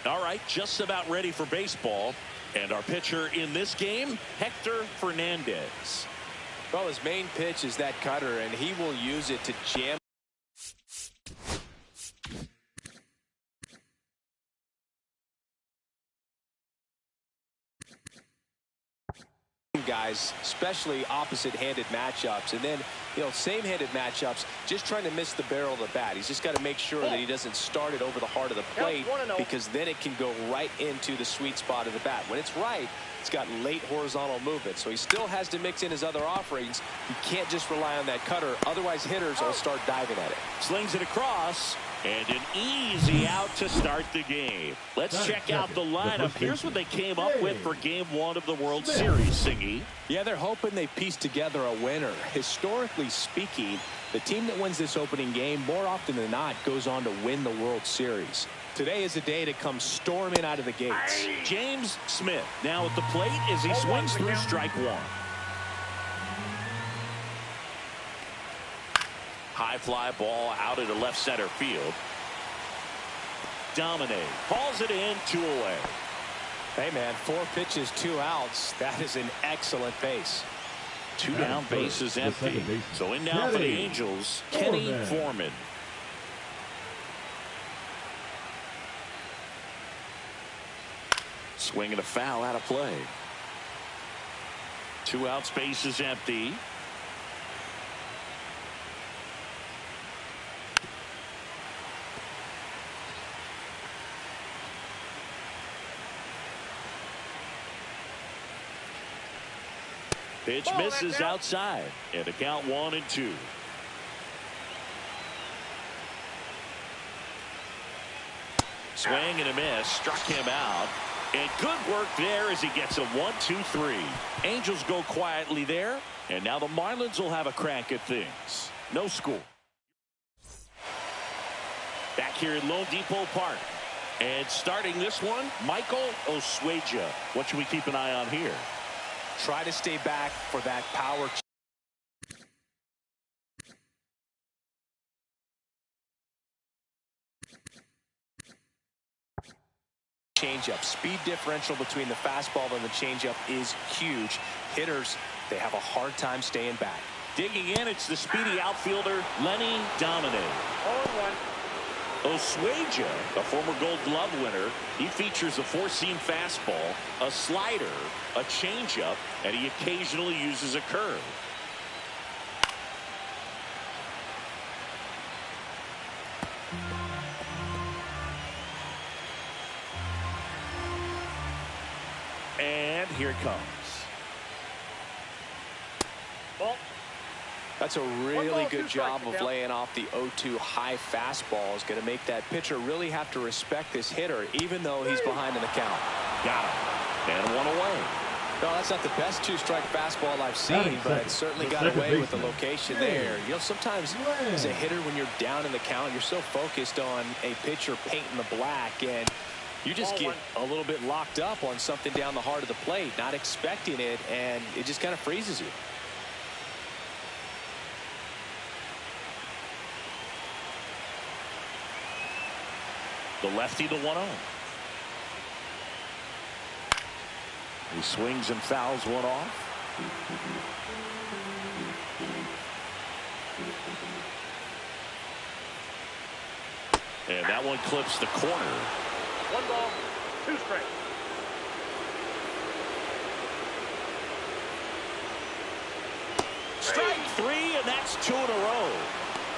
All right, just about ready for baseball. And our pitcher in this game, Hector Fernandez. Well, his main pitch is that cutter, and he will use it to jam guys, especially opposite-handed matchups. And then, same-handed matchups, just trying to miss the barrel of the bat. He's just got to make sure that he doesn't start it over the heart of the plate, because then it can go right into the sweet spot of the bat. When it's right, it's got late horizontal movement, so he still has to mix in his other offerings. He can't just rely on that cutter, otherwise hitters will start diving at it. Slings it across, and an easy out to start the game. Let's check out the lineup. Here's what they came up with for Game 1 of the World Series, Singy. Yeah, they're hoping they piece together a winner. Historically speaking, the team that wins this opening game more often than not goes on to win the World Series. Today is a day to come storming out of the gates. James Smith now at the plate as he swings through strike one. High fly ball out into left center field. Domine hauls it in, 2 away. Hey man, 4 pitches, 2 outs. That is an excellent base. 2 down, base is empty. So in now for the Angels, Kenny Foreman. Swing and a foul out of play. 2 outs, base is empty. Pitch misses outside, and a count 1-2. Swing and a miss, struck him out. And good work there as he gets a 1-2-3. Angels go quietly there, and now the Marlins will have a crack at things. No score. Back here in Lone Depot Park. And starting this one, Michael Osweja. What should we keep an eye on here? Try to stay back for that power changeup. Speed differential between the fastball and the changeup is huge. Hitters, they have a hard time staying back. Digging in, it's the speedy outfielder, Lenny Domine. 0-1. Osweja, a former Gold Glove winner, he features a 4-seam fastball, a slider, a changeup, and he occasionally uses a curve. And here it comes. Ball. That's a really good job of laying off the 0-2 high fastball. Is going to make that pitcher really have to respect this hitter, even though he's behind in the count. Got him. And 1 away. No, that's not the best 2-strike fastball I've seen, but it certainly got away with the location there. Sometimes as a hitter, when you're down in the count, you're so focused on a pitcher painting the black, and you just get a little bit locked up on something down the heart of the plate, not expecting it, and it just kind of freezes you. The lefty to 1-0. He swings and fouls one off. And that one clips the corner. 1 ball, 2 strikes. Strike 3, and that's 2 in a row.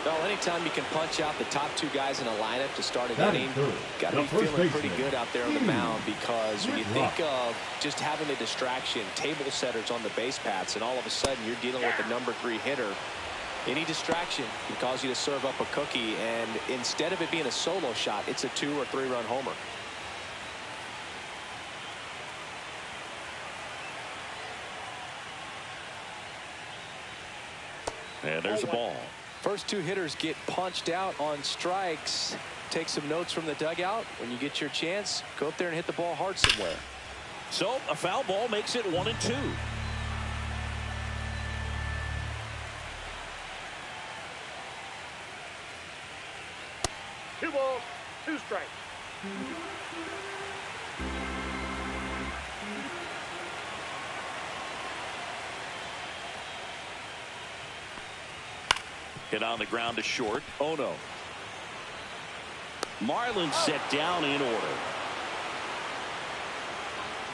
Well, anytime you can punch out the top 2 guys in a lineup to start an inning, got to be feeling pretty good out there on the mound, because when you think of just having a distraction, table setters on the base paths, and all of a sudden you're dealing with the number 3 hitter, any distraction can cause you to serve up a cookie, and instead of it being a solo shot, it's a 2 or 3 run homer. And there's a ball. First 2 hitters get punched out on strikes. Take some notes from the dugout. When you get your chance, go up there and hit the ball hard somewhere. So a foul ball makes it 1-2. 2 balls, 2 strikes. Hit on the ground to short. Oh no. Marlins set down in order.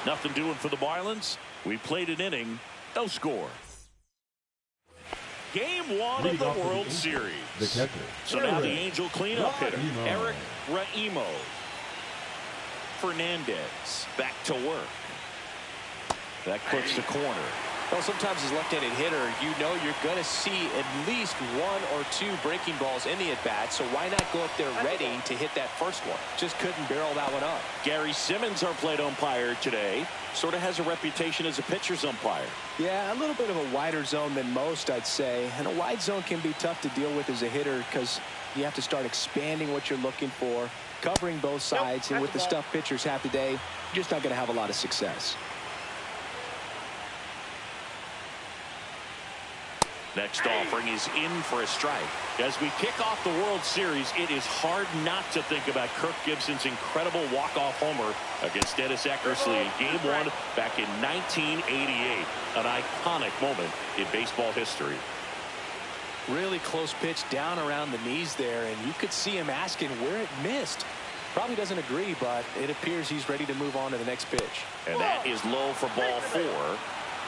Nothing doing for the Marlins. We played an inning. No score. Game one of the World Series. So now the Angel cleanup hitter, Eric Raimo. Fernandez back to work. That clips the corner. Well, sometimes as left-handed hitter, you know you're going to see at least one or two breaking balls in the at-bat, so why not go up there ready to hit that first one? Just couldn't barrel that one up. Gary Simmons, our plate umpire today, sort of has a reputation as a pitcher's umpire. Yeah, a little bit of a wider zone than most, I'd say. And a wide zone can be tough to deal with as a hitter because you have to start expanding what you're looking for, covering both sides, and with the stuff pitchers have today, you're just not going to have a lot of success. Next offering is in for a strike. As we kick off the World Series, it is hard not to think about Kirk Gibson's incredible walk-off homer against Dennis Eckersley in Game 1 back in 1988. An iconic moment in baseball history. Really close pitch down around the knees there, and you could see him asking where it missed. Probably doesn't agree, but it appears he's ready to move on to the next pitch. And that is low for ball 4.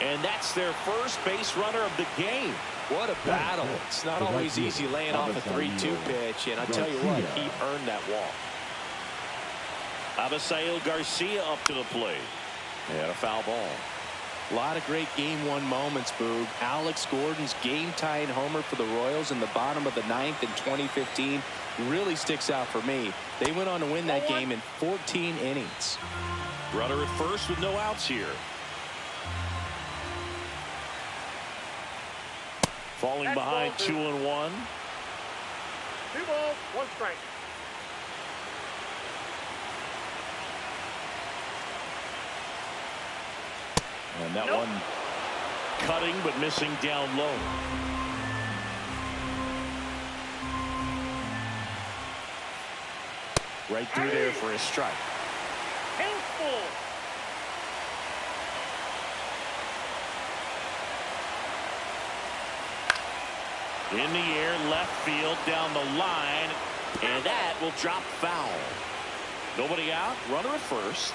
And that's their first base runner of the game. What a battle. It's not always easy laying off a 3-2 pitch, and I tell you what, he earned that walk. Abisail Garcia up to the plate. And a foul ball. A lot of great Game 1 moments, Boog. Alex Gordon's game-tying homer for the Royals in the bottom of the 9th in 2015 really sticks out for me. They went on to win that game in 14 innings. Runner at first with no outs here. Falling behind 2-1. 2 balls, 1 strike. And that one cutting but missing down low. Right through there for a strike. Handful. In the air, left field, down the line, and that will drop foul. Nobody out, runner at first.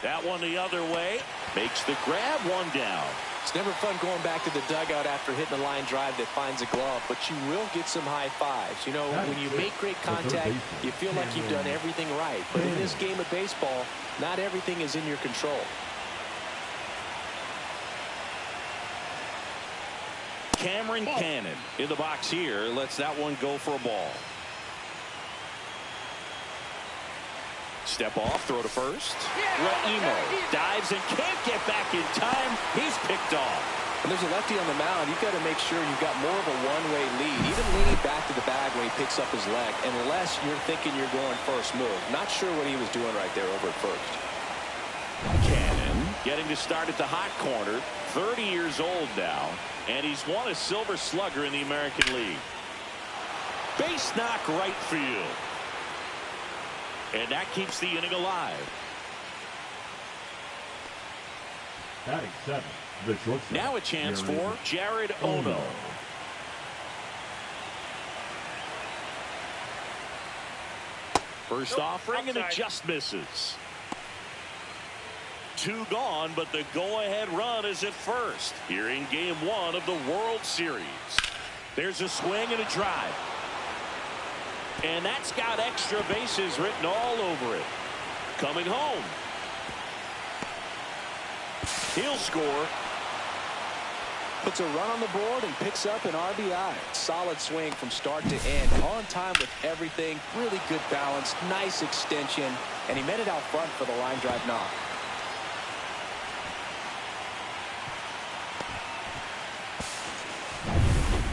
That one the other way, makes the grab, 1 down. It's never fun going back to the dugout after hitting a line drive that finds a glove, but you will get some high fives. You know, when you make great contact, you feel like you've done everything right. But in this game of baseball, not everything is in your control. Cameron Cannon in the box here, lets that one go for a ball. Step off, throw to first. Raimo dives and can't get back in time. He's picked off. When there's a lefty on the mound, you've got to make sure you've got more of a one-way lead, even leaning back to the bag when he picks up his leg, unless you're thinking you're going first move. Not sure what he was doing right there over at first. Cannon getting to start at the hot corner, 30 years old now, and he's won a Silver Slugger in the American League. Base knock right field. And that keeps the inning alive. Batting 7, the shortstop. Now a chance for Jared Ono. First offering, and it just misses. 2 gone, but the go-ahead run is at first here in Game 1 of the World Series. There's a swing and a drive. And that's got extra bases written all over it. Coming home. He'll score. Puts a run on the board and picks up an RBI. Solid swing from start to end. On time with everything. Really good balance. Nice extension. And he met it out front for the line drive knock.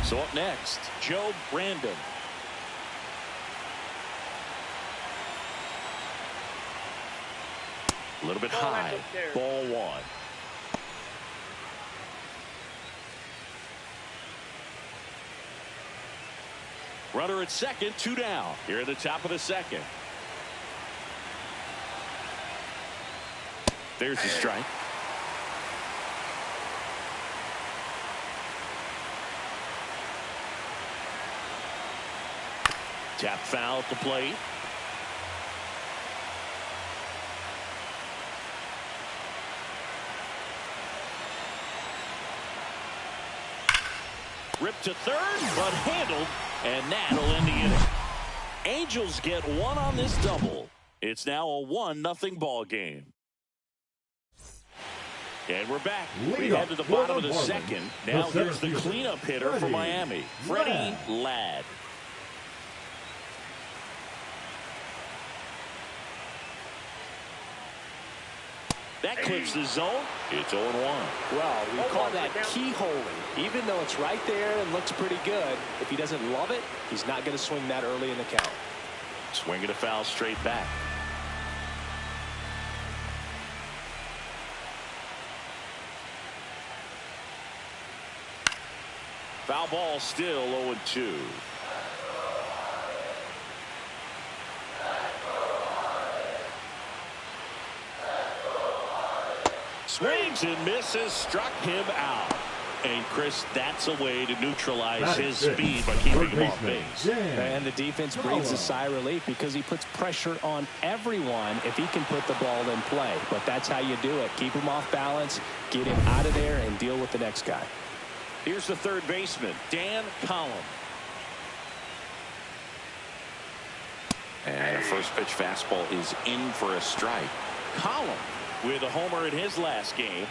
So up next, Joe Brandon. A little bit high. Ball 1. Runner at second, 2 down. Here at the top of the second. There's the strike. Tap foul at the plate. Ripped to third, but handled, and that'll end the inning. Angels get one on this double. It's now a 1-0 ball game. And we're back. We head to the bottom of the second. Now here's the cleanup hitter for Miami, Freddie Ladd. That clips the zone. It's 0-1. Well, we call that keyholing. Even though it's right there and looks pretty good, if he doesn't love it, he's not going to swing that early in the count. Swinging a foul straight back. Foul ball, still 0-2. Swings and misses, struck him out. And Chris, that's a way to neutralize his speed by keeping him off base. And the defense breathes a sigh of relief because he puts pressure on everyone if he can put the ball in play. But that's how you do it. Keep him off balance, get him out of there, and deal with the next guy. Here's the third baseman, Dan Collum. And a first pitch fastball is in for a strike. Collum with a homer in his last game.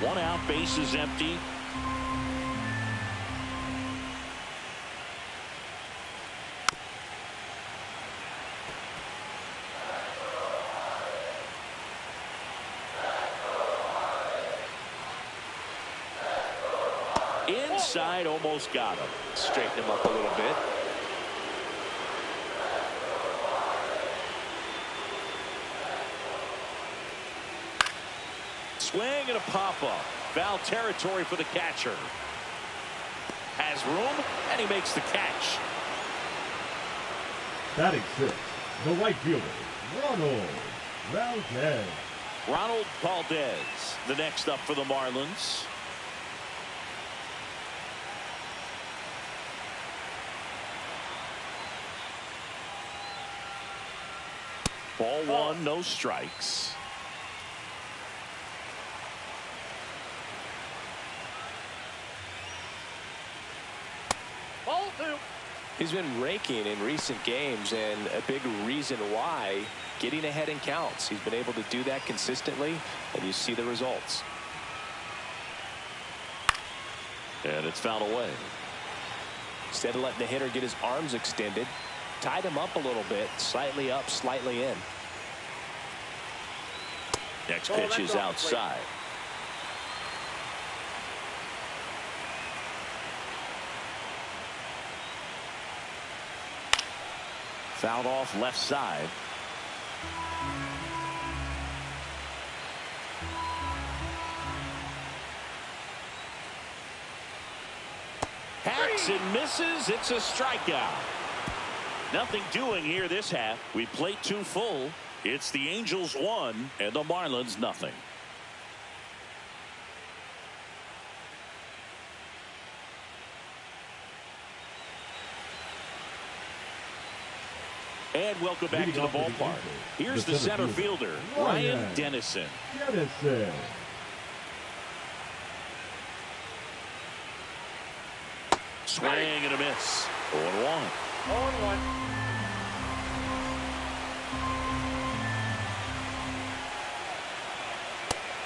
One out, base is empty. Inside, almost got him. Straighten him up a little bit. Swing and a pop-up. Foul territory for the catcher. Has room, and he makes the catch. Batting sixth, the right fielder, Ronald Valdez. Ronald Valdez, the next up for the Marlins. Ball one, no strikes. Ball two. He's been raking in recent games, and a big reason why, getting ahead in counts. He's been able to do that consistently, and you see the results. And it's fouled away. Instead of letting the hitter get his arms extended, tied him up a little bit, slightly up, slightly in. Next pitch is outside. Fouled off left side. Hacks and misses. It's a strikeout. Nothing doing here this half. We played two full. It's the Angels 1 and the Marlins nothing. And welcome back to the ballpark. Here's the center fielder, Ryan Dennison. Swing and a miss. 0-1. 0-1.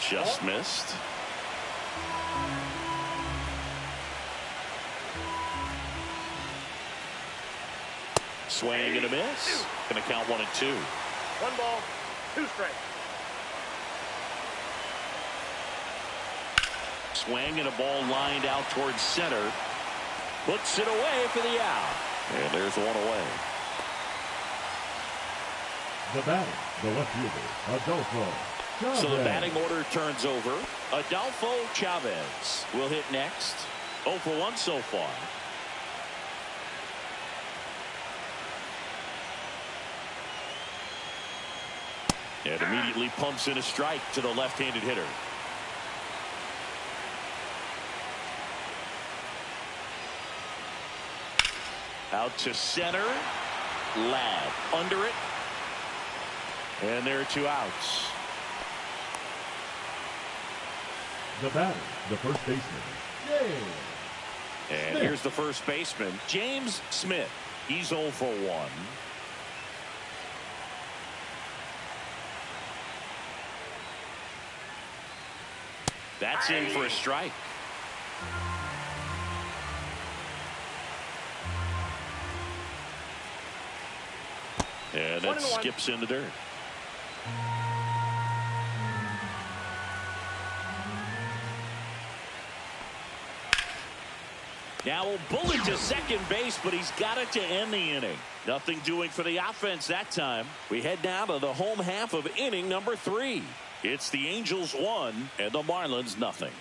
Just missed. Swing and a miss. Going to count 1 and 2. 1 ball, 2 strikes. Swing and a ball lined out towards center. Puts it away for the out. And there's 1 away. The batter, the left fielder, Adolfo Chavez. So the batting order turns over. Adolfo Chavez will hit next. 0 for 1 so far. And immediately pumps in a strike to the left-handed hitter. Out to center. Ladd under it. And there are 2 outs. The batter, the first baseman, James And Smith. here's the first baseman, James Smith. He's 0 for 1. That's in for a strike. And that skips in the dirt. Now a bullet to second base, but he's got it to end the inning. Nothing doing for the offense that time. We head now to the home half of inning number 3. It's the Angels 1 and the Marlins nothing.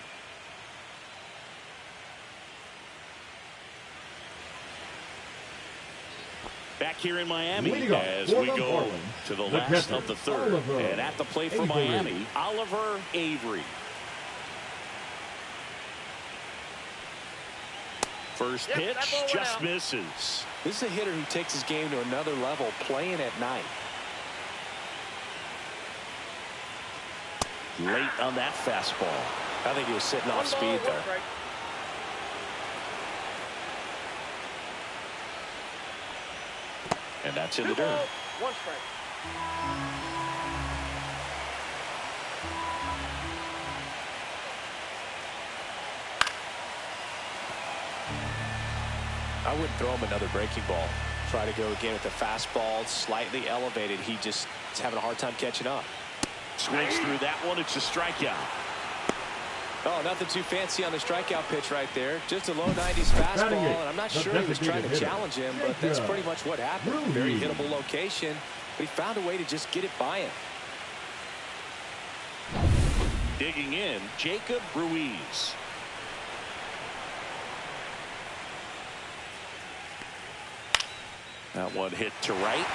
Back here in Miami as we go to the last of the third. And at the plate for Miami, Oliver Avery. First pitch just misses. This is a hitter who takes his game to another level playing at night. Late on that fastball. I think he was sitting off speed there. And that's in the dirt. 1 strike. I wouldn't throw him another breaking ball. Try to go again with the fastball slightly elevated. He just is having a hard time catching up. Swings through that one. It's a strikeout. Oh, nothing too fancy on the strikeout pitch right there. Just a low 90s fastball, and I'm not sure he was trying to challenge him, but that's pretty much what happened. Very hittable location, but he found a way to just get it by him. Digging in, Jacob Ruiz. That one hit to right.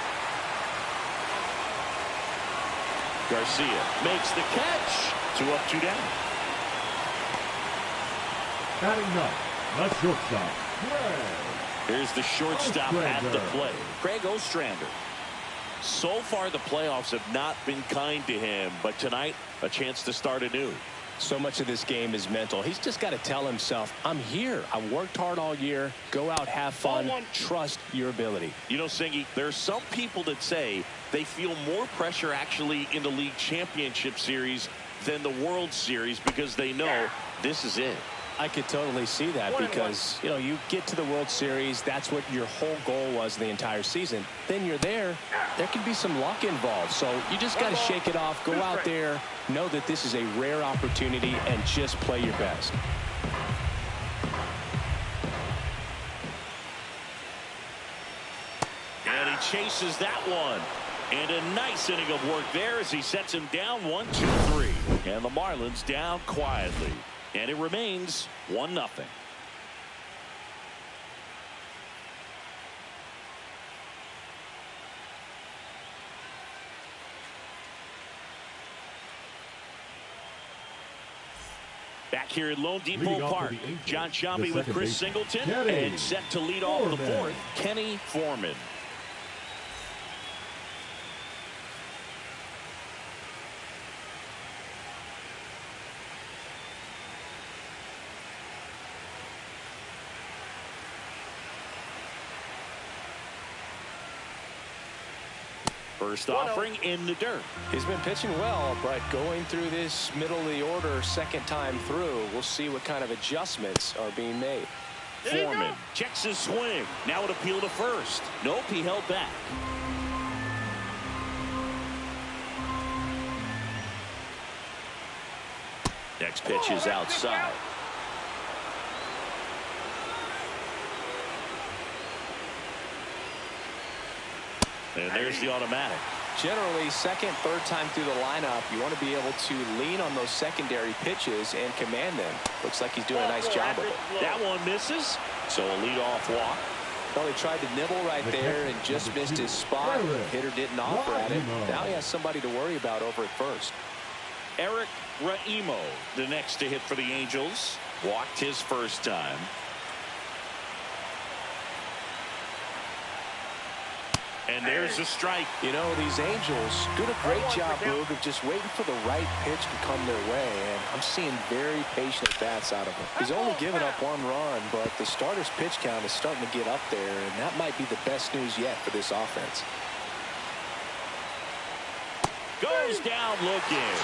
Garcia makes the catch. 2 up, 2 down. Batting up, the shortstop, Craig. Here's the shortstop at the plate, Craig Ostrander. So far, the playoffs have not been kind to him, but tonight, a chance to start anew. So much of this game is mental. He's just got to tell himself, I'm here. I worked hard all year. Go out, have fun. Trust your ability. You know, Singy, there are some people that say they feel more pressure actually in the league championship series than the World Series because they know this is it. I could totally see that because, you know, you get to the World Series. That's what your whole goal was the entire season. Then you're there. There can be some luck involved. So you just got to shake it off. Go out there. Know that this is a rare opportunity and just play your best. And he chases that one. And a nice inning of work there as he sets him down 1-2-3. And the Marlins down quietly. And it remains 1-0. Back here at Lone Depot Park, John Shambi with Chris Singleton, and set to lead off the fourth, Kenny Foreman. First offering in the dirt. He's been pitching well, but going through this middle of the order second time through, we'll see what kind of adjustments are being made. Foreman checks his swing. Now an appeal to first. Nope, he held back. Next pitch is outside. And there's the automatic. Generally, second, third time through the lineup, you want to be able to lean on those secondary pitches and command them. Looks like he's doing a nice job of it. That one misses, so a leadoff walk. Well, he tried to nibble right there and just missed his spot. The hitter didn't offer at it. Now he has somebody to worry about over at first. Eric Raimo, the next to hit for the Angels. Walked his first time. And there's a strike. You know, these Angels do a great job, Boog, of just waiting for the right pitch to come their way. And I'm seeing very patient bats out of him. He's only given up 1 run, but the starter's pitch count is starting to get up there. And that might be the best news yet for this offense. Goes down looking.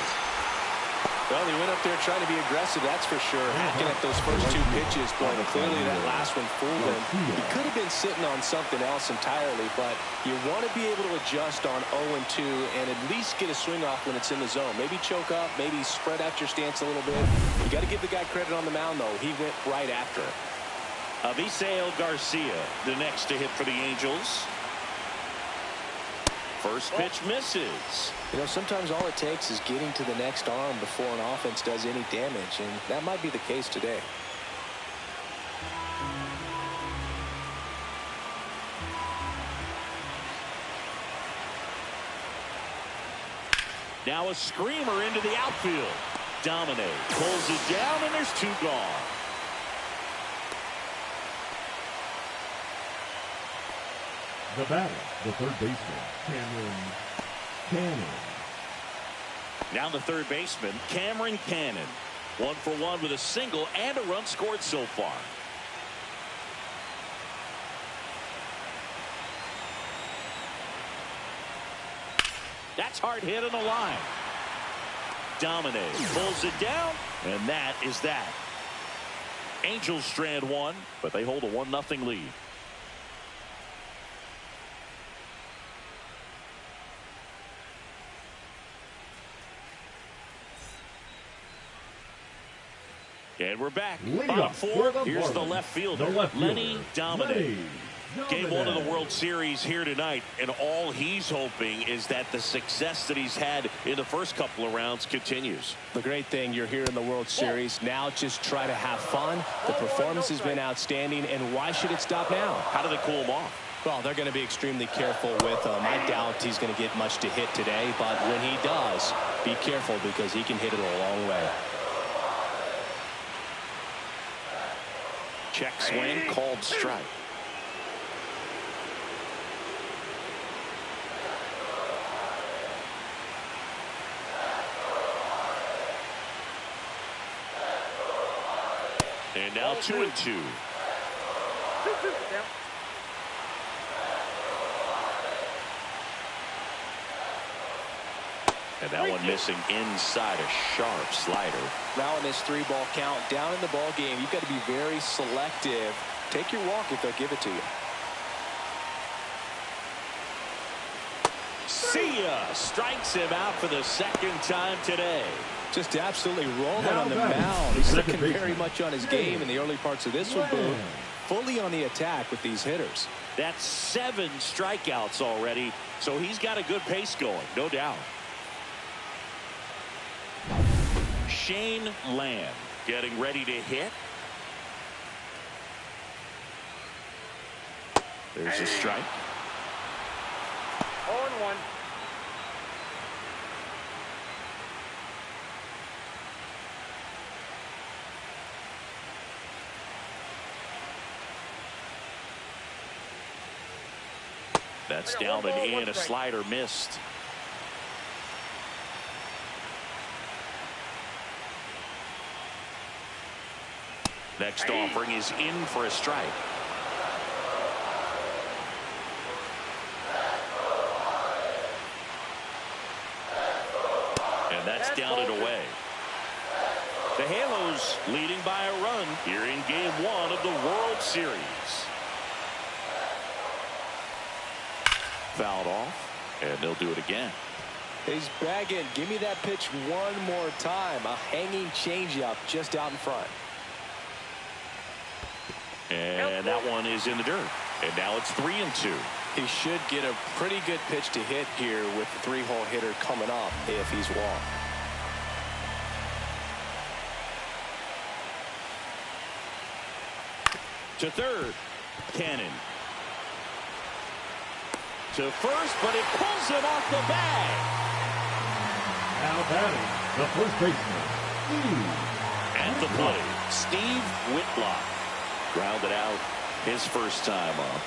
Well, he went up there trying to be aggressive, that's for sure. Hacking at those first 2 pitches, but clearly that last one fooled him. He could have been sitting on something else entirely, but you want to be able to adjust on 0-2 and at least get a swing off when it's in the zone. Maybe choke up, maybe spread out your stance a little bit. You got to give the guy credit on the mound, though. He went right after it. Avisail Garcia, the next to hit for the Angels. First pitch misses. You know, sometimes all it takes is getting to the next arm before an offense does any damage, and that might be the case today. Now a screamer into the outfield. Domine pulls it down, and there's 2 gone. The batter, the third baseman, Cannon. Now the third baseman, Cameron Cannon. 1 for 1 with a single and a run scored so far. That's hard hit on the line. Domine pulls it down, and that is that. Angels strand 1, but they hold a 1-0 lead. And we're back. Bottom 4. Here's the left fielder, Lenny Domine. Game 1 of the World Series here tonight, and all he's hoping is that the success that he's had in the first couple of rounds continues. The great thing, you're here in the World Series. Now just try to have fun. The performance has been outstanding, and why should it stop now? How do they cool him off? Well, they're going to be extremely careful with him. I doubt he's going to get much to hit today, but when he does, be careful because he can hit it a long way. Check swing, called strike. And now 2-2. And that one missing inside a sharp slider. Now in this 3-ball count, down in the ball game, you've got to be very selective. Take your walk if they'll give it to you. See ya! Strikes him out for the 2nd time today. Just absolutely rolling on the mound. He's looking very much on his game in the early parts of this one, Boog. Fully on the attack with these hitters. That's 7 strikeouts already, so he's got a good pace going, no doubt. Shane Lamb getting ready to hit. There's a strike. 0-1. That's down and in. A slider missed. Next offering is in for a strike. And that's down and away. The Halos leading by a run here in game 1 of the World Series. Fouled off, and they'll do it again. He's bagging. Give me that pitch one more time. A hanging changeup just out in front. And that one is in the dirt. And now it's 3-2. He should get a pretty good pitch to hit here with the three-hole hitter coming up if he's walked. To third, Cannon. To first, but it pulls him off the bag. Now batting, the first baseman, Steve. At the plate, Steve Whitlock. Grounded out his first time up.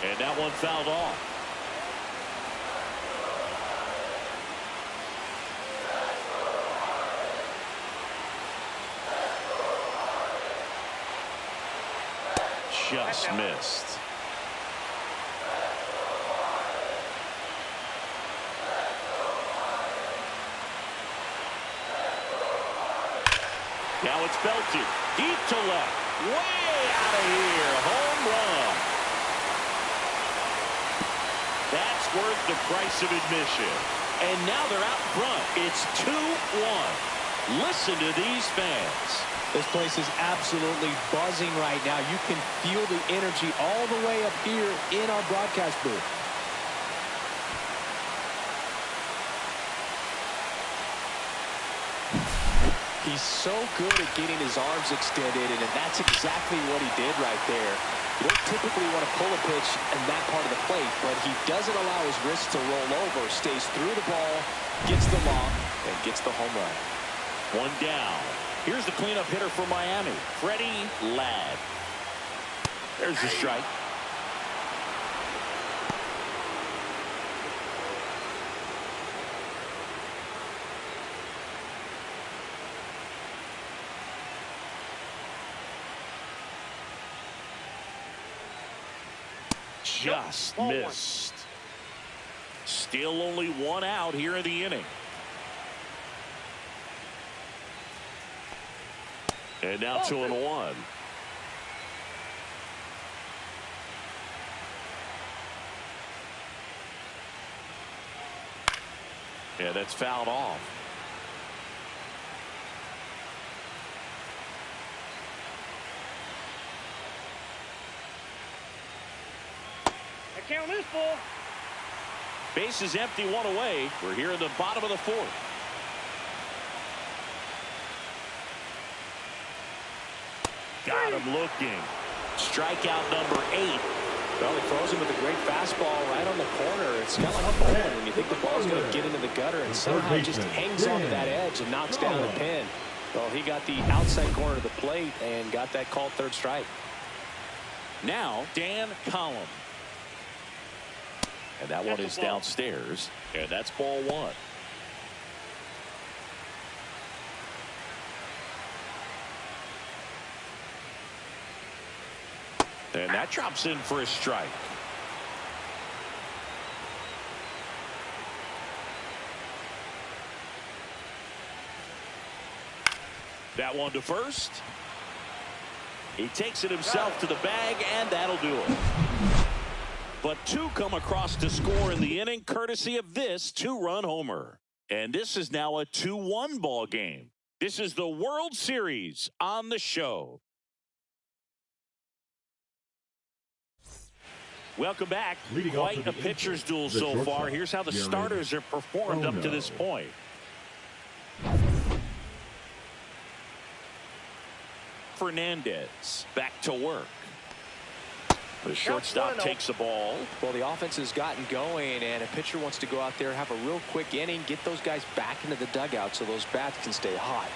And that one fouled off. Just missed. Now it's belted deep to left, way out of here, home run. That's worth the price of admission. And now they're out front. It's 2-1. Listen to these fans. This place is absolutely buzzing right now. You can feel the energy all the way up here in our broadcast booth. He's so good at getting his arms extended, and that's exactly what he did right there. You don't typically want to pull a pitch in that part of the plate, but he doesn't allow his wrist to roll over, stays through the ball, gets the lock, and gets the home run. One down. Here's the cleanup hitter for Miami, Freddie Ladd. There's the strike. Just missed. Still only one out here in the inning. And now 2-1. Yeah, that's fouled off. The count is full. Base is empty, one away. We're here in the bottom of the fourth. Got him looking. Strikeout number 8. Well, he throws him with a great fastball right on the corner. It's kind of like a bowling when you think the ball's going to get into the gutter, and somehow it just hangs onto that edge and knocks down the pin. Well, he got the outside corner of the plate and got that called third strike. Now, Dan Collum. And that one is downstairs, and that's ball 1. And that drops in for a strike. That one to first. He takes it himself to the bag, and that'll do it. But 2 come across to score in the inning, courtesy of this 2-run homer. And this is now a 2-1 ball game. This is the World Series on the show. Welcome back. Quite a pitcher's duel so far. Here's how the starters have performed up to this point. Fernandez back to work. The shortstop takes the ball. Well, the offense has gotten going, and a pitcher wants to go out there, have a real quick inning, get those guys back into the dugout so those bats can stay hot.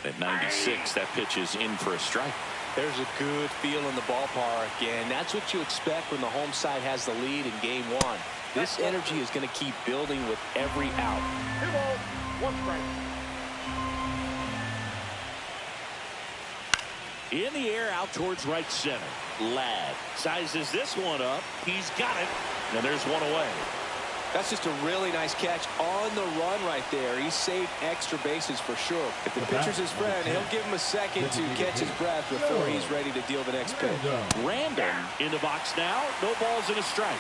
At 96, that pitch is in for a strike. There's a good feel in the ballpark, and that's what you expect when the home side has the lead in game 1. This energy is going to keep building with every out. 2 balls, 1 strike. In the air out towards right center. Ladd sizes this one up. He's got it. And there's one away. That's just a really nice catch on the run right there. He saved extra bases for sure. If the pitcher's his friend, he'll give him a second to catch his breath before he's ready to deal the next pitch. Random in the box now. No balls and a strike.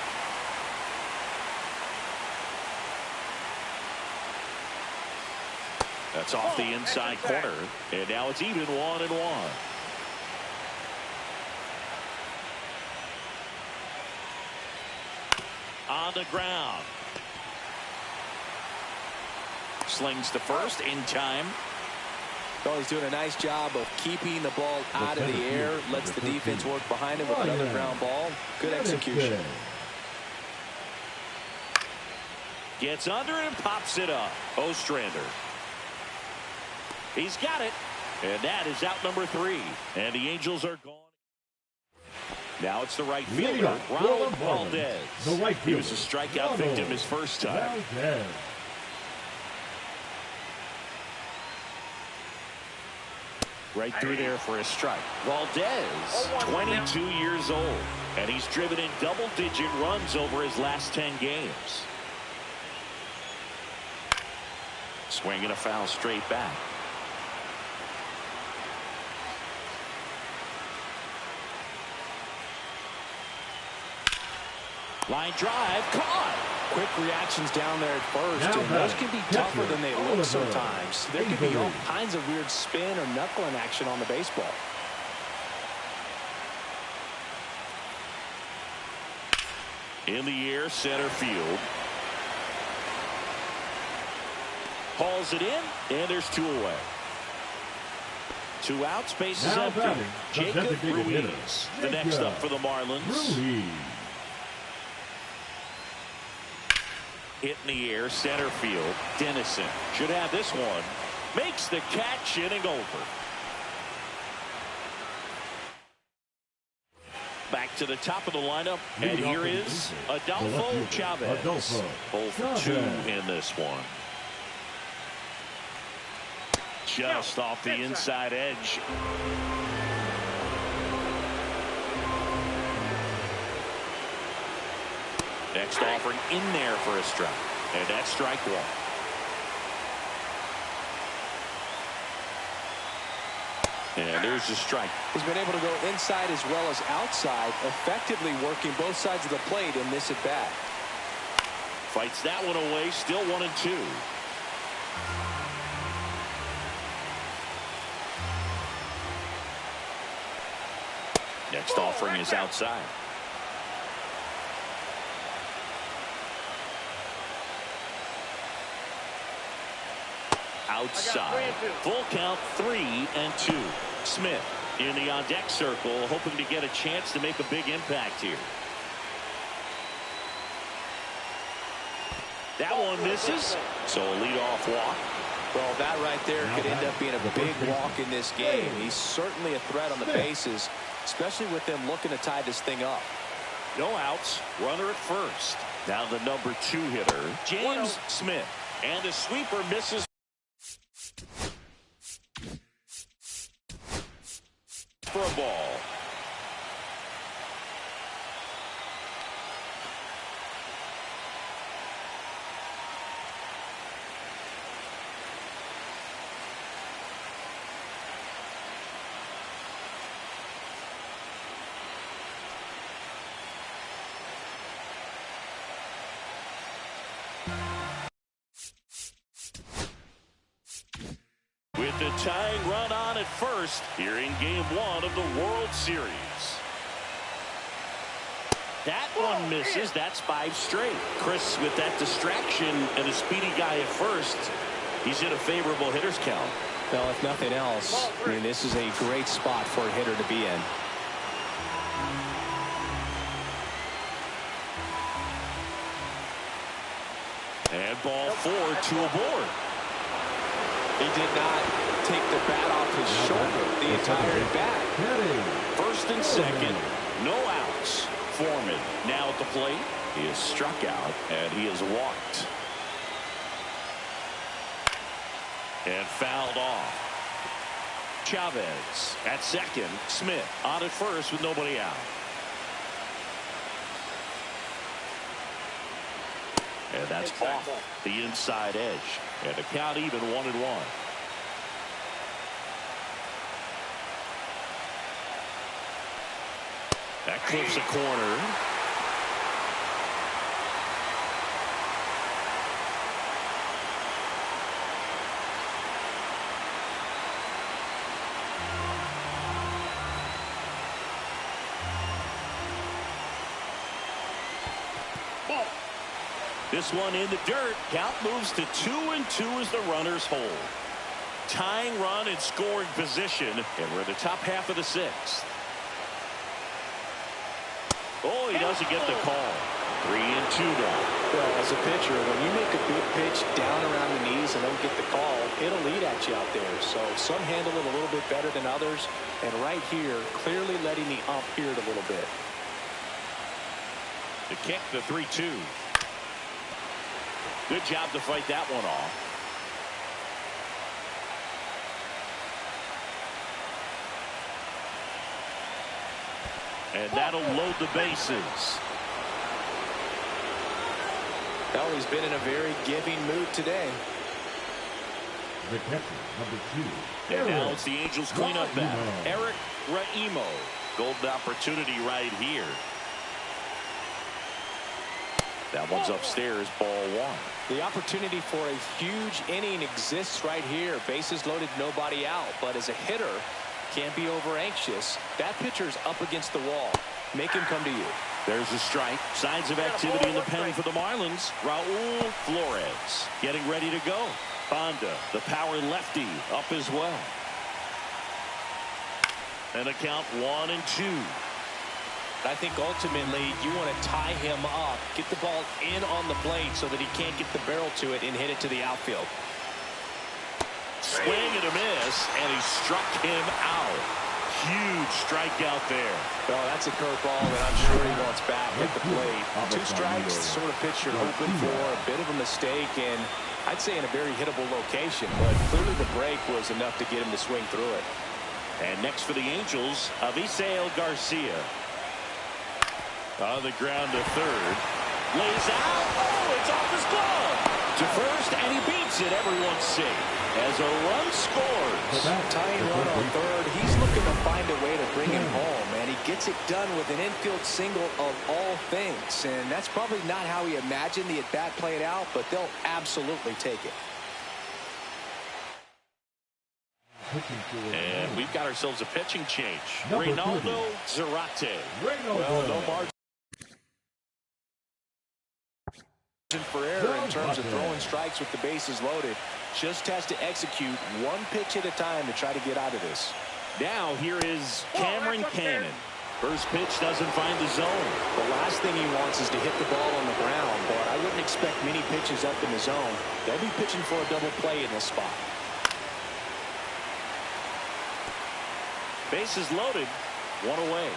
That's off the inside corner. And now it's even 1-1. On the ground. Slings to first in time. Well, he's doing a nice job of keeping the ball out of the air. Lets the defense work behind him with another ground ball. Good execution. Gets under it and pops it up. Ostrander. He's got it. And that is out number 3. And the Angels are gone. Now it's the right fielder, Ronald Valdez. He was a strikeout victim his first time. Right through there for a strike. Valdez, 22 years old, and he's driven in double-digit runs over his last 10 games. Swinging a foul straight back. Line drive, caught. Quick reactions down there at first, and those can be tougher than they look sometimes. There could be all kinds of weird spin or knuckling action on the baseball. In the air, center field. Hauls it in, and there's 2 away. 2 outs, base is empty. Jacob Ruiz, the next up for the Marlins. Hit in the air, center field. Dennison should have this one. Makes the catch, inning over. Back to the top of the lineup, and here is Adolfo Chavez. 0 for 2 in this one. Just off the inside edge. Next offering in there for a strike. And that's strike 1. And there's the strike. He's been able to go inside as well as outside, effectively working both sides of the plate in this at-bat. Fights that one away, still 1-2. Next offering is outside. Outside. Full count, 3-2. Smith in the on-deck circle, hoping to get a chance to make a big impact here. That one misses, so a leadoff walk. Well, that right there could end up being a big walk in this game. He's certainly a threat on the bases, especially with them looking to tie this thing up. No outs, runner at first. Now the number 2 hitter, James Smith. And the sweeper misses for a ball. With the tying run on at first here in game 1 of the World Series. That one misses. That's 5 straight. Chris, with that distraction and a speedy guy at first, he's in a favorable hitter's count. Well, if nothing else, I mean, this is a great spot for a hitter to be in. And ball 4, 2 aboard. He did not take the bat off his shoulder the entire bat. First and second, no outs. Foreman now at the plate. He is struck out and he is walked. And fouled off. Chavez at second. Smith on at first with nobody out. And that's off the inside edge. And the count even 1-1. That clips a corner. Ball. This one in the dirt. Count moves to 2-2 as the runners hold. Tying run in scoring position, and we're in the top half of the sixth. Oh, he doesn't get the call. 3-2 now. Well, as a pitcher, when you make a big pitch down around the knees and don't get the call, it'll eat at you out there. So some handle it a little bit better than others. And right here, clearly letting the ump hear it a little bit. The kick, the 3-2. Good job to fight that one off. And that'll load the bases. Well, he's been in a very giving mood today. The catcher, number 2. And now it's the Angels cleanup bat, Eric Raimo. Golden opportunity right here. That one's upstairs, ball 1. The opportunity for a huge inning exists right here. Bases loaded, nobody out. But as a hitter, can't be over anxious. That pitcher's up against the wall. Make him come to you. There's a strike. Signs of activity in the pen for the Marlins. Raul Flores getting ready to go. Honda, the power lefty, up as well. And a count 1-2. I think ultimately you want to tie him up, get the ball in on the plate so that he can't get the barrel to it and hit it to the outfield. Swing and a miss, and he struck him out. Huge strikeout there. Well, that's a curveball that I'm sure he wants back at the plate. 2 strikes, the sort of pitch you're hoping for, a bit of a mistake, and I'd say in a very hittable location, but clearly the break was enough to get him to swing through it. And next for the Angels, Avisail Garcia. On the ground to third. Lays out. Oh, it's off his glove. To first, and he beats it. Everyone's safe. As a run scores. Tying run on third. He's looking to find a way to bring him home, and he gets it done with an infield single of all things. And that's probably not how he imagined the at-bat played out, but they'll absolutely take it. And we've got ourselves a pitching change. Reynaldo Zarate. Well, no margin for error in terms of throwing strikes with the bases loaded. Just has to execute one pitch at a time to try to get out of this. Now here is Cameron Cannon. First pitch doesn't find the zone. The last thing he wants is to hit the ball on the ground, but I wouldn't expect many pitches up in the zone. They'll be pitching for a double play in this spot. Bases loaded, 1 away.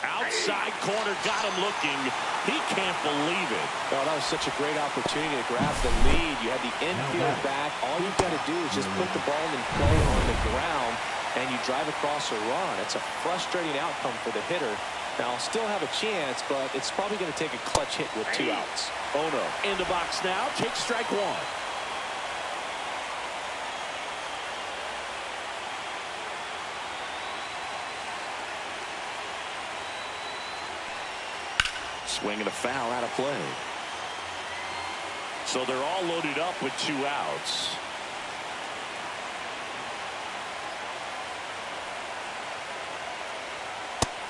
Outside corner, got him looking. He can't believe it. Oh, that was such a great opportunity to grab the lead. You had the infield back. All you've got to do is just put the ball in play on the ground, and you drive across a run. It's a frustrating outcome for the hitter. Now, I'll still have a chance, but it's probably going to take a clutch hit with 2 outs. Ono in the box now. Takes strike 1. Swing and a foul out of play. So they're all loaded up with 2 outs.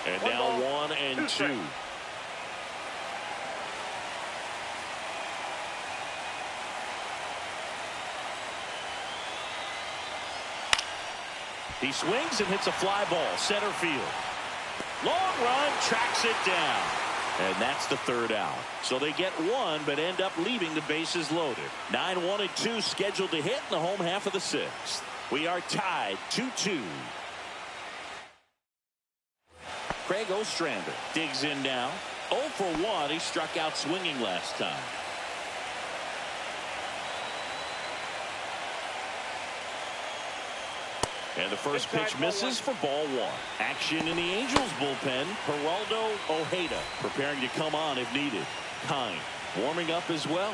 And now 1-2. He swings and hits a fly ball, center field. Long run, tracks it down. And that's the 3rd out. So they get 1, but end up leaving the bases loaded. 9-1-2 scheduled to hit in the home half of the 6th. We are tied 2-2. Craig Ostrander digs in now. 0 for 1. He struck out swinging last time. And the first pitch misses for ball 1. Action in the Angels bullpen. Geraldo Ojeda preparing to come on if needed. Kine warming up as well.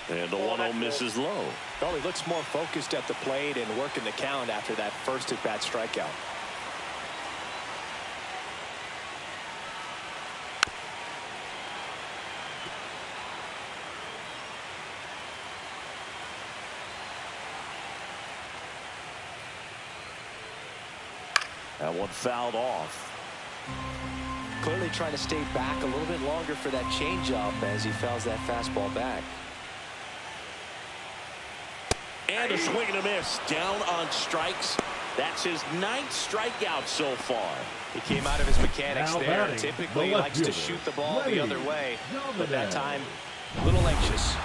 And the 1-0 misses low. Well, he looks more focused at the plate and working the count after that first at-bat strikeout. That one fouled off. Clearly trying to stay back a little bit longer for that changeup as he fouls that fastball back. And a swing and a miss. Down on strikes. That's his 9th strikeout so far. He came out of his mechanics Now there. batting, Typically the likes to left shoot the ball fielder, the other way, but that Dominic. time a little anxious.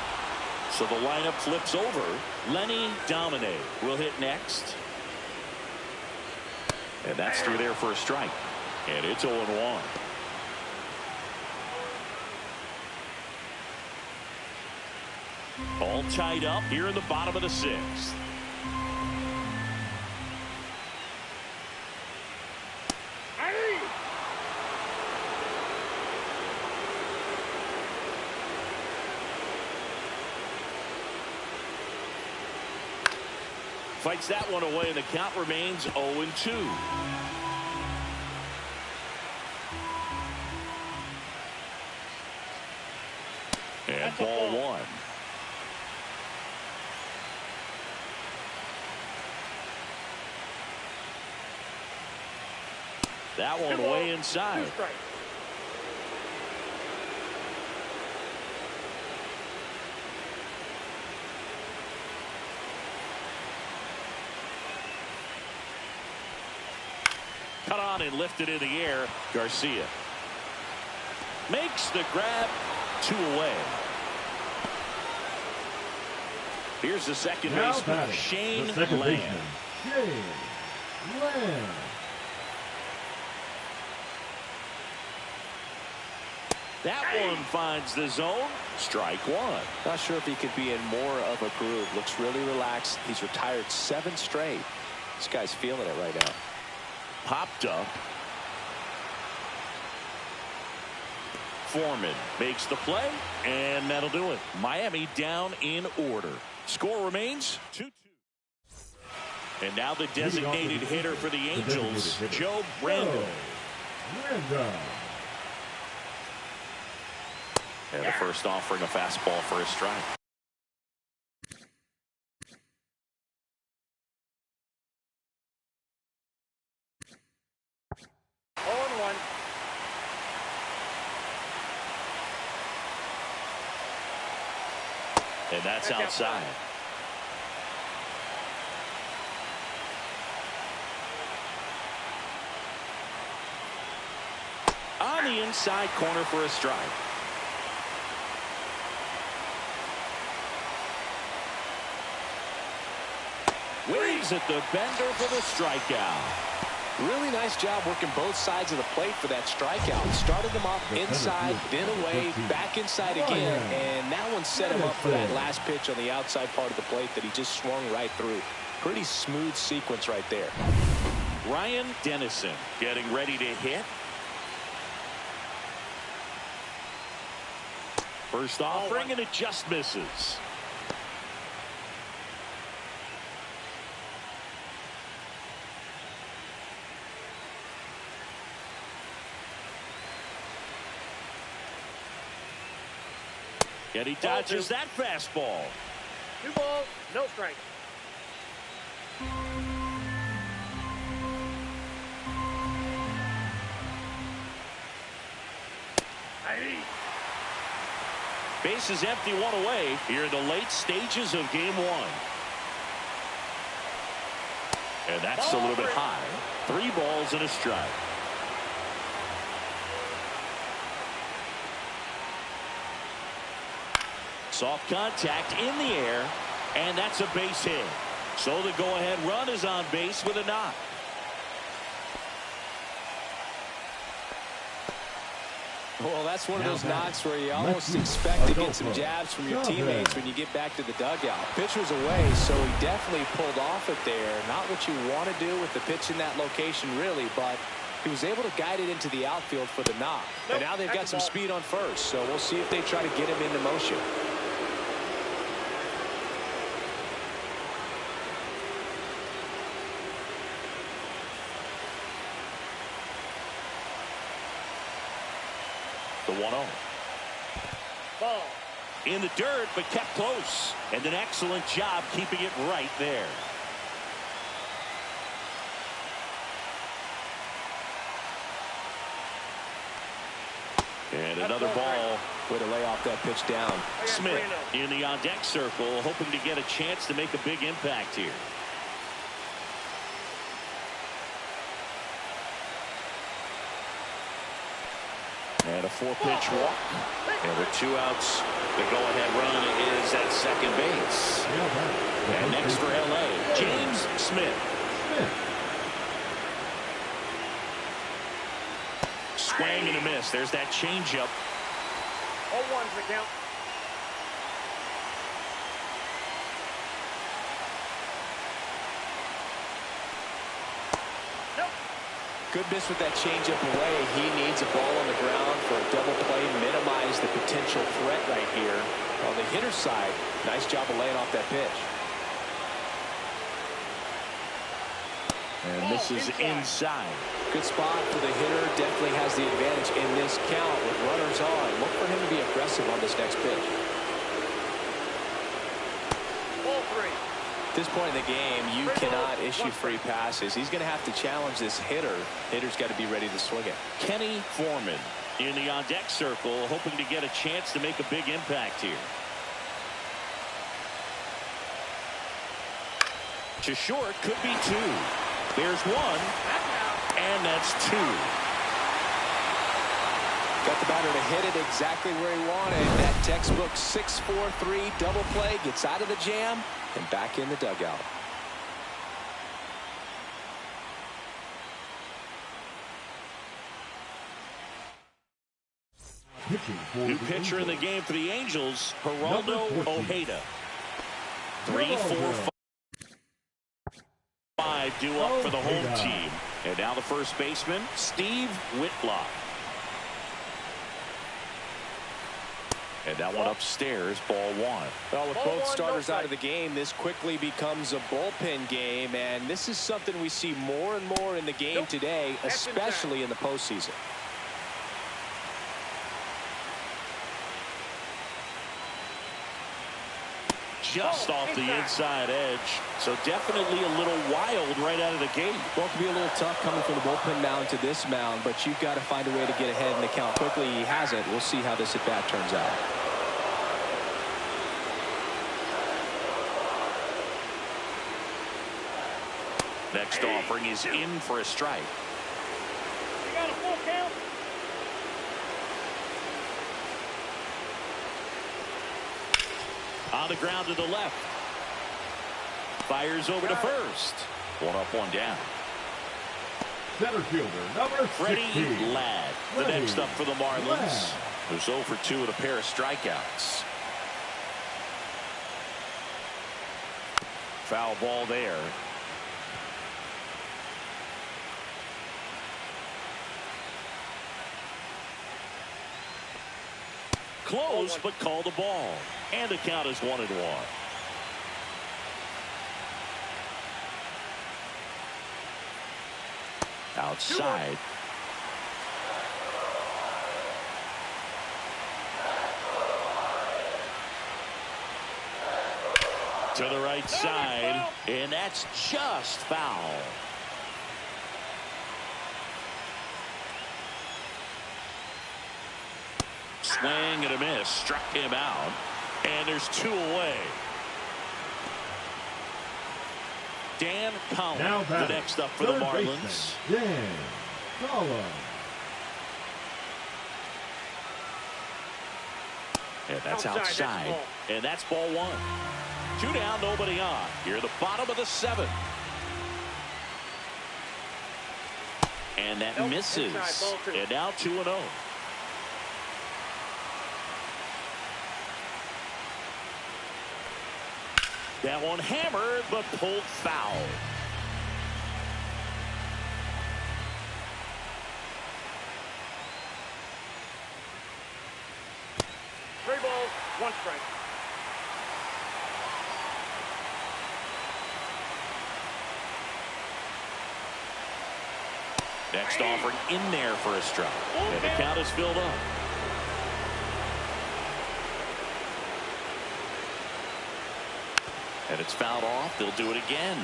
So the lineup flips over. Lenny Dominic will hit next. And that's through there for a strike. And it's 0-1. All tied up here in the bottom of the 6th. Fights that one away, and the count remains 0-2. And ball 1. That one way inside. Cut on and lifted in the air. Garcia makes the grab. 2 away. Here's the second baseman, Shane Land. That one finds the zone. Strike 1. Not sure if he could be in more of a groove. Looks really relaxed. He's retired 7 straight. This guy's feeling it right now. Popped up. Foreman makes the play, and that'll do it. Miami down in order. Score remains 2-2. And now the designated hitter for the Angels, Joe Brandon. And the first offering a fastball for a strike. And that's outside. On the inside corner for a strike. Waves at the bender for the strikeout. Really nice job working both sides of the plate for that strikeout. Started him off inside, then away, back inside again, and that one set him up for that last pitch on the outside part of the plate that he just swung right through. Pretty smooth sequence right there. Ryan Dennison getting ready to hit. First offering, and it just misses. And he dodges that fastball. 2 balls, no strikes. Base is empty, 1 away here in the late stages of game 1. And that's a little bit high. 3 balls and a strike. Soft contact in the air, and that's a base hit. So the go-ahead run is on base with a knock. Well, that's one of those knocks where you almost expect to get some jabs from your teammates when you get back to the dugout. Pitcher's away, so he definitely pulled off it there. Not what you want to do with the pitch in that location, really, but he was able to guide it into the outfield for the knock. And now they've got some speed on first, so we'll see if they try to get him into motion. The 1-0. Ball. In the dirt, but kept close. And an excellent job keeping it right there. And another ball. Way to lay off that pitch down. Smith in the on-deck circle, hoping to get a chance to make a big impact here. And a 4-pitch walk. And with 2 outs, the go-ahead run is at second base. And next for L.A., James Smith. Swing and a miss. There's that changeup. 0-1's the count. Good miss with that changeup away. He needs a ball on the ground for a double play, minimize the potential threat right here. On the hitter's side, nice job of laying off that pitch. And this is inside. Good spot for the hitter. Definitely has the advantage in this count with runners on. Look for him to be aggressive on this next pitch. Ball 3. At this point in the game, you cannot issue free passes. He's going to have to challenge this hitter. Hitter's got to be ready to swing it. Kenny Foreman in the on-deck circle, hoping to get a chance to make a big impact here. To short, could be 2. There's 1, and that's 2. Got the batter to hit it exactly where he wanted. That textbook 6-4-3 double play, gets out of the jam and back in the dugout. New pitcher in the game for the Angels, Geraldo Ojeda. 3, 4, 5 due up for the home team. And now the first baseman, Steve Whitlock. And that one upstairs, ball 1. Well, with both starters out of the game, this quickly becomes a bullpen game, and this is something we see more and more in the game today, especially in the postseason. Just off the inside edge. So definitely a little wild right out of the gate. Well, it can be a little tough coming from the bullpen mound to this mound, but you've got to find a way to get ahead in the count quickly. He hasn't. We'll see how this at-bat turns out. Next offering is in for a strike. You got a full count. On the ground to the left. Fires over to first. 1 up, 1 down. Center fielder, number Freddie 16. Ladd, the next up for the Marlins, who's 0 for 2 with a pair of strikeouts. Foul ball there. Close, but called the ball. And the count is 1-1. Outside. To the right side, and that's just foul. Swing and a miss, struck him out, and there's 2 away. Dan Collins, the next up for the Marlins. Dan Collins. And that's outside. And that's ball 1. 2 down, nobody on. Here at the bottom of the 7th. And that misses. And now 2-0. That one hammered, but pulled foul. Three balls, 1 strike. Next offering in there for a strike. And the count is filled up. And it's fouled off. They'll do it again.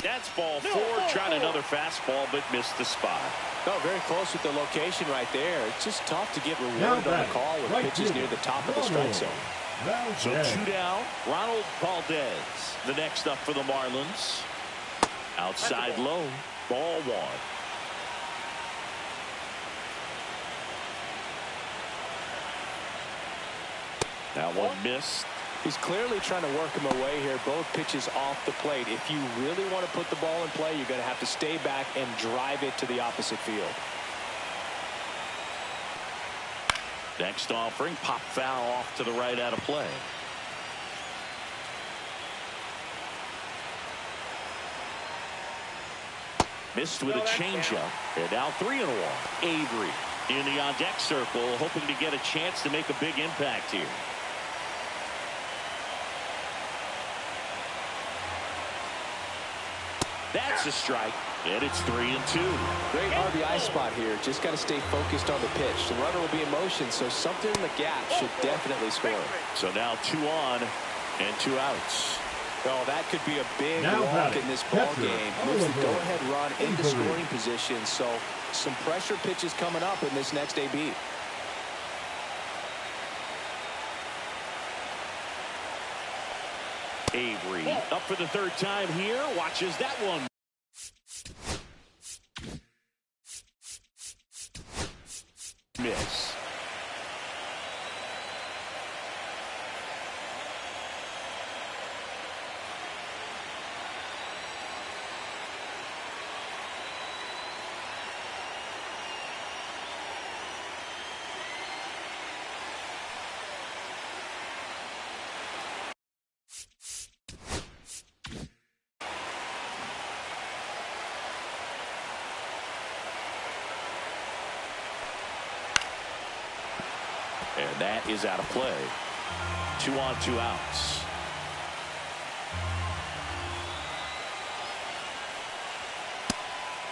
That's ball 4. Tried another fastball, but missed the spot. Oh, very close with the location right there. It's just tough to get rewarded on the call with pitches near the top of the strike zone. So 2 down. Ronald Valdez, the next up for the Marlins. Outside low. Ball 1. That one missed. He's clearly trying to work him away here. Both pitches off the plate. If you really want to put the ball in play, you're going to have to stay back and drive it to the opposite field. Next offering, pop foul off to the right out of play. Missed with a changeup. And now 3-1. Avery in the on-deck circle, hoping to get a chance to make a big impact here. That's a strike, and it's 3-2. Great RBI spot here. Just got to stay focused on the pitch. The runner will be in motion, so something in the gap should definitely score. So now 2 on and 2 outs. Oh, that could be a big walk in this ball game. Moves the go-ahead run into scoring position. So some pressure pitches coming up in this next AB. Avery up for the 3rd time here. Watches that one. Miss. And that is out of play. 2 on, 2 outs.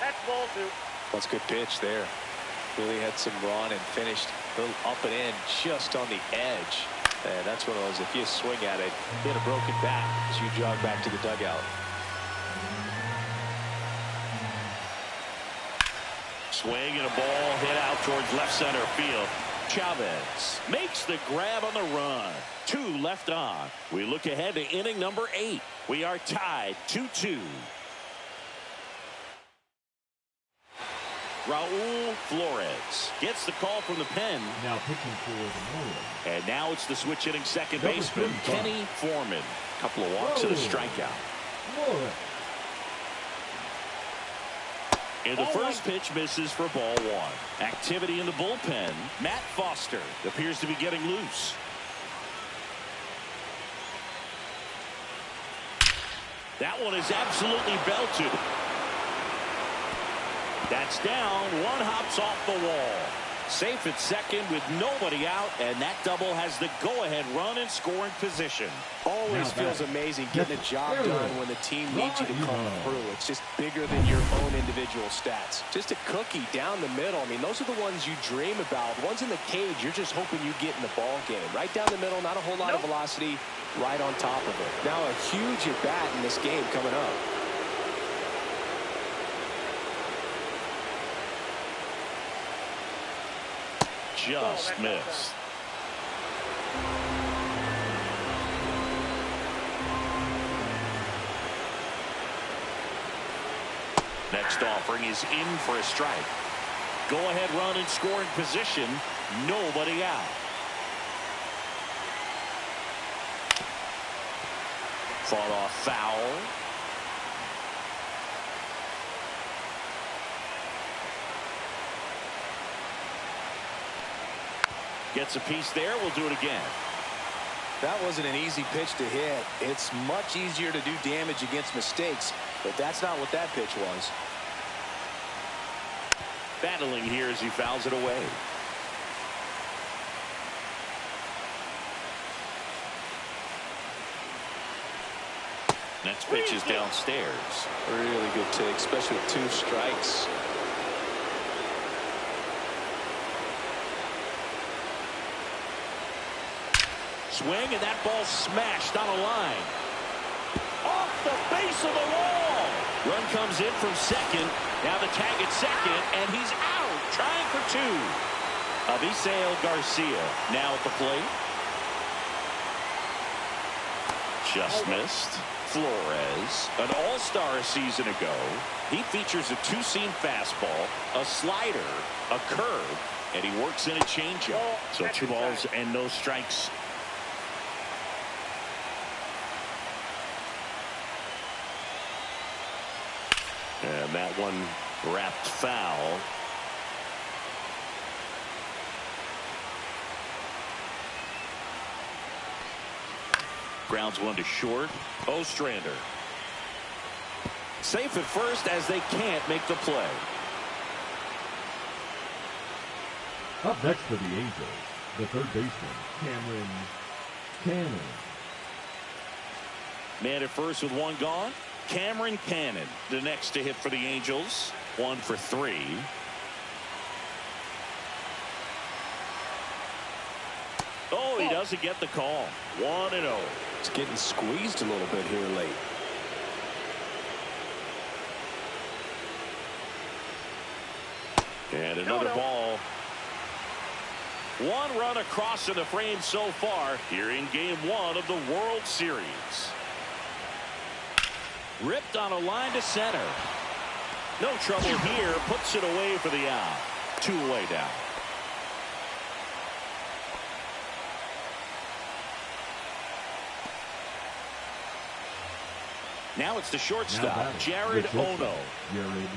That's ball 2. That's a good pitch there. Really had some run and finished a little up and in just on the edge. And that's one of those, if you swing at it, hit a broken bat as you jog back to the dugout. Swing and a ball hit out towards left center field. Chavez makes the grab on the run. 2 left on. We look ahead to inning number 8. We are tied 2-2. Raul Flores gets the call from the pen. Now pitching for the Marlins. And now it's the switch hitting second baseman, Kenny Foreman. Couple of walks and a strikeout. And the first pitch misses for ball 1. Activity in the bullpen. Matt Foster appears to be getting loose. That one is absolutely belted. That's down. 1 hops off the wall. Safe at second with nobody out, and that double has the go-ahead run in scoring position. Always feels amazing getting a job done when the team needs you to come through. It's just bigger than your own individual stats. Just a cookie down the middle. I mean, those are the ones you dream about. Ones in the cage, you're just hoping you get in the ball game. Right down the middle, not a whole lot of velocity, right on top of it. Now a huge at-bat in this game coming up. Just missed. Next offering is in for a strike. Go ahead run in scoring position. Nobody out. Fought off foul. Gets a piece there. We'll do it again. That wasn't an easy pitch to hit. It's much easier to do damage against mistakes, but that's not what that pitch was. Battling here as he fouls it away. Next pitch is downstairs. Really good take, especially with 2 strikes. Swing, and that ball smashed on a line. Off the base of the wall. Run comes in from second. Now the tag at second, and he's out. Trying for two. Avisail Garcia now at the plate. Just missed. Flores, an all-star a season ago. He features a two-seam fastball, a slider, a curve, and he works in a changeup. So 2 balls and no strikes. And that one wrapped foul. Grounds one to short. Ostrander. Safe at first as they can't make the play. Up next for the Angels, the third baseman, Cameron Cannon. Man at first with one gone. Cameron Cannon, the next to hit for the Angels. 1 for 3. Oh, he doesn't get the call. 1-0. It's getting squeezed a little bit here late. And another ball. 1 run across in the frame so far here in game 1 of the World Series. Ripped on a line to center. No trouble here. Puts it away for the out. 2 away down. Now it's the shortstop, Jared Ono. Jared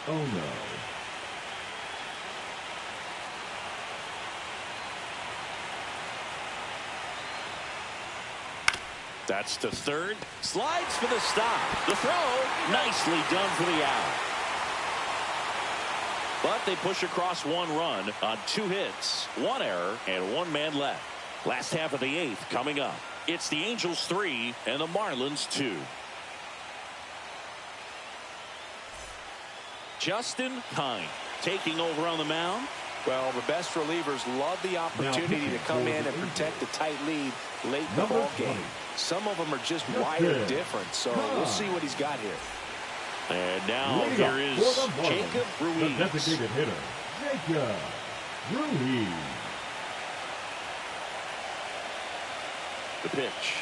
Ono. That's to third. Slides for the stop. The throw, nicely done for the out. But they push across 1 run on 2 hits, 1 error, and 1 man left. Last half of the 8th coming up. It's the Angels 3 and the Marlins 2. Justin Kine taking over on the mound. Well, the best relievers love the opportunity to come in and protect the tight lead late in the ball game. Some of them are just wired different, so we'll see what he's got here. And now here is Jacob Ruiz. The designated hitter, Jacob Ruiz. The pitch.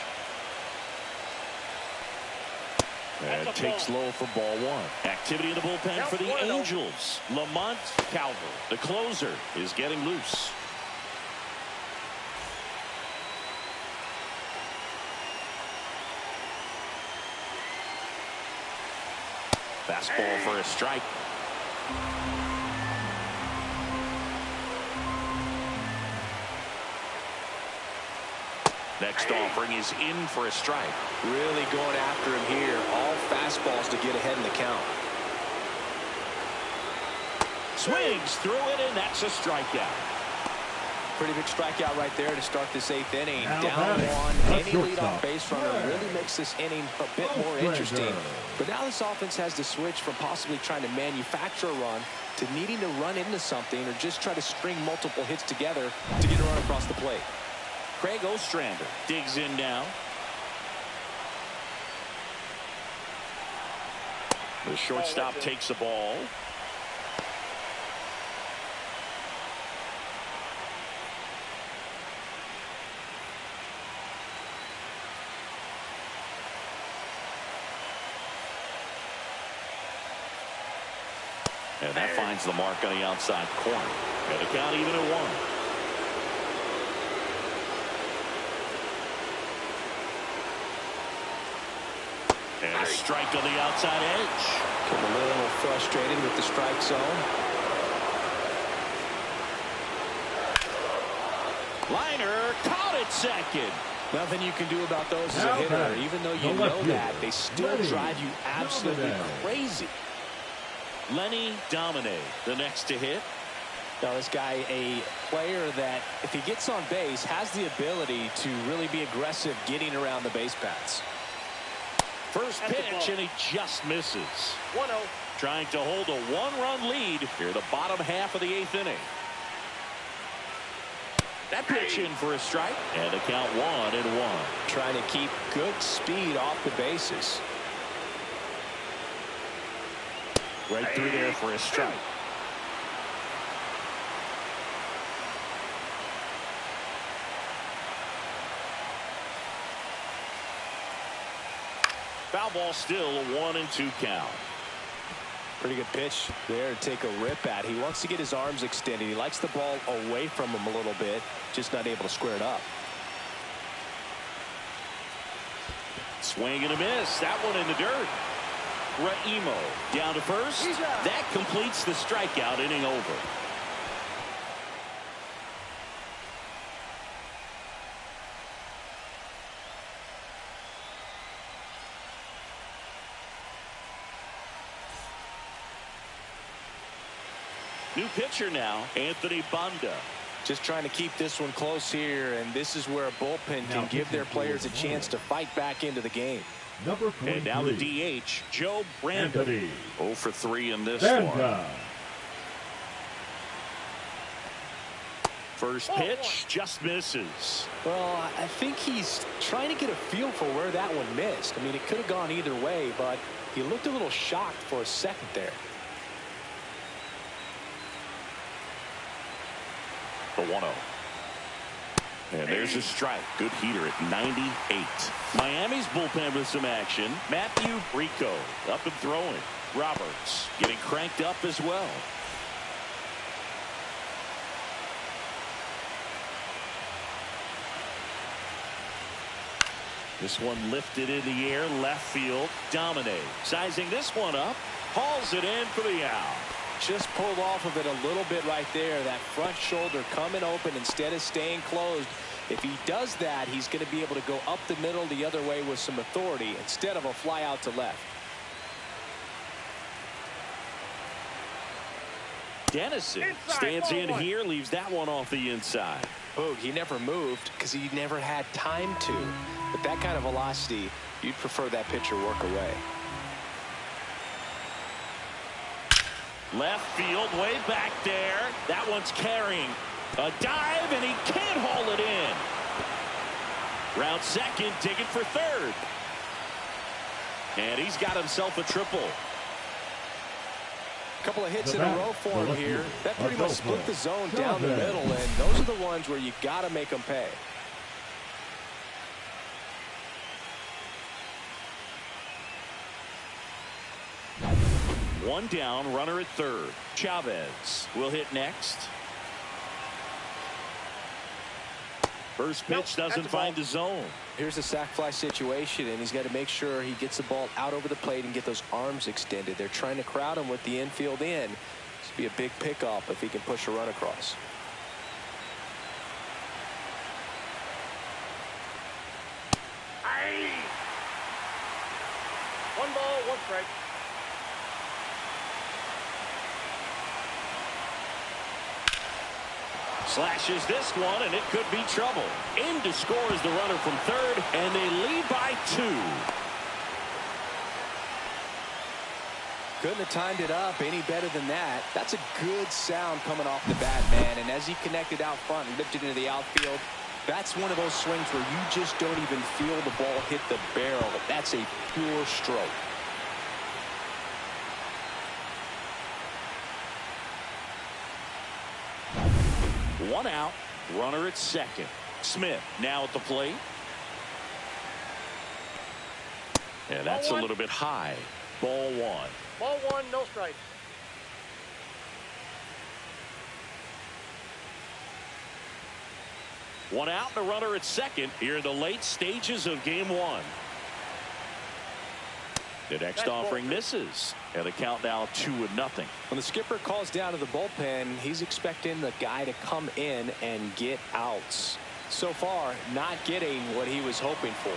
And takes low for ball 1. Activity in the bullpen for the Angels. Lamont Calver, the closer, is getting loose. Fastball for a strike. Next offering is in for a strike. Really going after him here. All fastballs to get ahead in the count. Swings through it, and that's a strikeout. Pretty big strikeout right there to start this 8th inning. Now Down batting, 1. Any shortstop. leadoff base runner really makes this inning a bit more interesting. But now this offense has to switch from possibly trying to manufacture a run to needing to run into something or just try to string multiple hits together to get a run across the plate. Craig Ostrander digs in now. The shortstop takes the ball. And that finds the mark on the outside corner. And the count even at 1. And a strike on the outside edge. Getting a little frustrated with the strike zone. Liner caught at second. Nothing you can do about those as a hitter. Even though you know that, they still drive you absolutely crazy. Lenny Domine, the next to hit. Now this guy, a player that if he gets on base has the ability to really be aggressive getting around the base paths. First pitch, and he just misses. 1-0. Trying to hold a 1-run lead here the bottom half of the 8th inning. That pitch in for a strike, and a count 1-1. Trying to keep good speed off the bases. Right through there for a strike. Foul ball, still a 1-2 count. Pretty good pitch there to take a rip at. He wants to get his arms extended. He likes the ball away from him a little bit, just not able to square it up. Swing and a miss. That one in the dirt. Raimo down to first. That completes the strikeout. Inning over. New pitcher now, Anthony Banda. Just trying to keep this one close here, and this is where a bullpen can give their players a chance to fight back into the game. Number 43. And now the DH, Joe Brandon. 0 for 3 in this one. First pitch just misses. Well, I think he's trying to get a feel for where that one missed. I mean, it could have gone either way, but he looked a little shocked for a second there. The 1-0. And there's a strike. Good heater at 98. Miami's bullpen with some action. Matthew Rico up and throwing. Roberts getting cranked up as well. This one lifted in the air, left field. Domine sizing this one up. Hauls it in for the out. Just pulled off of it a little bit right there. That front shoulder coming open instead of staying closed. If he does that, he's going to be able to go up the middle the other way with some authority instead of a fly out to left. Dennison stands in here, leaves that one off the inside. Boog, he never moved because he never had time to. With that kind of velocity, you'd prefer that pitcher work away. Left field, way back there. That one's carrying. A dive, and he can't haul it in. Round second, digging for third. And he's got himself a triple. A couple of hits in a row for him here. That pretty much split the zone down the middle, and those are the ones where you got to make them pay. One down, runner at third. Chavez will hit next. First pitch doesn't find the zone. Here's a sac fly situation, and he's got to make sure he gets the ball out over the plate and get those arms extended. They're trying to crowd him with the infield in. This would be a big pickup if he can push a run across. One ball, one strike. Slashes this one, and it could be trouble. In to score is the runner from third, and they lead by 2. Couldn't have timed it up any better than that. That's a good sound coming off the bat, man. And as he connected out front and lifted into the outfield, that's one of those swings where you just don't even feel the ball hit the barrel. That's a pure stroke. One out, runner at second. Smith now at the plate. And that's a little bit high. Ball 1. Ball 1, no strikes. One out and a runner at second here in the late stages of game 1. The next offering misses, and the count now 2-0. When the skipper calls down to the bullpen, he's expecting the guy to come in and get outs. So far, not getting what he was hoping for.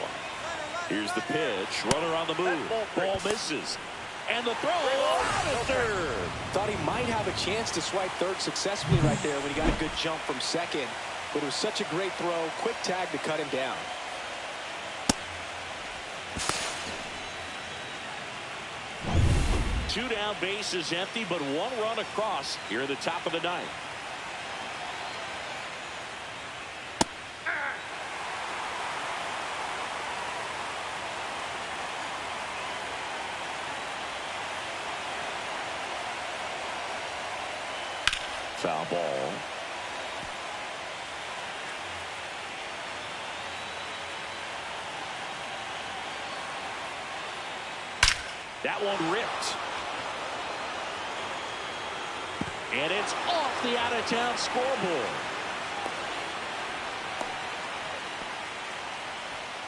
Here's the pitch. Runner on the move. Ball misses. And the throw out at third. Thought he might have a chance to swipe third successfully right there when he got a good jump from second. But it was such a great throw. Quick tag to cut him down. Two down, bases empty, but one run across here at the top of the ninth. Foul ball. That one ripped. And it's off the out-of-town scoreboard.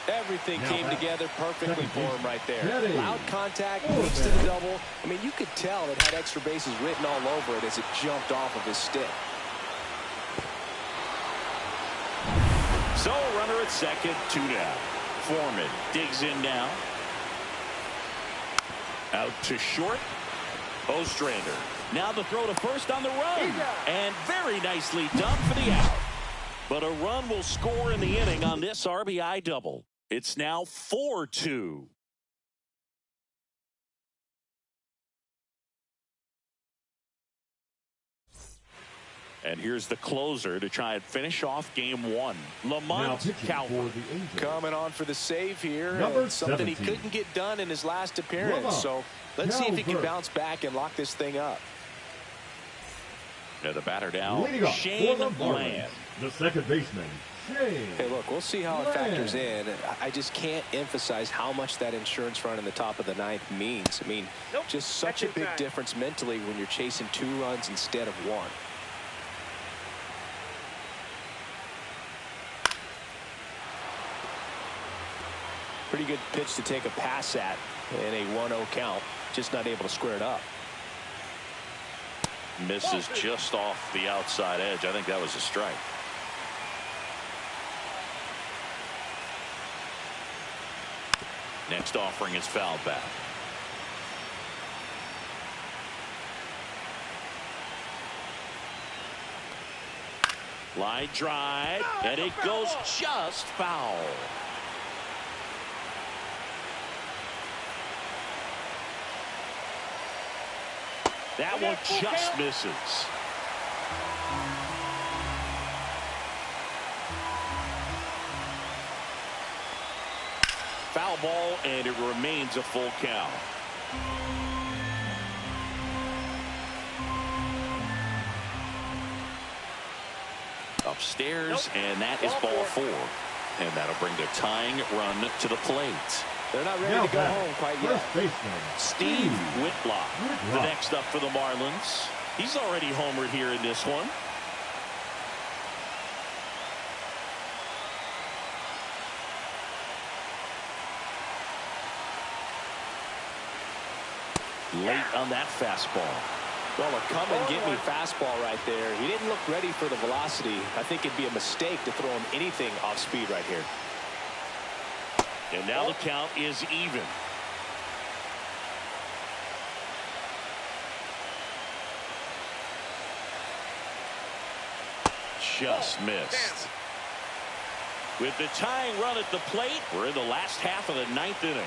Everything came together perfectly for him right there. Loud contact, leads to the double. I mean, you could tell it had extra bases written all over it as it jumped off of his stick. So, runner at second, 2 down. Foreman digs in now. Out to short. Ostrander. Now the throw to first on the run. And very nicely done for the out. But a run will score in the inning on this RBI double. It's now 4-2. And here's the closer to try and finish off game 1. Lamont Calvert coming on for the save here. Number Something 17. he couldn't get done in his last appearance. So let's see if he can bounce back and lock this thing up. Now the batter now, Shane Land. The second baseman, Shane. Hey, look, we'll see how it factors in. I just can't emphasize how much that insurance run in the top of the 9th means. I mean, just such a big difference mentally when you're chasing 2 runs instead of 1. Pretty good pitch to take a pass at in a 1-0 count. Just not able to square it up. Misses just off the outside edge. I think that was a strike. Next offering is fouled back. Line drive, and it goes just foul. That one just misses. Foul ball, and it remains a full count. Upstairs, and that is ball 4. And that'll bring the tying run to the plate. They're not ready to go home quite yet. Steve Whitlock, the next up for the Marlins. He's already homered here in this one. Late on that fastball. Well, a come-and-get-me fastball right there. He didn't look ready for the velocity. I think it'd be a mistake to throw him anything off speed right here. And now the count is even. Just missed. With the tying run at the plate, we're in the last half of the 9th inning.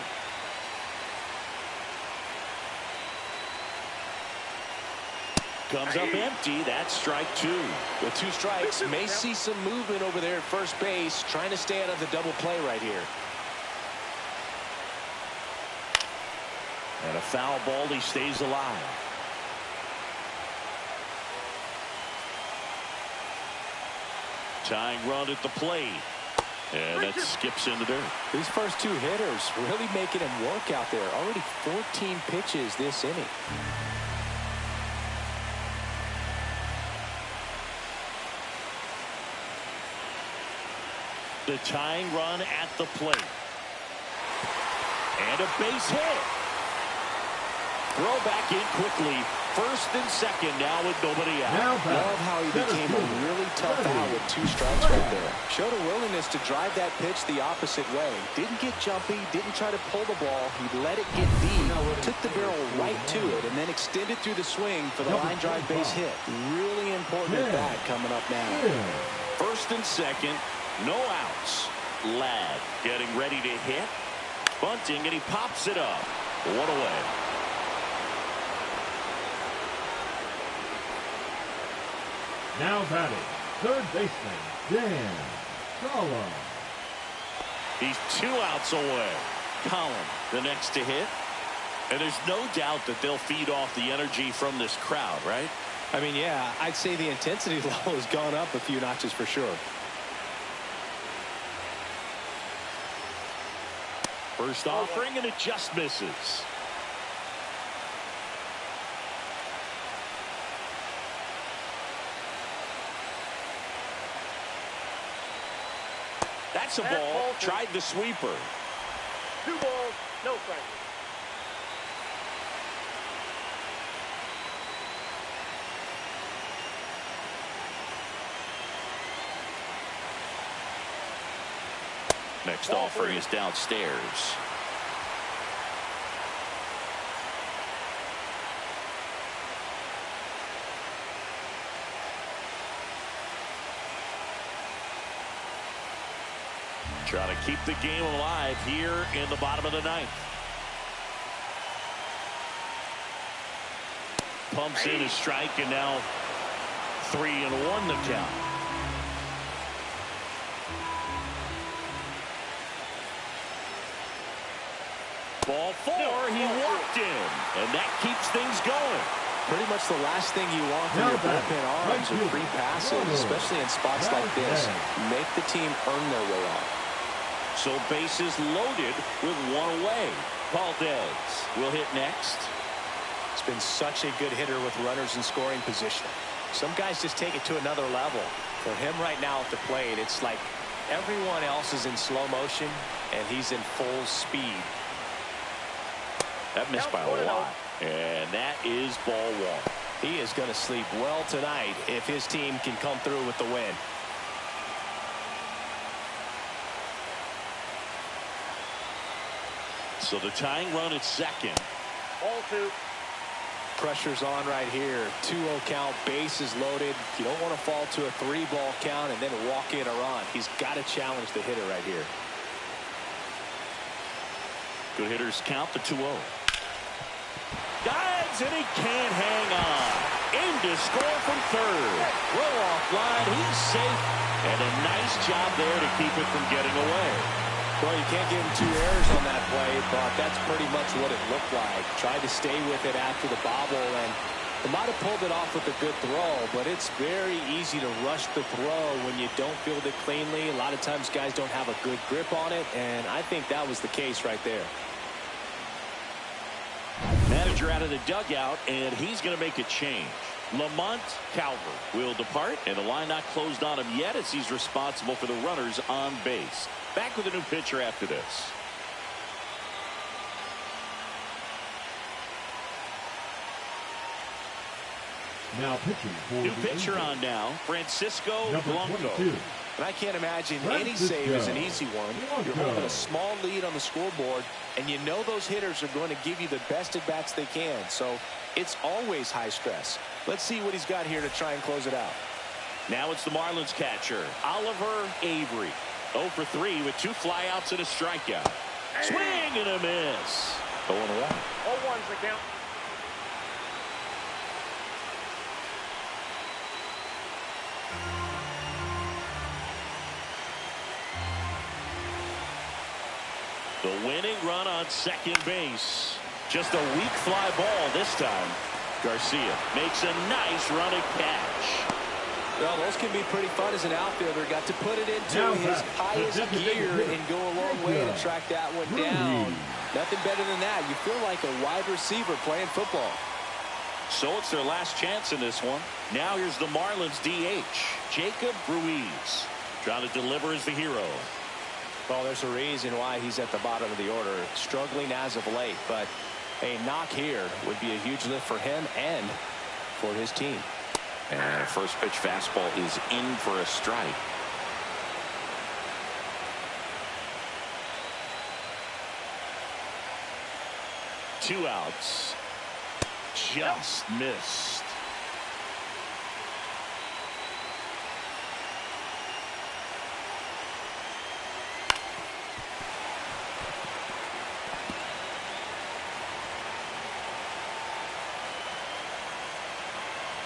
Comes up empty. That's strike 2. With 2 strikes, may see some movement over there at first base, trying to stay out of the double play right here. And a foul ball, he stays alive. Tying run at the plate. And that skips in the dirt. These first 2 hitters really making him work out there. Already 14 pitches this inning. The tying run at the plate. And a base hit. Throw back in quickly. First and second now with nobody out. Love how he became a really tough out with 2 strikes right there. Showed a willingness to drive that pitch the opposite way. Didn't get jumpy, didn't try to pull the ball. He let it get deep, took the barrel right to it, and then extended through the swing for the line drive base hit. Really important at bat coming up now. First and second, no outs. Ladd getting ready to hit. Bunting, and he pops it up. 1 away. Now batting, third baseman, Dan Collins. He's 2 outs away. Collins, the next to hit. And there's no doubt that they'll feed off the energy from this crowd, right? I mean, yeah, I'd say the intensity level has gone up a few notches for sure. First offering, and it just misses. That's a ball. Tried the sweeper. 2 balls, no strikes. Next offering is downstairs. Trying to keep the game alive here in the bottom of the ninth. Pumps in a strike, and now 3-1 the count. Ball 4, he walked in, and that keeps things going. Pretty much the last thing you want from your bullpen arms are free passes, especially in spots like this. Make the team earn their way off. So bases loaded with 1 away. Valdez will hit next. It's been such a good hitter with runners in scoring position. Some guys just take it to another level. For him right now at the plate, it's like everyone else is in slow motion, and he's in full speed. That missed by a lot. And that is ball 1. He is going to sleep well tonight if his team can come through with the win. So the tying run at second. Ball 2. Pressure's on right here. 2-0 count, bases loaded. You don't want to fall to a 3-ball count and then walk in a run. He's got to challenge the hitter right here. Good hitters count the 2-0. Dives, and he can't hang on. Aim to score from third. Throw off line. He's safe. And a nice job there to keep it from getting away. Well, you can't give him 2 errors on that play, but that's pretty much what it looked like. Tried to stay with it after the bobble, and they might have pulled it off with a good throw, but it's very easy to rush the throw when you don't field it cleanly. A lot of times guys don't have a good grip on it, and I think that was the case right there. Manager out of the dugout, and he's going to make a change. Lamont Calvert will depart, and the line not closed on him yet as he's responsible for the runners on base. Back with a new pitcher after this. Now pitching for new pitcher on now, Francisco Blanco. And I can't imagine any save is an easy one. You're holding a small lead on the scoreboard, and you know those hitters are going to give you the best at bats they can. So it's always high stress. Let's see what he's got here to try and close it out. Now it's the Marlins catcher, Oliver Avery. 0 for 3 with 2 flyouts and a strikeout. Swing and a miss. 0-1. 0-1's the count. The winning run on second base. Just a weak fly ball this time. Garcia makes a nice running catch. Well, those can be pretty fun as an outfielder. Got to put it into his highest gear and go a long way to track that one down. Nothing better than that. You feel like a wide receiver playing football. So it's their last chance in this one. Now here's the Marlins DH, Jacob Ruiz. Trying to deliver as the hero. Well, there's a reason why he's at the bottom of the order. Struggling as of late, but a knock here would be a huge lift for him and for his team. And first pitch fastball is in for a strike. Two outs. Just missed.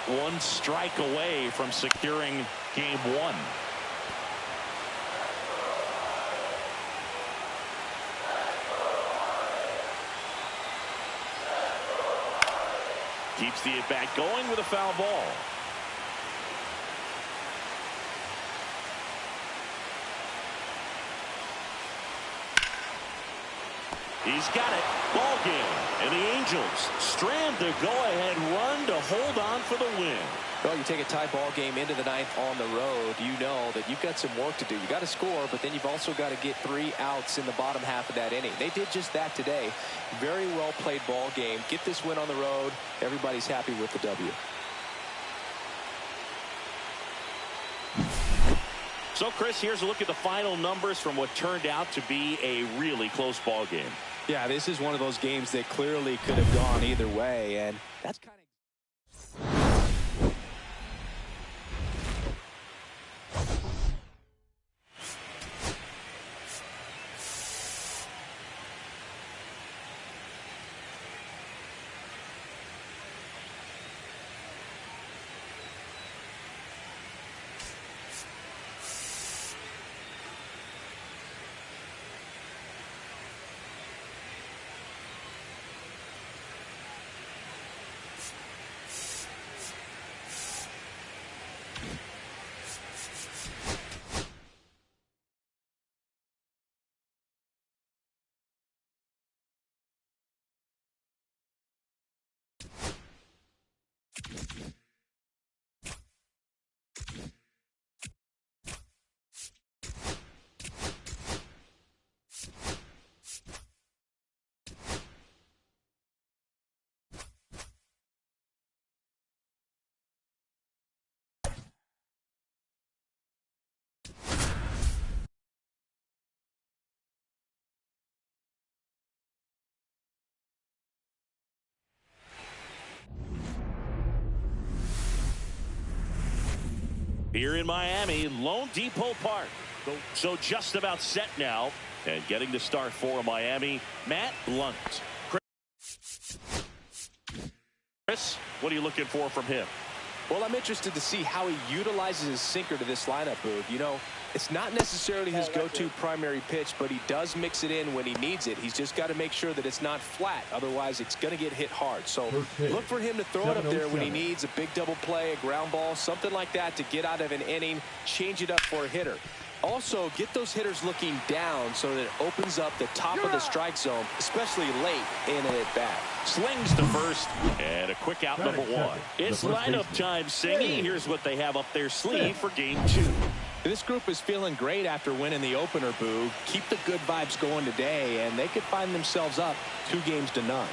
One strike away from securing game 1. Keeps the at-bat going with a foul ball. He's got it. Ball game. And the Angels strand the go-ahead run to hold on for the win. Well, you take a tie ball game into the ninth on the road, you know that you've got some work to do. You got to score, but then you've also got to get 3 outs in the bottom half of that inning. They did just that today. Very well played ball game. Get this win on the road. Everybody's happy with the W. So, Chris, here's a look at the final numbers from what turned out to be a really close ball game. Yeah, this is one of those games that clearly could have gone either way, and that's kind of... Here in Miami, Lone Depot Park. So just about set now. And getting the start for Miami, Matt Blunt. Chris, what are you looking for from him? Well, I'm interested to see how he utilizes his sinker to this lineup, Boog. You know, it's not necessarily his go-to primary pitch, but he does mix it in when he needs it. He's just got to make sure that it's not flat. Otherwise, it's going to get hit hard. So look for him to throw it up there when he needs a big double play, a ground ball, something like that to get out of an inning, change it up for a hitter. Also, get those hitters looking down so that it opens up the top of the strike zone, especially late in an at-bat. Slings to first, and a quick out, number 1. It's lineup time, Singy. Here's what they have up their sleeve for game 2. This group is feeling great after winning the opener, Boo. Keep the good vibes going today, and they could find themselves up 2-0.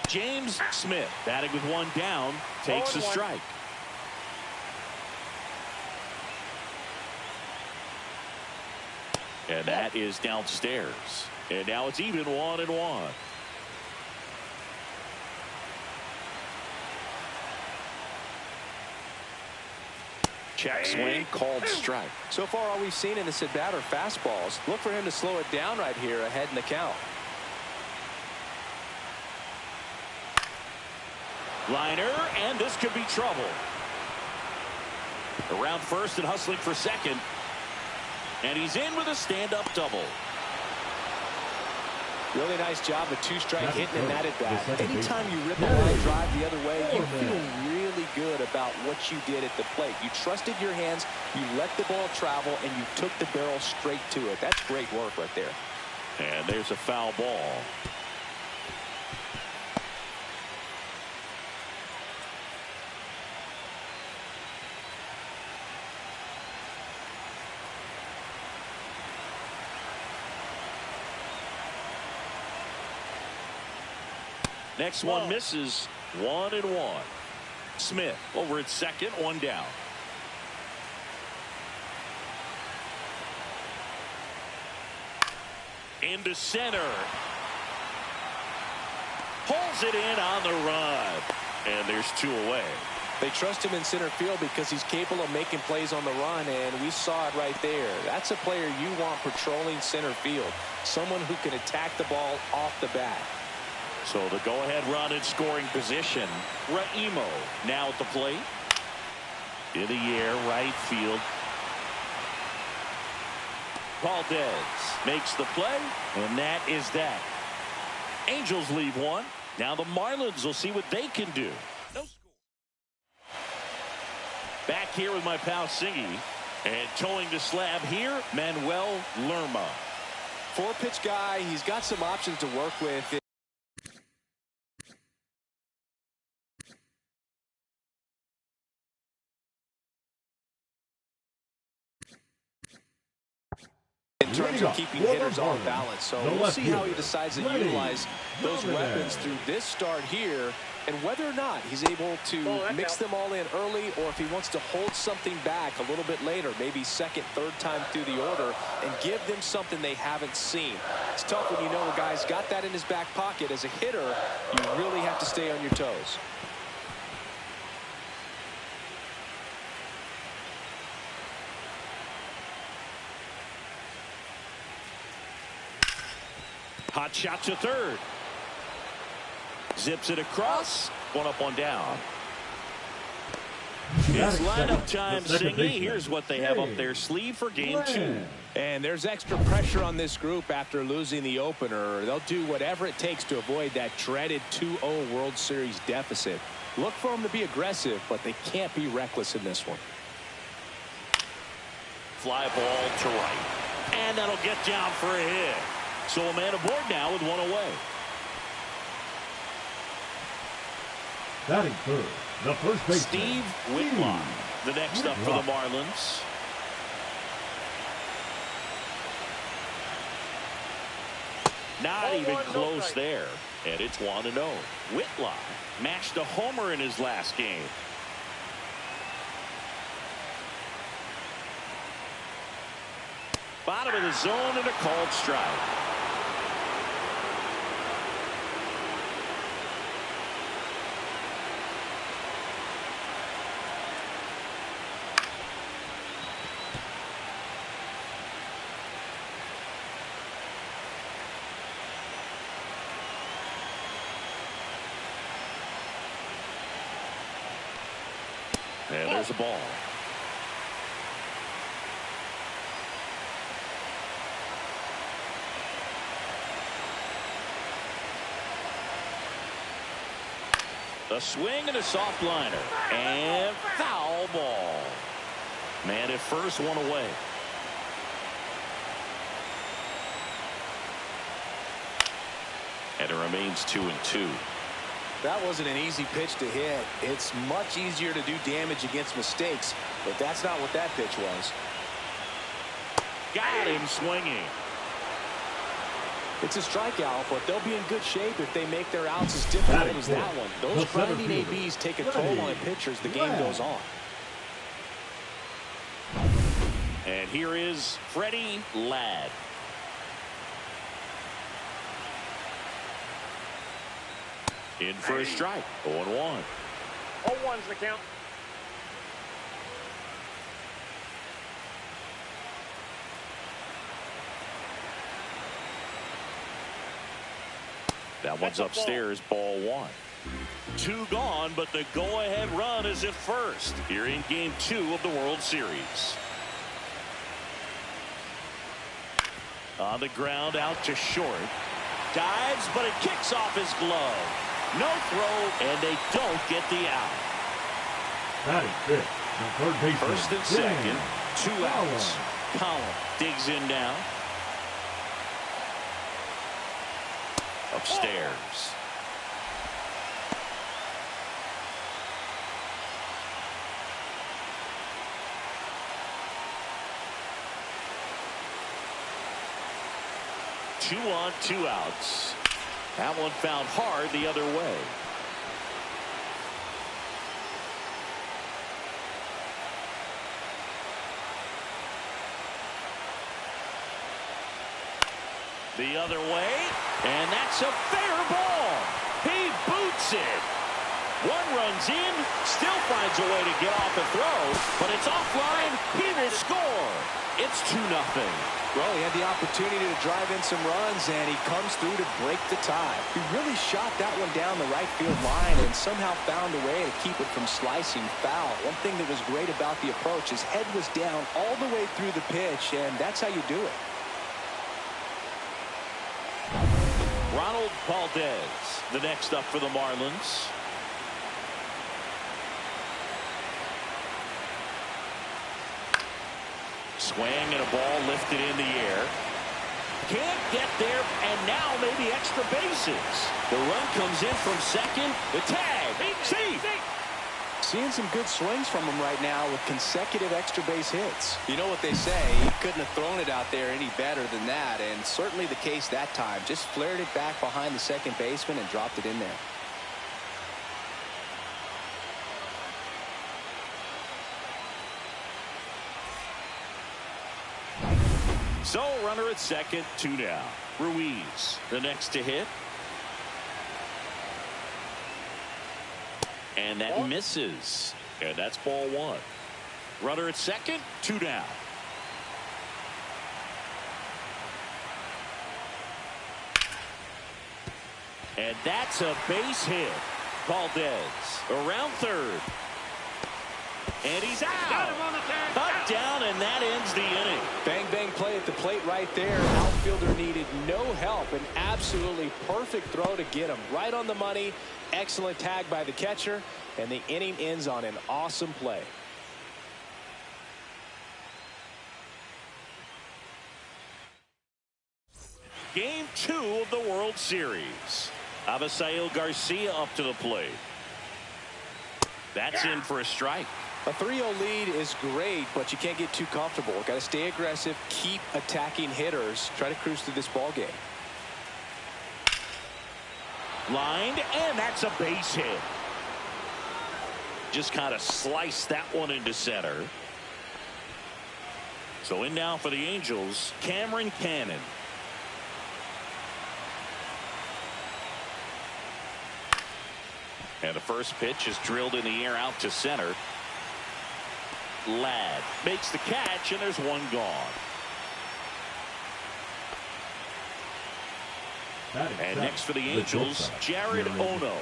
James Smith, batting with 1 down, takes a strike. And that is downstairs. And now it's even 1-1. Check swing, called strike. So far, all we've seen in this at-bat are fastballs. Look for him to slow it down right here ahead in the count. Liner, and this could be trouble. Around first and hustling for second. And he's in with a stand-up double. Really nice job of 2-strike hitting in that at-bat. Anytime you rip a line drive the other way, you feel really good about what you did at the plate. You trusted your hands, you let the ball travel, and you took the barrel straight to it. That's great work right there. And there's a foul ball. Next one misses. 1-1. Smith over at second, 1 down. Into center. Pulls it in on the run. And there's 2 away. They trust him in center field because he's capable of making plays on the run, and we saw it right there. That's a player you want patrolling center field. Someone who can attack the ball off the bat. So the go-ahead run in scoring position. Raimo now at the plate. In the air, right field. Valdez makes the play, and that is that. Angels leave 1. Now the Marlins will see what they can do. No score. Back here with my pal Singy. And towing the slab here, Manuel Lerma. 4-pitch guy. He's got some options to work with. In terms of keeping hitters off balance. So we'll see how he decides to utilize those weapons through this start here, and whether or not he's able to mix them all in early, or if he wants to hold something back a little bit later, maybe second, third time through the order, and give them something they haven't seen. It's tough when you know a guy's got that in his back pocket. As a hitter, you really have to stay on your toes. Hot shot to third. Zips it across. One up, one down. It's lineup time, Singy. Here's what they have up their sleeve for game 2. And there's extra pressure on this group after losing the opener. They'll do whatever it takes to avoid that dreaded 2-0 World Series deficit. Look for them to be aggressive, but they can't be reckless in this one. Fly ball to right. And that'll get down for a hit. So a man aboard now with one away. Batting third, the first baseman, Steve Whitlock, the next up for the Marlins. Not even close there. And it's 1-0. Whitlock matched a homer in his last game. Bottom of the zone and a called strike. And there's a ball. A swing and a soft liner. And foul ball. Man at first, one away. And it remains 2-2. That wasn't an easy pitch to hit. It's much easier to do damage against mistakes, but that's not what that pitch was. Got him swinging. It's a strikeout, but they'll be in good shape if they make their outs as difficult as that one. Those grinding ABs take a toll on a pitcher as the game goes on. And here is Freddie Ladd. In for a strike. 0-1. 0-1's the count. That one's upstairs, ball 1. 2 gone, but the go-ahead run is at first here in game 2 of the World Series. On the ground, out to short. Dives, but it kicks off his glove. No throw, and they don't get the out. Batting fifth, the third baseman, First and second, 2 outs. Collin digs in now. Upstairs. Two on, 2 outs. That one found hard the other way. The other way, and that's a fair ball. He boots it. One runs in, still finds a way to get off a throw, but it's offline. He will score. It's 2-0. Well, he had the opportunity to drive in some runs, and he comes through to break the tie. He really shot that one down the right field line and somehow found a way to keep it from slicing foul. One thing that was great about the approach, his head was down all the way through the pitch, and that's how you do it. Ronald Valdez, the next up for the Marlins. Swing and a ball lifted in the air. Can't get there, and now maybe extra bases. The run comes in from second. The tag. See. Seeing some good swings from him right now with consecutive extra base hits. You know what they say, he couldn't have thrown it out there any better than that, and certainly the case that time. Just flared it back behind the second baseman and dropped it in there. So runner at second, 2 down. Ruiz, the next to hit. And that misses. And that's ball 1. Runner at second, 2 down. And that's a base hit. Valdez around third. And he's out. Up, down, and that ends the inning. Bang, bang play at the plate right there. Outfielder needed no help. An absolutely perfect throw to get him right on the money. Excellent tag by the catcher. And the inning ends on an awesome play. Game 2 of the World Series. Avisail Garcia up to the plate. That's in for a strike. A 3-0 lead is great, but you can't get too comfortable. Got to stay aggressive, keep attacking hitters, try to cruise through this ball game. Lined, and that's a base hit. Just kind of sliced that one into center. So in now for the Angels, Cameron Cannon. And the first pitch is drilled in the air out to center. Ladd makes the catch, and there's one gone. And next for the Angels, Jared Ono.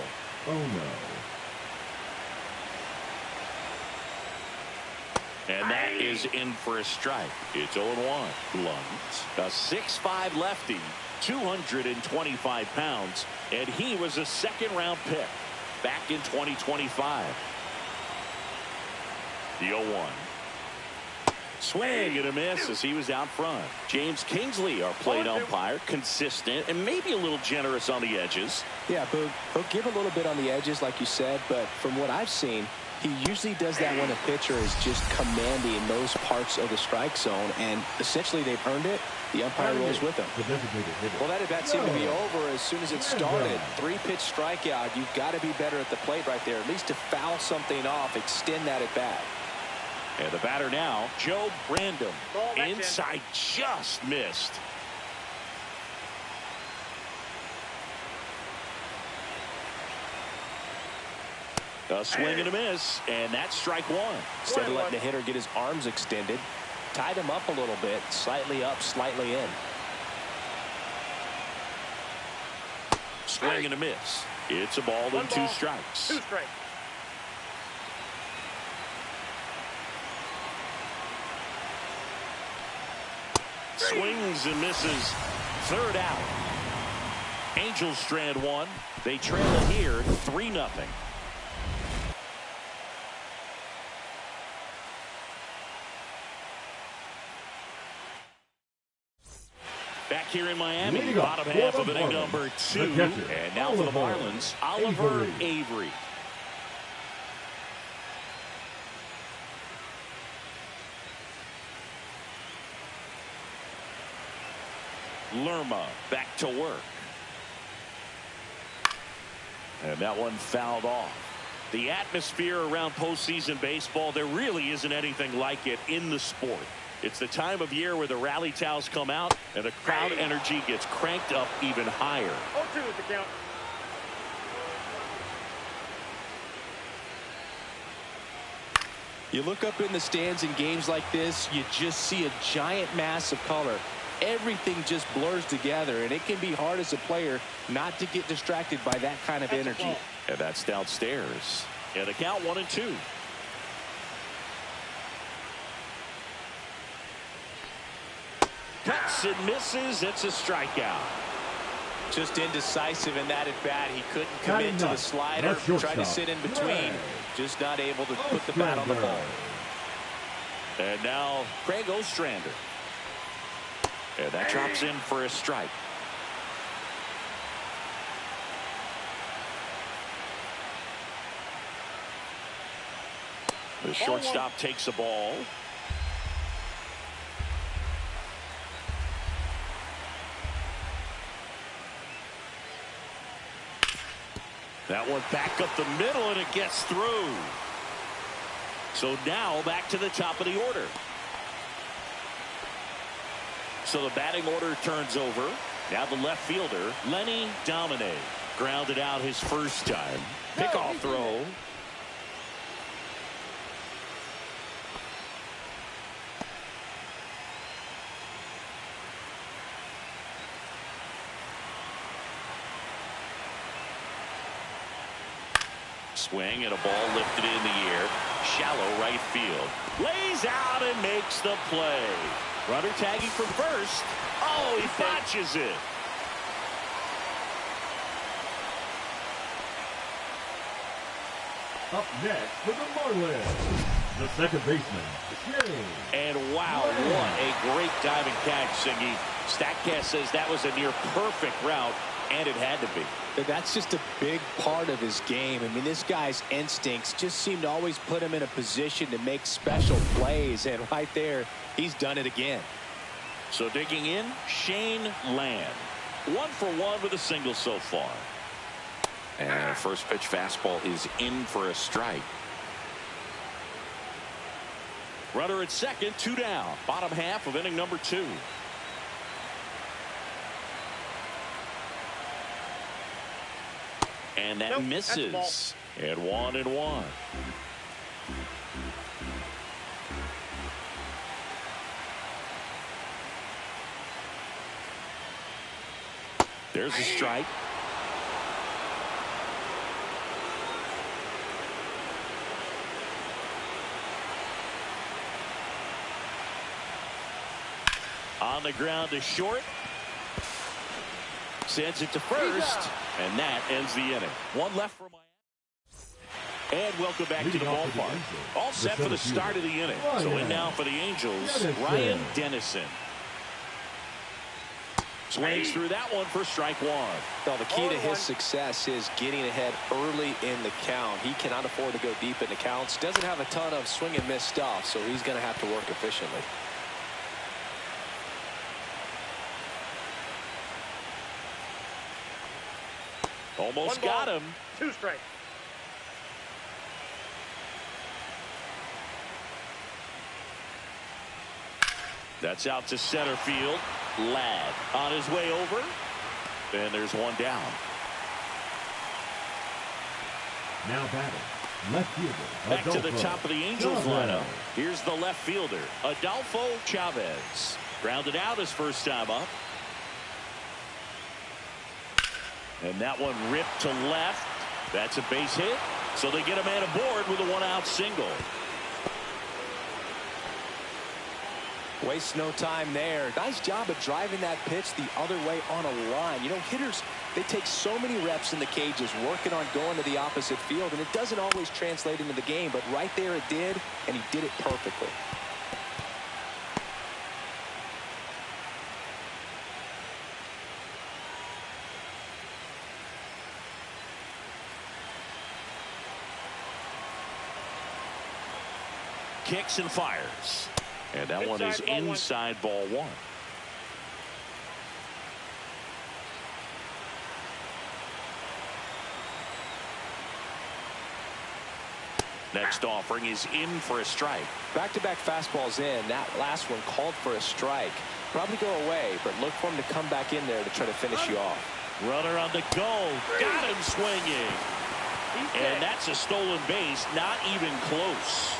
And that is in for a strike. It's 0-1. Blunt, a 6'5" lefty, 225 pounds, and he was a second-round pick back in 2025. The 0-1. Swing and a miss as he was out front. James Kingsley, our plate umpire, consistent and maybe a little generous on the edges. Yeah, Boog, he'll give a little bit on the edges, like you said, but from what I've seen, he usually does that when a pitcher is just commanding those parts of the strike zone, and essentially they've earned it. The umpire rolls with them. Well, that at-bat seemed to be over as soon as it started. 3-pitch strikeout. You've got to be better at the plate right there, at least to foul something off, extend that at-bat. And the batter now, Joe Brandon. Inside, just missed. A swing and a miss, and that's strike 1. Instead of letting the hitter get his arms extended, tied him up a little bit, slightly up, slightly in. Swing and a miss. It's a ball and 2 strikes. 2 strikes. Swings and misses. 3rd out. Angels strand 1. They trail it here 3-0. Back here in Miami, bottom half of inning number 2. And now for the Marlins, Oliver Avery. Lerma back to work. And that one fouled off. The atmosphere around postseason baseball, there really isn't anything like it in the sport. It's the time of year where the rally towels come out and the crowd energy gets cranked up even higher. 0-2 is the count. You look up in the stands in games like this, you just see a giant mass of color. Everything just blurs together, and it can be hard as a player not to get distracted by that kind of energy. And that's downstairs. And the count 1-2. Cuts and misses. It's a strikeout. Just indecisive in that at bat. He couldn't commit to the slider. Tried to sit in between. Just not able to put the bat on the ball. And now Craig Ostrander. And that drops in for a strike. The shortstop takes the ball. That one back up the middle, and it gets through. So now back to the top of the order. So the batting order turns over. Now the left fielder, Lenny Domine, grounded out his first time. Pickoff throw. Swing and a ball lifted in the air. Shallow right field. Lays out and makes the play. Runner tagging from first. Oh, he botches it. Up next for the Marlins, the second baseman, Shane. And wow, what a great diving catch, Singy. Statcast says that was a near perfect route, and it had to be. That's just a big part of his game. I mean, this guy's instincts just seem to always put him in a position to make special plays, and right there, he's done it again. So digging in, Shane Land. 1 for 1 with a single so far. And first pitch fastball is in for a strike. Runner at second, 2 down. Bottom half of inning number 2. And that misses. And 1-1. There's a strike. On the ground to short. Sends it to first. And that ends the inning. One left for Miami. And welcome back to the ballpark. All set for the start of the inning. So in now for the Angels, Ryan Dennison. Swings through that one for strike 1. Well, the key to his success is getting ahead early in the count. He cannot afford to go deep in the counts. Doesn't have a ton of swing and miss stuff, so he's going to have to work efficiently. Almost got him. 2 strikes. That's out to center field. Ladd on his way over. And there's one down. Now batting, left fielder, back to the top of the Angels lineup. Here's the left fielder, Adolfo Chavez. Grounded out his first time up. And that one ripped to left. That's a base hit. So they get a man aboard with a 1-out single. Wastes no time there. Nice job of driving that pitch the other way on a line. You know, hitters, they take so many reps in the cages working on going to the opposite field, and it doesn't always translate into the game, but right there it did, and he did it perfectly. Kicks and fires. And that one is inside ball 1. Next offering is in for a strike. Back-to-back fastballs in. That last one called for a strike. Probably go away, but look for him to come back in there to try to finish you off. Runner on the go. Got him swinging. And that's a stolen base. Not even close.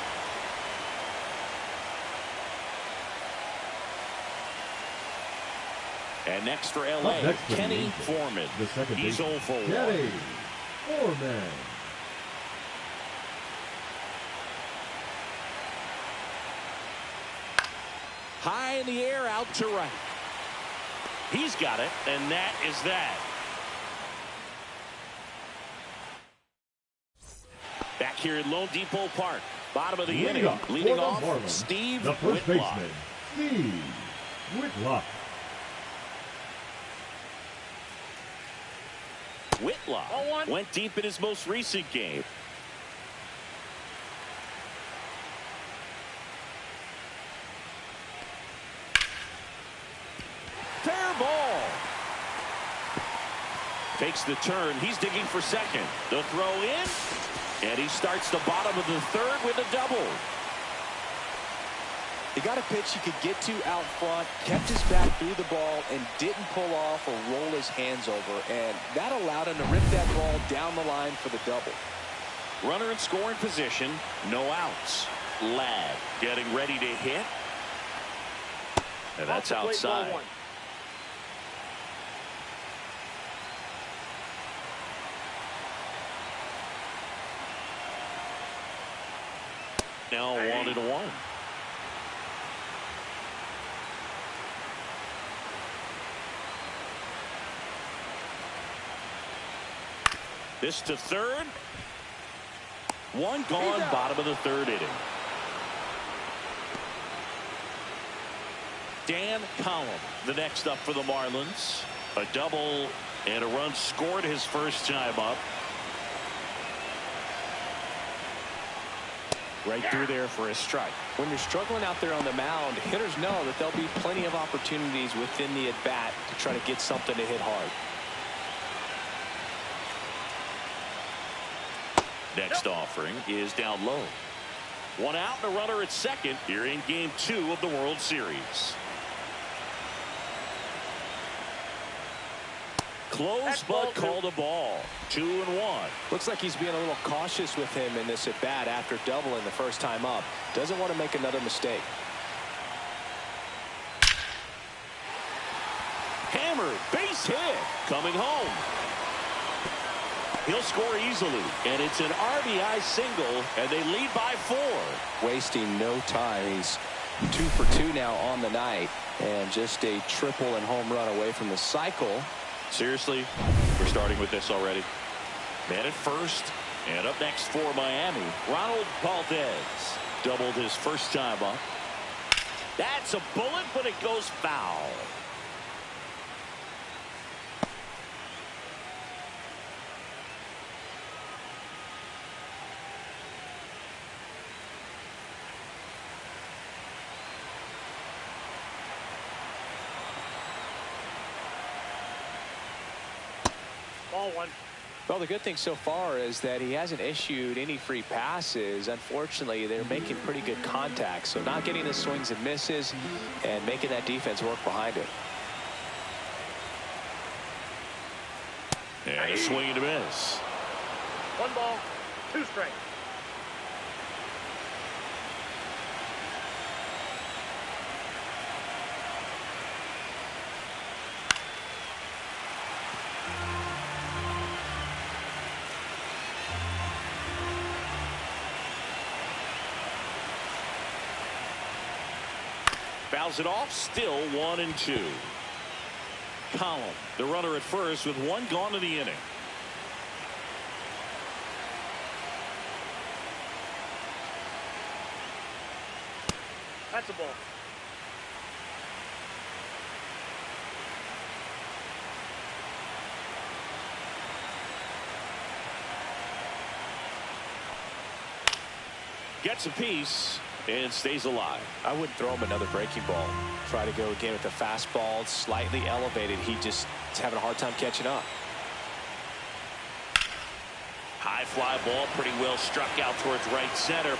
And next for L.A., Kenny Foreman. He's 0 for 1. Kenny Foreman. High in the air, out to right. He's got it, and that is that. here at Lone Depot Park. Bottom of the Leading inning. off Leading for the off, Marlins, Steve the first Whitlock. baseman, Steve Whitlock. Whitlock went deep in his most recent game. Fair ball. Takes the turn. He's digging for second. The throw in. And he starts the bottom of the third with a double. He got a pitch he could get to out front, kept his back through the ball, and didn't pull off or roll his hands over. And that allowed him to rip that ball down the line for the double. Runner in scoring position. No outs. Ladd getting ready to hit. And that's outside. Now 1-1. This to third. One gone, bottom of the third inning. Dan Collum, the next up for the Marlins. A double and a run scored his first time up. Right through there for a strike. When you're struggling out there on the mound, hitters know that there'll be plenty of opportunities within the at-bat to try to get something to hit hard. Next offering is down low. One out and a runner at second here in Game 2 of the World Series. Close but called a ball. 2-1. Looks like he's being a little cautious with him in this at-bat after doubling the first time up. Doesn't want to make another mistake. Hammered, base hit, coming home. He'll score easily, and it's an RBI single, and they lead by 4. Wasting no time. He's 2 for 2 now on the night, and just a triple and home run away from the cycle. Seriously, we're starting with this already. Man at first, and up next for Miami, Ronald Valdez doubled his first time up. That's a bullet, but it goes foul. Ball one. Well, the good thing so far is that he hasn't issued any free passes. Unfortunately, they're making pretty good contact, so not getting the swings and misses and making that defense work behind it. And a swing and a miss. 1 ball, 2 strikes. Fouls it off, still 1-2. Collum, the runner at first with 1 gone in the inning. That's a ball. Gets a piece and stays alive. I wouldn't throw him another breaking ball. Try to go again with the fastball, slightly elevated. He just is having a hard time catching up. High fly ball, pretty well struck out towards right center.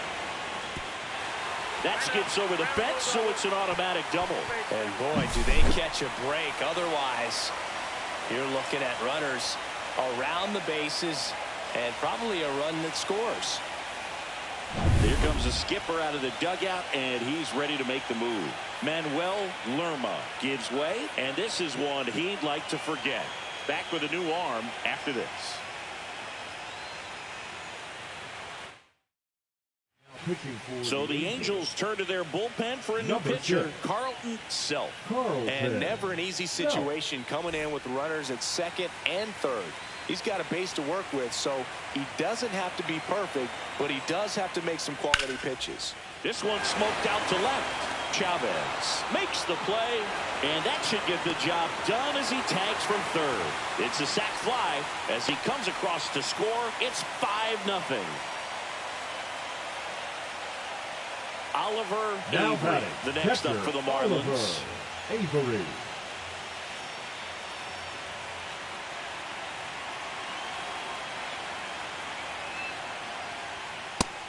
That skips over the fence, so it's an automatic double. And boy, do they catch a break. Otherwise, you're looking at runners around the bases and probably a run that scores. Here comes the skipper out of the dugout, and he's ready to make the move. Manuel Lerma gives way, and this is one he'd like to forget. Back with a new arm after this. So the Angels turn to their bullpen for a new pitcher, Carlton Self. And never an easy situation coming in with runners at second and third. He's got a base to work with, so he doesn't have to be perfect, but he does have to make some quality pitches. This one smoked out to left. Chavez makes the play, and that should get the job done as he tags from third. It's a sac fly as he comes across to score. It's 5-0. Oliver Avery, the next up for the Marlins. Avery.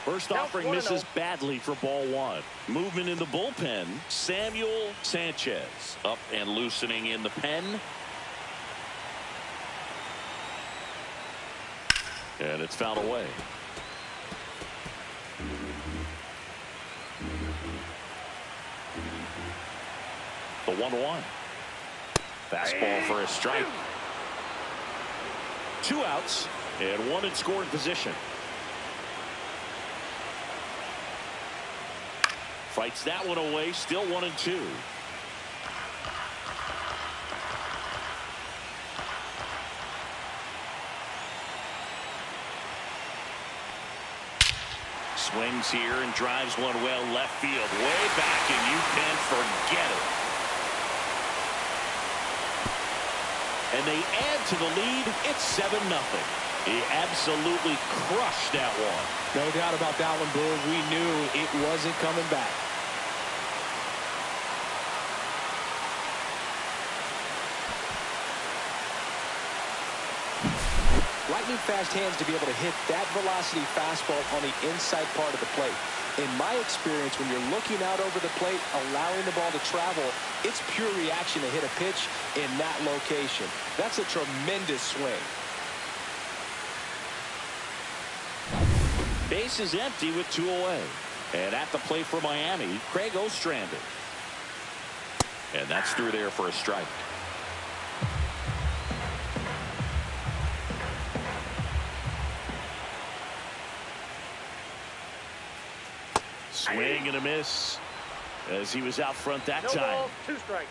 First offering misses badly for ball one. Movement in the bullpen. Samuel Sanchez up and loosening in the pen. And it's fouled away. The 1-1. Fastball for a strike. 2 outs and 1 in scoring position. Fights that one away. Still 1-2. Swings here and drives one well left field. Way back, and you can forget it. And they add to the lead. It's 7-0. He absolutely crushed that one. No doubt about that one, Boone. We knew it wasn't coming back. Lightning fast hands to be able to hit that velocity fastball on the inside part of the plate. In my experience, when you're looking out over the plate, allowing the ball to travel, it's pure reaction to hit a pitch in that location. That's a tremendous swing. Base is empty with 2 away. And at the plate for Miami, Craig Ostrander. And that's through there for a strike. Swing and a miss as he was out front that time. Ball, 2 strikes.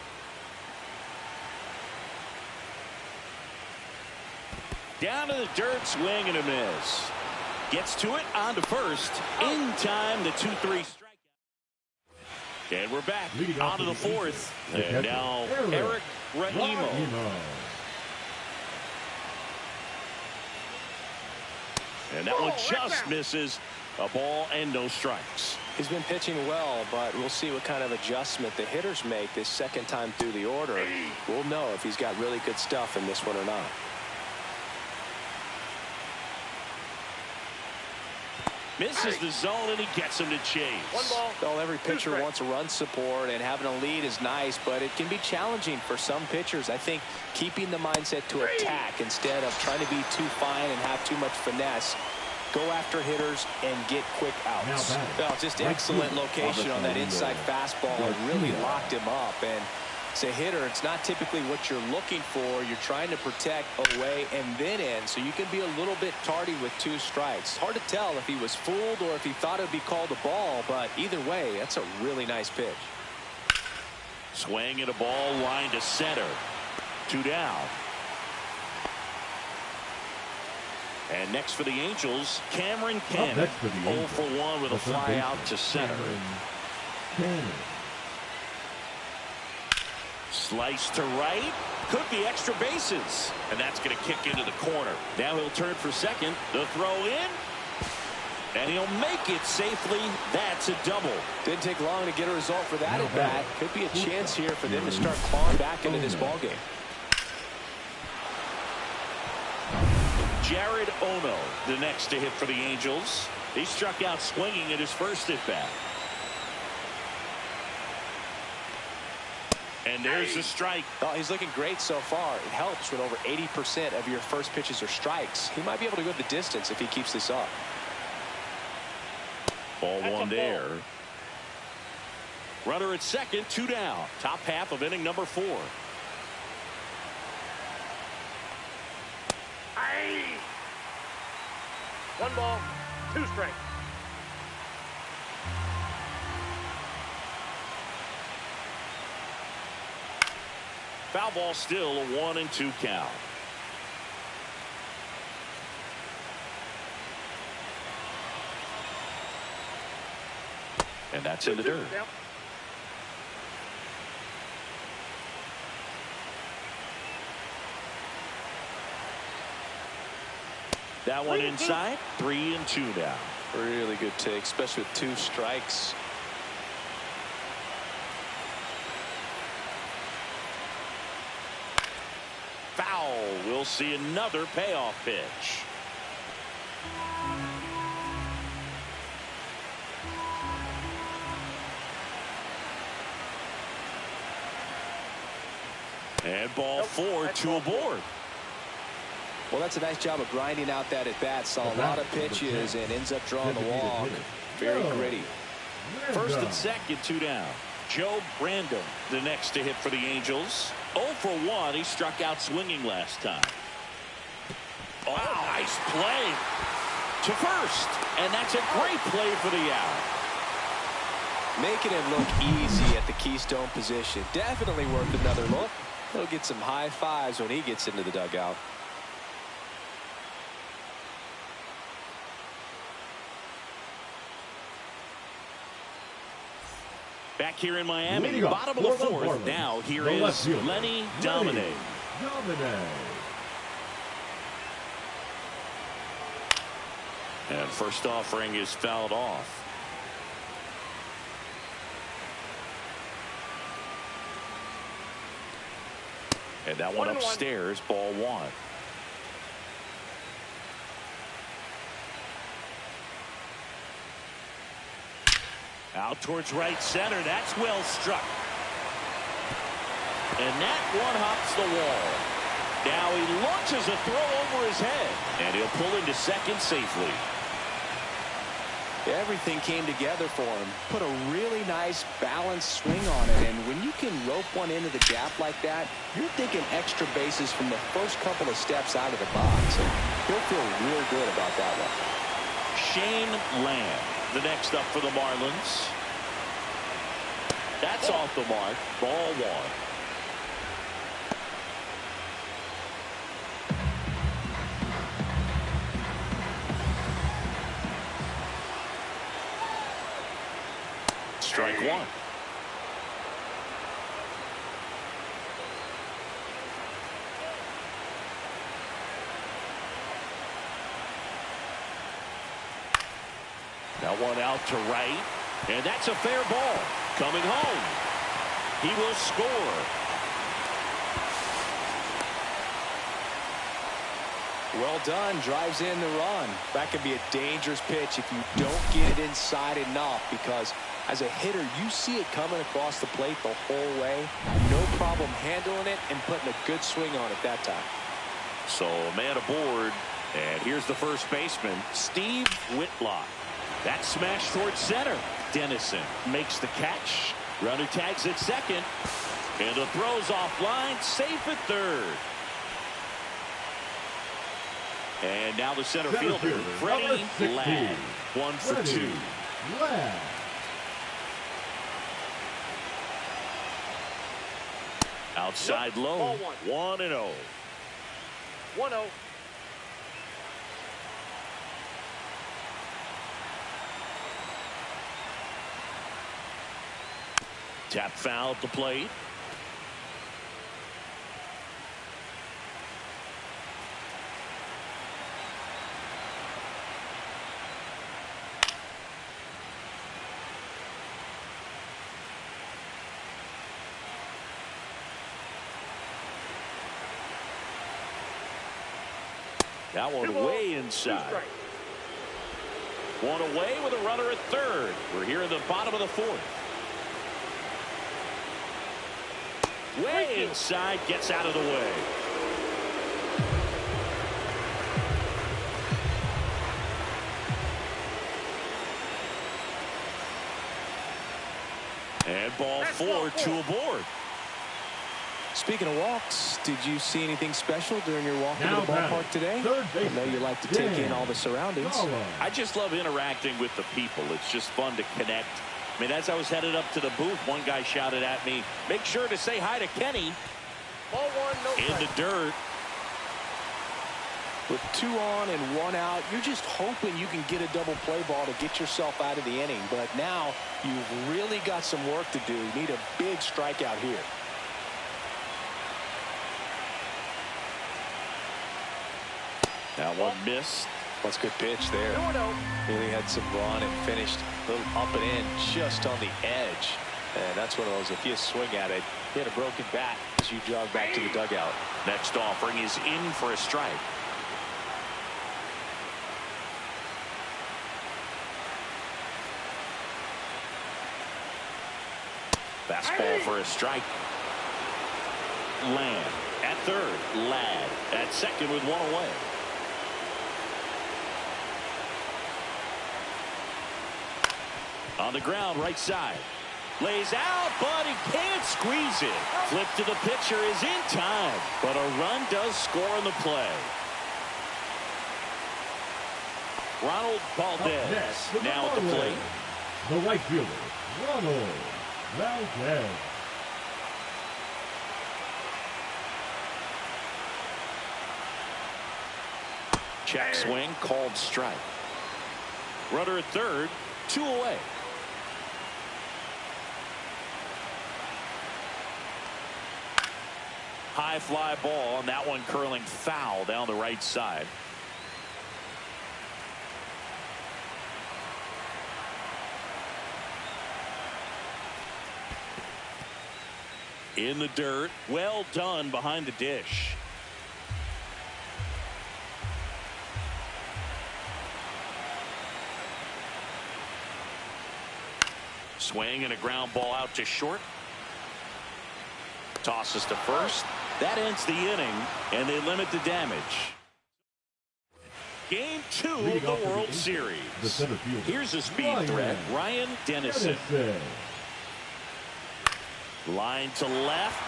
Down to the dirt, swing and a miss. Gets to it, on to first. In time, the 2-3 strikeout. And we're back on to the 4th. And now Eric Raimo. And that one just misses. A ball and no strikes. He's been pitching well, but we'll see what kind of adjustment the hitters make this second time through the order. We'll know if he's got really good stuff in this one or not. Misses the zone, and he gets him to chase. 1 ball. Well, every pitcher wants run support, and having a lead is nice, but it can be challenging for some pitchers. I think keeping the mindset to attack instead of trying to be too fine and have too much finesse. Go after hitters and get quick outs. Well, just excellent location on that inside fastball. It really locked him up. And as a hitter, it's not typically what you're looking for. You're trying to protect away and then in, so you can be a little bit tardy with 2 strikes. Hard to tell if he was fooled or if he thought it would be called a ball, but either way, that's a really nice pitch. Swing and a ball line to center. 2 down. And next for the Angels, Cameron Cannon. 0 for 1 with a fly out to center. Slice to right. Could be extra bases. And that's going to kick into the corner. Now he'll turn for second. The throw in. And he'll make it safely. That's a double. Didn't take long to get a result for that at bat. Could be a chance here for them to start clawing back into this ballgame. Jared Ono, the next to hit for the Angels. He struck out swinging at his first at bat. And there's the strike. Oh, he's looking great so far. It helps when over 80% of your first pitches are strikes. He might be able to go the distance if he keeps this up. Ball 1 there. Runner at second, 2 down. Top half of inning number 4. 1 ball, 2 strikes. Foul ball still, a 1-2 count. And that's in the dirt. That one inside. 3-2 now. Really good take, especially with 2 strikes. Foul. We'll see another payoff pitch. And ball 4, 2 aboard. Well, that's a nice job of grinding out that at bat. Saw a lot of pitches and ends up drawing the walk. Very gritty. First and second, 2 down. Joe Brandon, the next to hit for the Angels. 0 for 1. He struck out swinging last time. Oh, nice play to first. And that's a great play for the out. Making it look easy at the Keystone position. Definitely worth another look. He'll get some high fives when he gets into the dugout. Back here in Miami, bottom of the 4th. Now here is Lenny Domine. And first offering is fouled off. And that one upstairs, ball 1. Out towards right center. That's well struck. And that one hops the wall. Now he launches a throw over his head. And he'll pull into second safely. Everything came together for him. Put a really nice balanced swing on it. And when you can rope one into the gap like that, you're thinking extra bases from the first couple of steps out of the box. And he'll feel real good about that one. Shane Lamb, the next up for the Marlins. That's off the mark. Ball 1. Strike 1. That one out to right. And that's a fair ball. Coming home. He will score. Well done. Drives in the run. That could be a dangerous pitch if you don't get it inside enough, because as a hitter, you see it coming across the plate the whole way. No problem handling it and putting a good swing on it that time. So a man aboard. And here's the first baseman, Steve Whitlock. That smash towards center. Dennison makes the catch. Runner tags at second. And the throw's offline. Safe at third. And now the center fielder, Freddie Ladd. 1 for 2. Outside low. 1-0. 1-0. Tap foul at the plate. That one way inside. One away with a runner at third. We're here in the bottom of the 4th. Way inside, gets out of the way. And ball 4, 2 aboard. Speaking of walks, did you see anything special during your walk into the ballpark today? I know you like to take in all the surroundings. I just love interacting with the people. It's just fun to connect. I mean, as I was headed up to the booth, one guy shouted at me, "Make sure to say hi to Kenny." Ball 1, no in the dirt. With 2 on and 1 out, you're just hoping you can get a double play ball to get yourself out of the inning. But now you've really got some work to do. You need a big strikeout here. That one missed. That's a good pitch there. Really had some run and finished a little up and in just on the edge. And that's one of those, if you swing at it, hit a broken bat as you jog back to the dugout. Next offering is in for a strike. Fastball for a strike. Land at third. Ladd at second with 1 away. On the ground, right side. Lays out, but he can't squeeze it. Flip to the pitcher is in time, but a run does score on the play. Ronald Valdez now at the plate. The right fielder, Ronald Valdez. Check swing, called strike. Runner at third, 2 away. High fly ball, and that one curling foul down the right side. In the dirt, well done behind the dish. Swing and a ground ball out to short. Tosses to first. That ends the inning, and they limit the damage. Game 2 of the World Series. Here's a speed threat, Ryan Dennison. Line to left.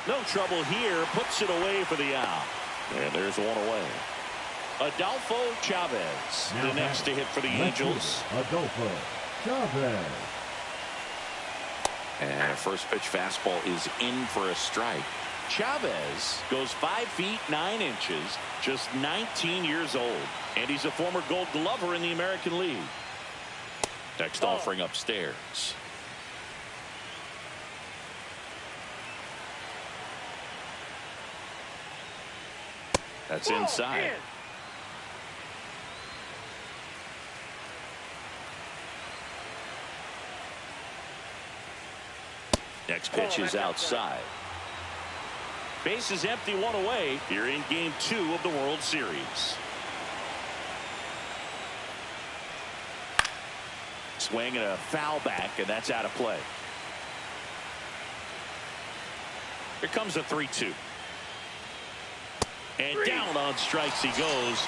No trouble here. Puts it away for the out. And there's 1 away. Adolfo Chavez, the next to hit for the Angels. Adolfo Chavez. And first pitch fastball is in for a strike. Chavez goes 5 feet 9 inches, just 19 years old. And he's a former Gold Glover in the American League. Next offering upstairs. That's inside. Next pitch is outside. Base is empty, 1 away. Here in game 2 of the World Series. Swing and a foul back, and that's out of play. Here comes a 3-2. And down on strikes he goes.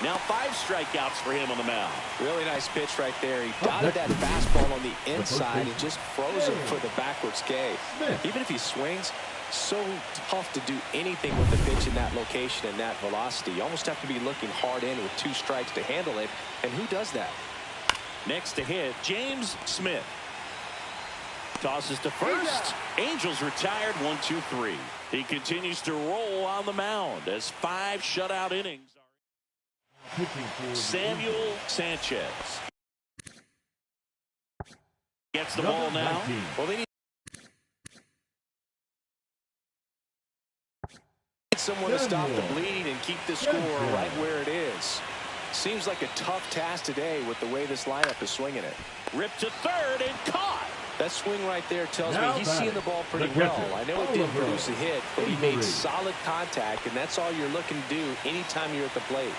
Now 5 strikeouts for him on the mound. Really nice pitch right there. He dotted that fastball on the inside and just froze him for the backwards K. Even if he swings, so tough to do anything with the pitch in that location and that velocity. You almost have to be looking hard in with 2 strikes to handle it. And who does that? Next to hit, James Smith. Tosses to first. Angels retired, 1-2-3. He continues to roll on the mound as 5 shutout innings. Samuel Sanchez gets the ball now. Well, they need someone to stop the bleeding and keep the score right where it is. Seems like a tough task today with the way this lineup is swinging it. Ripped to third and caught. That swing right there tells me he's seeing the ball pretty well. I know it didn't produce a hit, but he made solid contact, and that's all you're looking to do anytime you're at the plate.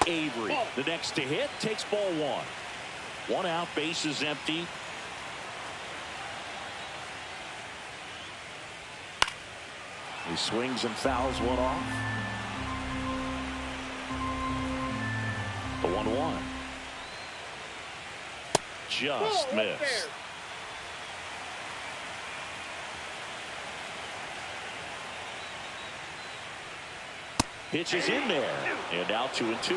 Avery, the next to hit, takes ball 1. 1 out, base is empty. He swings and fouls 1 off. The 1-1. Just missed. Pitch is in there, and now 2-2.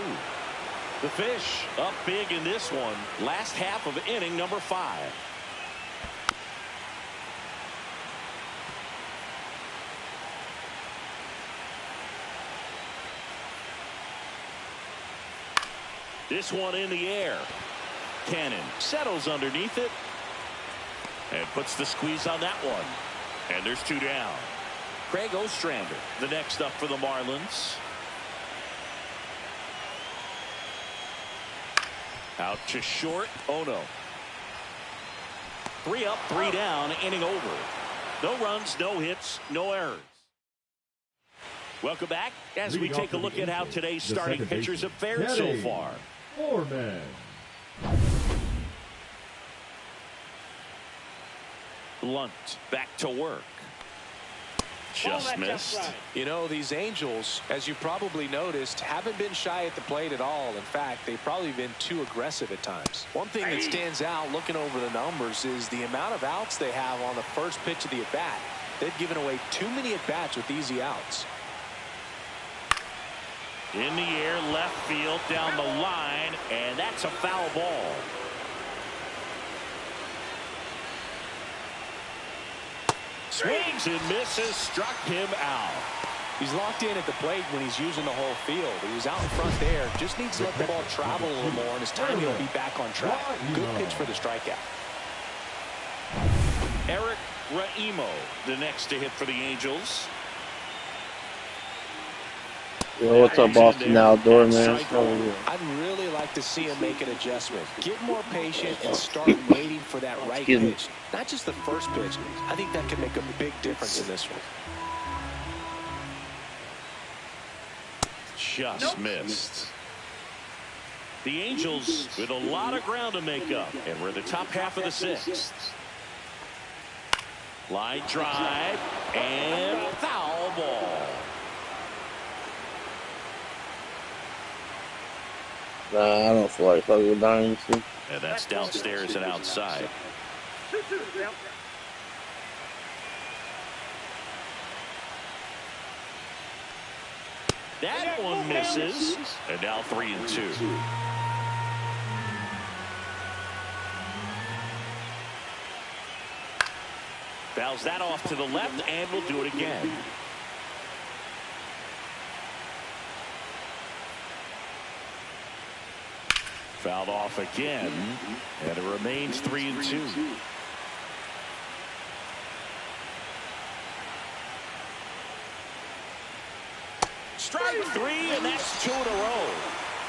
The Fish up big in this one. Last half of inning number 5. This one in the air. Cannon settles underneath it and puts the squeeze on that one. And there's 2 down. Craig Ostrander, the next up for the Marlins. Out to short. Oh, no. 3 up, 3 down, inning over. No runs, no hits, no errors. Welcome back as we take a look at how today's starting pitchers have fared so far. Foreman. Blunt back to work. Just missed. You know, these Angels, as you probably noticed, haven't been shy at the plate at all. In fact, they've probably been too aggressive at times. One thing that stands out looking over the numbers is the amount of outs they have on the first pitch of the at-bat. They've given away too many at-bats with easy outs. In the air, left field, down the line, and that's a foul ball. Swings and misses, struck him out. He's locked in at the plate when he's using the whole field. He was out in front there. Just needs to let the ball travel a little more, and his time he'll be back on track. Good pitch for the strikeout. Eric Raimo, the next to hit for the Angels. Yo, what's up, Boston Outdoor, man? I'd really like to see him make an adjustment. Get more patient and start waiting for that right pitch. Not just the first pitch. I think that can make a big difference in this one. Just missed. The Angels with a lot of ground to make up, and we're in the top half of the 6th. Line drive and foul ball. Nah, I don't feel like fucking with Dynasty. And that's downstairs and outside. That one misses. And now 3-2. Fouls that off to the left, and we'll do it again. Fouled off again, and it remains 3-2. Strike 3, and that's 2 in a row.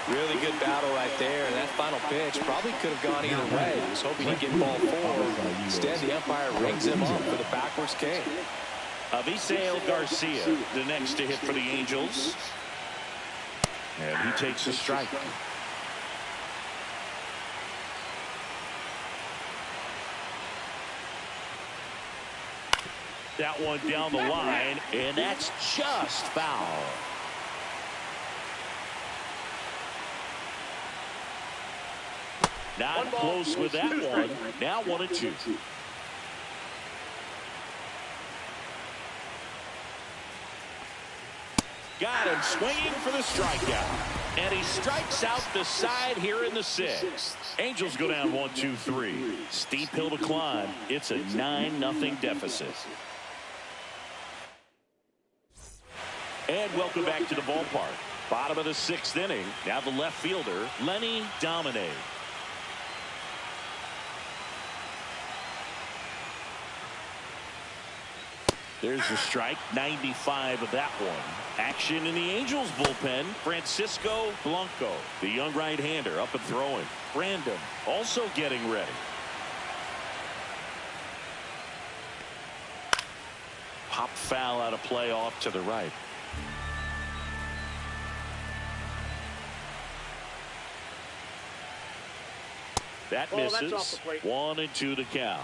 Really good battle right there. And that final pitch probably could have gone either way. He was hoping to get ball 4. Instead, the umpire rings him up for the backwards K. Avisail Garcia, the next to hit for the Angels. And he takes a strike. That one down the line, and that's just foul. Not close with that one. Now 1-2. Got him swinging for the strikeout. And he strikes out the side here in the 6th. Angels go down 1-2-3. Steep hill to climb. It's a 9-0 deficit. And welcome back to the ballpark. Bottom of the 6th inning. Now the left fielder, Lenny Domine. There's the strike, 95 of that one. Action in the Angels bullpen, Francisco Blanco, the young right-hander, up and throwing. Brandon also getting ready. Pop foul out of play off to the right. That misses. 1-2 the count.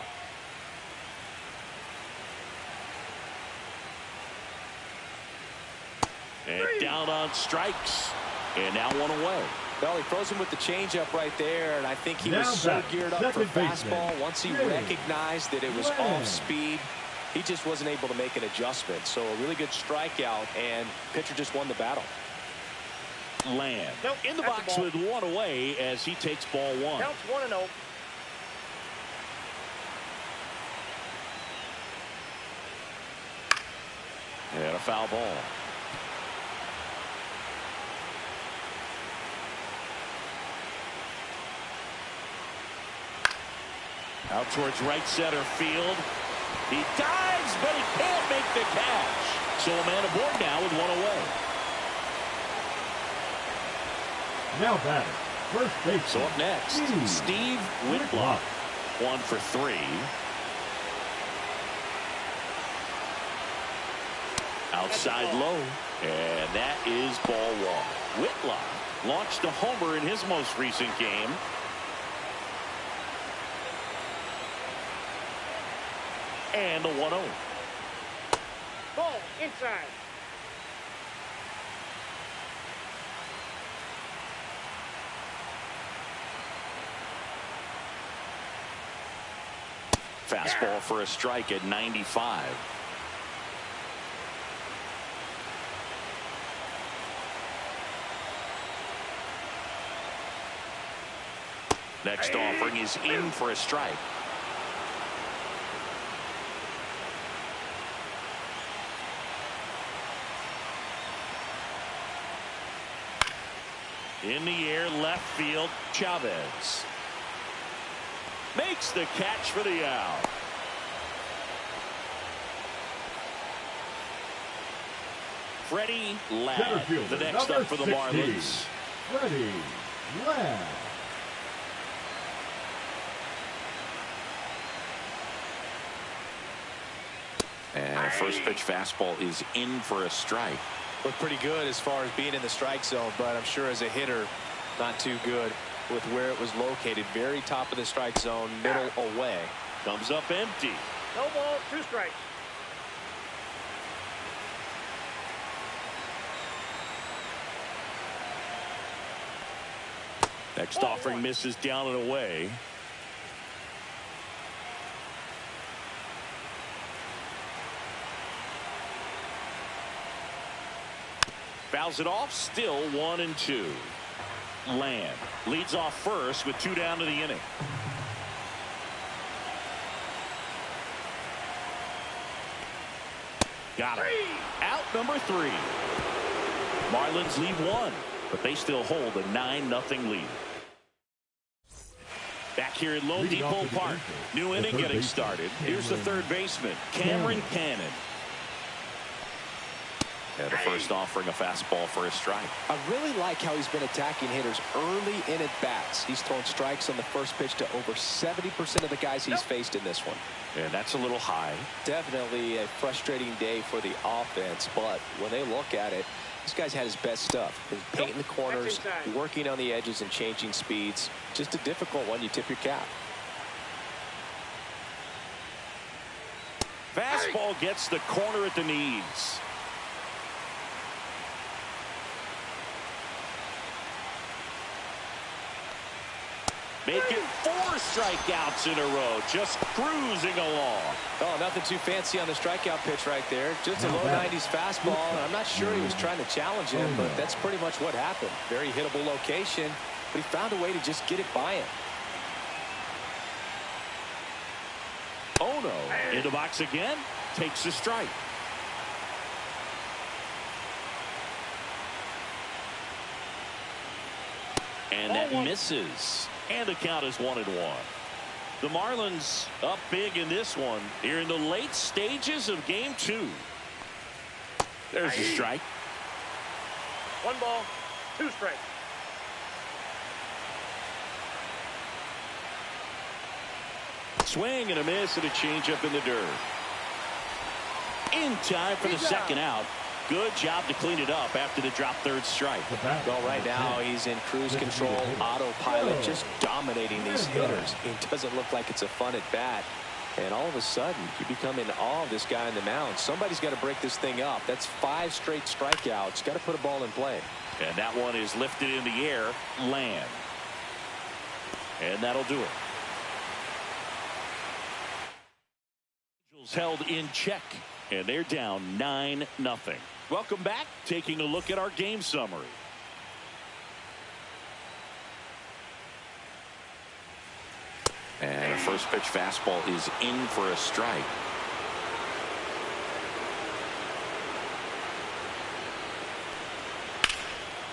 And down on strikes. And now 1 away. Well, he throws him with the changeup right there, and I think he was so geared up for fastball. Once he recognized that it was off speed, he just wasn't able to make an adjustment. So a really good strikeout, and pitcher just won the battle. Land in the box with 1 away as he takes ball 1. Counts 1-0. And a foul ball. Out towards right center field. He dives, but he can't make the catch. So a man aboard now with one away. Now batting, first base. So up next, Steve Whitlock. 1 for 3. Outside low. And that is ball one. Whitlock launched a homer in his most recent game. And a 1-0. Ball inside. Fastball for a strike at 95. Next offering is in for a strike. In the air, left field, Chavez makes the catch for the out. Freddie Ladd, the next up for the Marlins. Freddie Ladd. And a first pitch fastball is in for a strike. Looked pretty good as far as being in the strike zone, but I'm sure as a hitter, not too good with where it was located. Very top of the strike zone, middle away. Comes up empty. No ball, 2 strikes. Next offering misses down and away. Fouls it off, still 1-2. Lamb leads off first with 2 down to the inning. Got it. Out number 3. Marlins lead 1, but they still hold a 9-0 lead. Back here at Lone Depot Park. New inning getting started. Here's the third baseman, Cameron Cannon. And the first offering a fastball for a strike. I really like how he's been attacking hitters early in at bats. He's thrown strikes on the first pitch to over 70% of the guys he's faced in this one. And that's a little high. Definitely a frustrating day for the offense, but when they look at it, this guy's had his best stuff. He's painting the corners, working on the edges and changing speeds. Just a difficult one. You tip your cap. Fastball gets the corner at the knees. Making 4 strikeouts in a row, just cruising along. Oh, nothing too fancy on the strikeout pitch right there. Just a low 90s fastball. And I'm not sure he was trying to challenge him, but that's pretty much what happened. Very hittable location, but he found a way to just get it by him. Ono in the box again, takes a strike. And that misses. And the count is 1-1. The Marlins up big in this one here in the late stages of game 2. There's a strike. 1 ball, 2 strikes. Swing and a miss and a changeup in the dirt. In time for the second out. Good job to clean it up after the drop third strike. Well, right now he's in cruise control, autopilot, just dominating these hitters. It doesn't look like it's a fun at bat. And all of a sudden, you become in awe of this guy on the mound. Somebody's got to break this thing up. That's 5 straight strikeouts. Got to put a ball in play. And that one is lifted in the air. Land. And that'll do it. Angels held in check. And they're down 9-0. Welcome back. Taking a look at our game summary. And a first pitch fastball is in for a strike.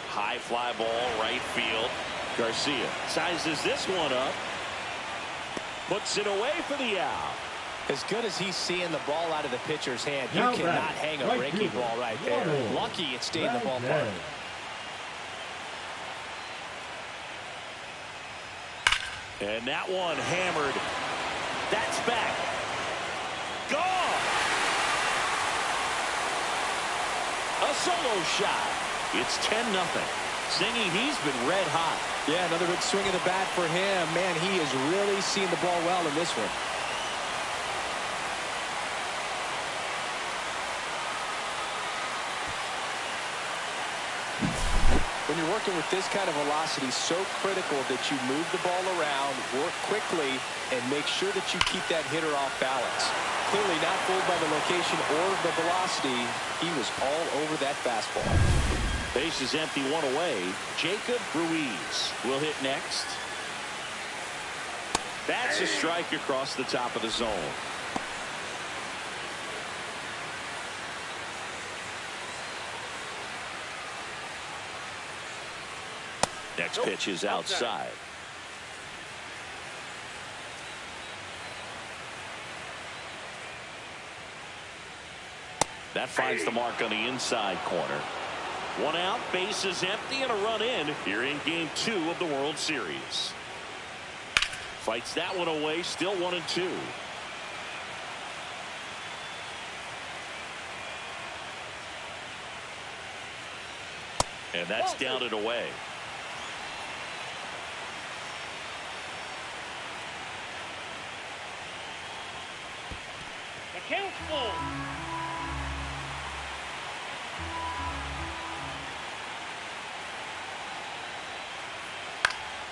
High fly ball, right field. Garcia sizes this one up. Puts it away for the out. As good as he's seeing the ball out of the pitcher's hand, you Now cannot back. hang a Right breaking fielder. ball right there. Waddle. Lucky it stayed in the ballpark. Baghdad. And that one hammered. That's back. Gone. A solo shot. It's 10-0. Singy, he's been red hot. Yeah, another big swing of the bat for him. Man, he has really seen the ball well in this one. When you're working with this kind of velocity, so critical that you move the ball around, work quickly, and make sure that you keep that hitter off balance. Clearly not fooled by the location or the velocity. He was all over that fastball. Base is empty, one away. Jacob Ruiz will hit next. That's a strike across the top of the zone. Next pitch is outside. That finds the mark on the inside corner. One out, base is empty, and a run in here in Game 2 of the World Series. Fights that one away, still 1-2. And that's down and away. The count's full.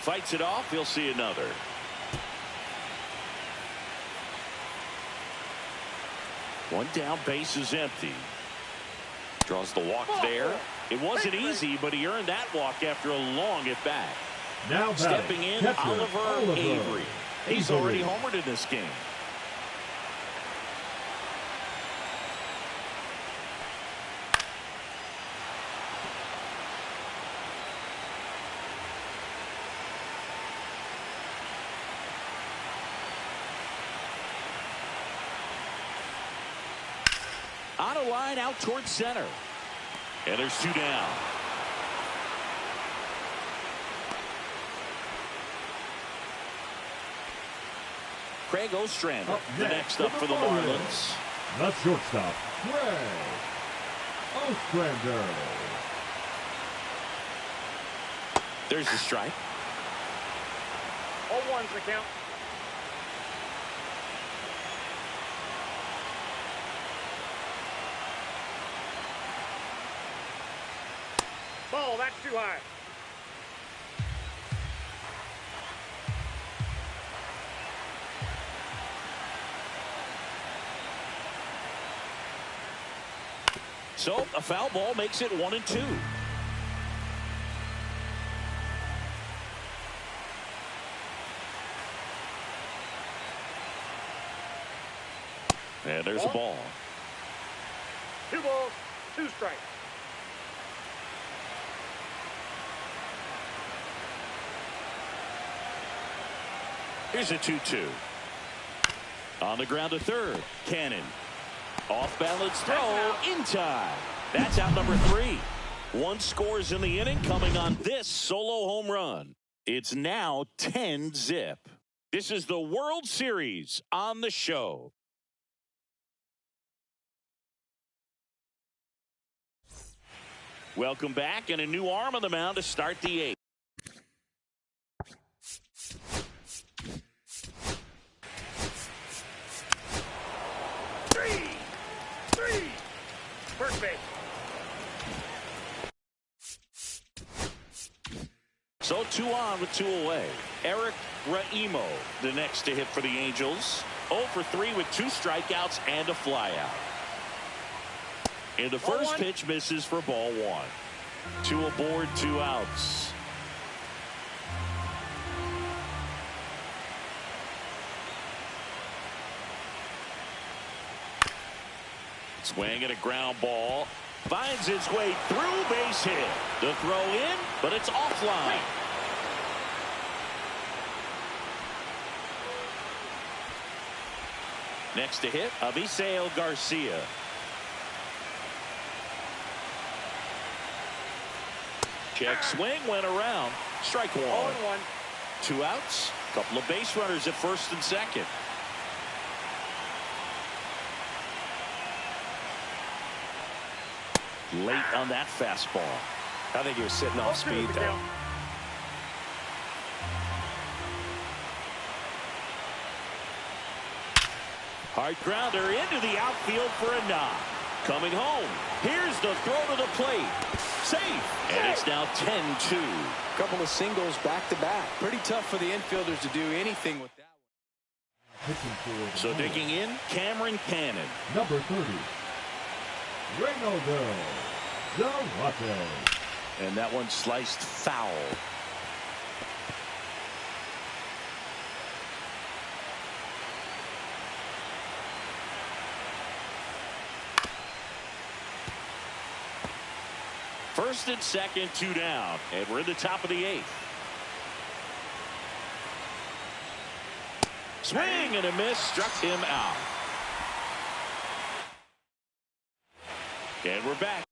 Fights it off. He'll see another. One down, base is empty. Draws the walk there. It wasn't easy, but he earned that walk after a long at bat. Now Stepping in, catcher, Oliver Avery. He's already homered in this game. On a line out towards center. And there's two down. Craig Ostrander, the next up for the Marlins. The shortstop, Craig Ostrander. There's the strike. 0-1's the count. Ball, that's too high. So a foul ball makes it 1-2. And there's a ball. 2 balls, 2 strikes. Here's a 2-2. On the ground to third. Cannon. Off balance throw in time. That's out number 3. 1 scores in the inning coming on this solo home run. It's now 10-0. This is the World Series on the show. Welcome back, and a new arm on the mound to start the 8th. First base. So 2 on with 2 away. Eric Raimo, the next to hit for the Angels. 0 for 3 with 2 strikeouts and a flyout. And the first pitch misses for ball 1. 2 aboard, 2 outs. Swing and a ground ball. Finds its way through, base hit. The throw in, but it's offline. Next to hit, Avisail Garcia. Check swing, went around. Strike one. 2 outs. Couple of base runners at first and second. Late on that fastball. I think he was sitting off speed, though. Hard grounder into the outfield for a knock. Coming home. Here's the throw to the plate. Safe. And it's now 10-2. Couple of singles back-to-back. Pretty tough for the infielders to do anything with that one. So digging in, Cameron Cannon. Number 30, Reynolds Zarate. And that one sliced foul. First and second, 2 down. And we're in the top of the 8th. Swing and a miss. Struck him out. And we're back.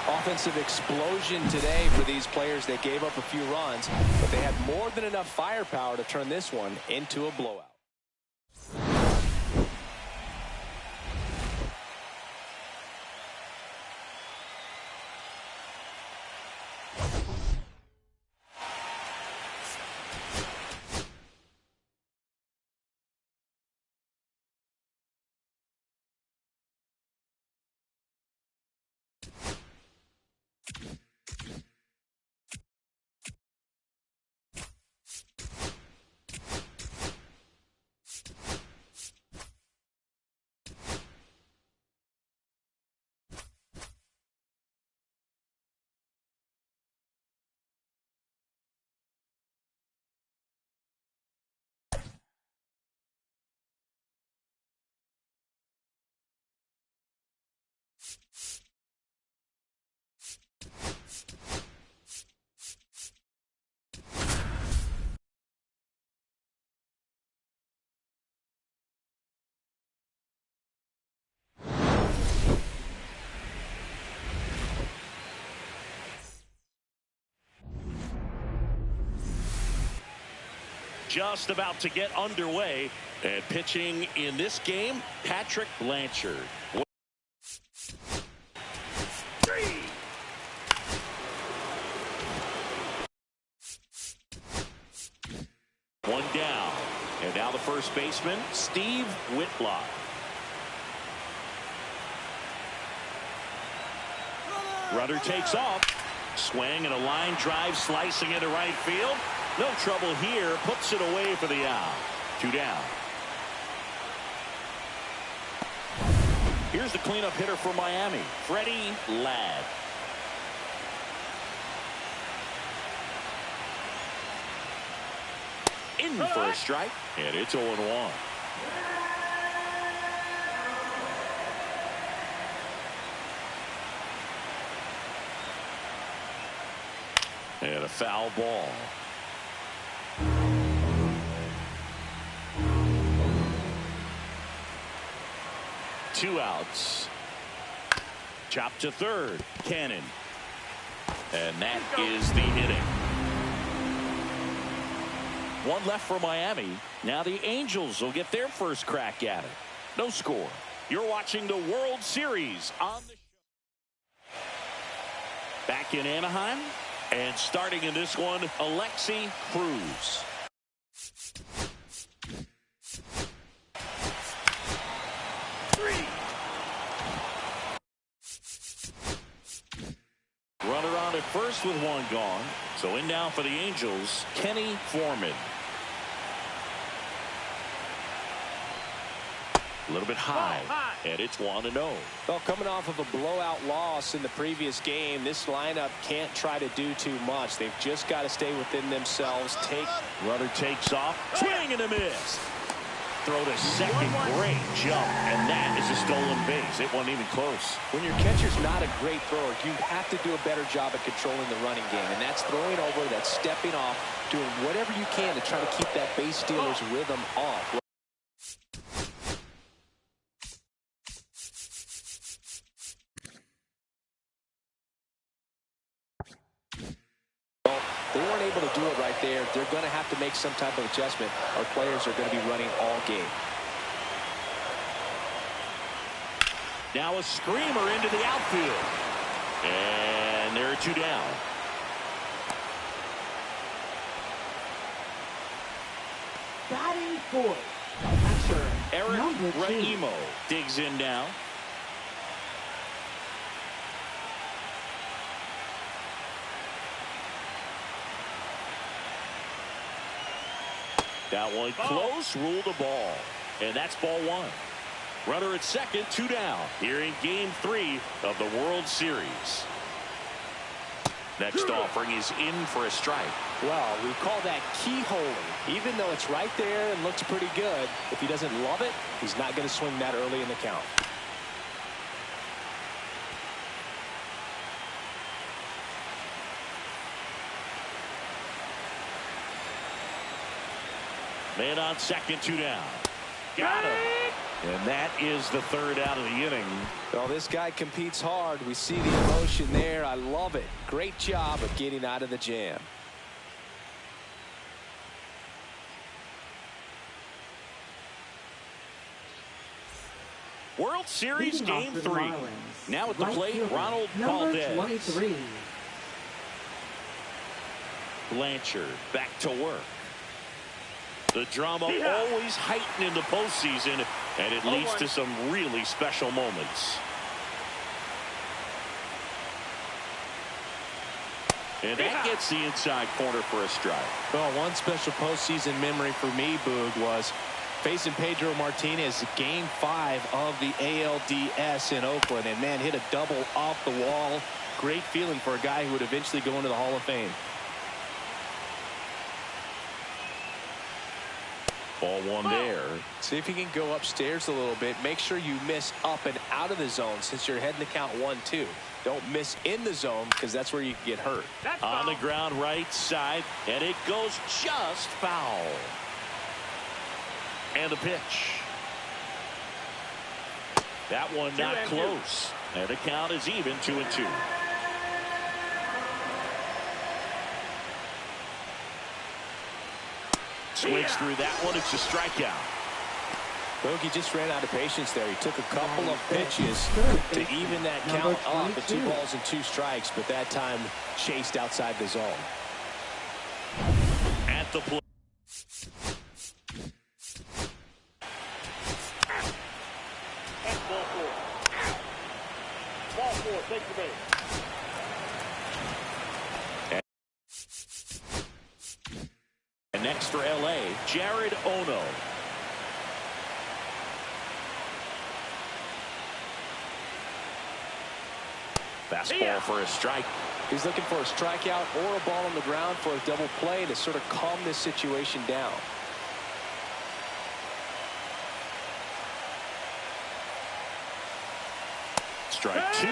Offensive explosion today for these players. They gave up a few runs, but they had more than enough firepower to turn this one into a blowout. Just about to get underway, and pitching in this game, Patrick Blanchard. 1 down, and now the first baseman, Steve Whitlock. Runner takes off. Swing and a line drive slicing into right field. No trouble here. Puts it away for the out. 2 down. Here's the cleanup hitter for Miami, Freddie Ladd. In for a strike, and it's 0-1. And a foul ball. Two outs. Chop to third. Cannon. And that is the inning. One left for Miami. Now the Angels will get their first crack at it. No score. You're watching the World Series on the show. Back in Anaheim. And starting in this one, Alexi Cruz. Runner on at first with one gone. So in now for the Angels, Kenny Foreman. A little bit high, and it's 1-0. Well, coming off of a blowout loss in the previous game, this lineup can't try to do too much. They've just got to stay within themselves. Runner takes off. Swing and a miss. 2-1. 2 outs. And now the first baseman, Steve Whitlock. Runner on at first with one gone. So in now for the Angels, Kenny Foreman. A little bit high, and it's 1-0. Well, coming off of a blowout loss in the previous game, this lineup can't try to do too much. They've just got to stay within themselves. Take. Runner takes off. Swing and a miss. throw to second. Great jump, and that is a stolen base. It wasn't even close. When your catcher's not a great thrower, you have to do a better job at controlling the running game, and that's throwing over, that's stepping off, doing whatever you can to try to keep that base stealer's rhythm off. Well, they weren't able to do it right there. They're going to have to make some type of adjustment. Our players are going to be running all game. Now a screamer into the outfield. And there are 2 down. Batting fourth, catcher Eric number 2. Raimo digs in now. That one close, ruled a ball. And that's ball 1. Runner at second, 2 down. Here in game 3 of the World Series. Next offering is in for a strike. Well, we call that keyholing. Even though it's right there and looks pretty good, if he doesn't love it, he's not going to swing that early in the count. Man on second, 2 down. Got him. And that is the 3rd out of the inning. Well, this guy competes hard. We see the emotion there. I love it. Great job of getting out of the jam. World Series Leading game off for the 3. Marlins, Now at the right plate, fielder, Ronald number Valdez. 23. Blanchard back to work. The drama always heightened in the postseason, and it leads to some really special moments. And that gets the inside corner for a strike. Well, one special postseason memory for me, Boog, was facing Pedro Martinez game 5 of the ALDS in Oakland. And, man, hit a double off the wall. Great feeling for a guy who would eventually go into the Hall of Fame. Ball 1 there. See if you can go upstairs a little bit. Make sure you miss up and out of the zone since you're heading to count 1-2. Don't miss in the zone because that's where you can get hurt. On the ground right side, and it goes just foul. And the pitch. That one not close. And the count is even, 2-2. Swings through that one. It's a strikeout. Bogey just ran out of patience there. He took a couple of pitches to even that count up at 2 balls and 2 strikes, but that time chased outside the zone. At the plate. That's ball 4. Ball 4, take the base. And next for LA, Jared Ono. Fastball for a strike. He's looking for a strikeout or a ball on the ground for a double play to sort of calm this situation down. Strike 2.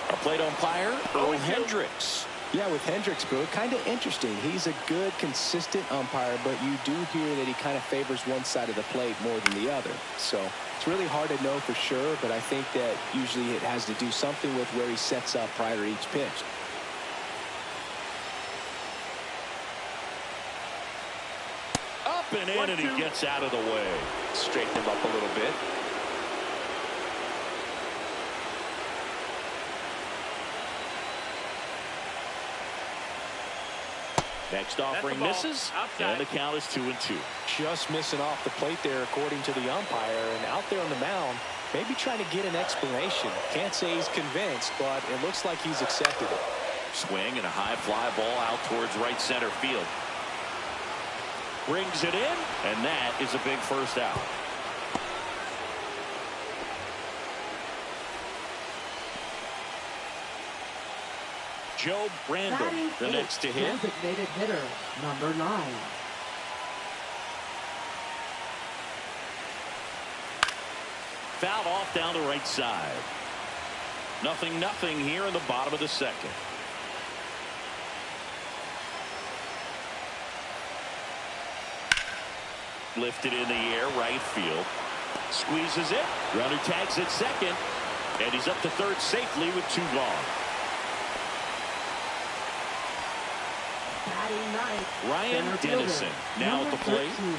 A plate umpire, Earl Hendricks. Yeah, with Hendricks, bro, kind of interesting. He's a good, consistent umpire, but you do hear that he kind of favors one side of the plate more than the other. So it's really hard to know for sure, but I think that usually it has to do something with where he sets up prior to each pitch. Up and in, and he gets out of the way. Straighten him up a little bit. Next offering misses, and the count is 2-2. Just missing off the plate there, according to the umpire, and out there on the mound, maybe trying to get an explanation. Can't say he's convinced, but it looks like he's accepted it. Swing and a high fly ball out towards right center field. Brings it in, and that is a big first out. Joe Brandon, the next to hit. Designated hitter, number 9. Fouled off down the right side. 0-0 here in the bottom of the second. Lifted in the air, right field. Squeezes it. Runner tags at second. And he's up to third safely with 2 gone. Batting ninth, Ryan center Dennison fielder, now at the number plate. 13.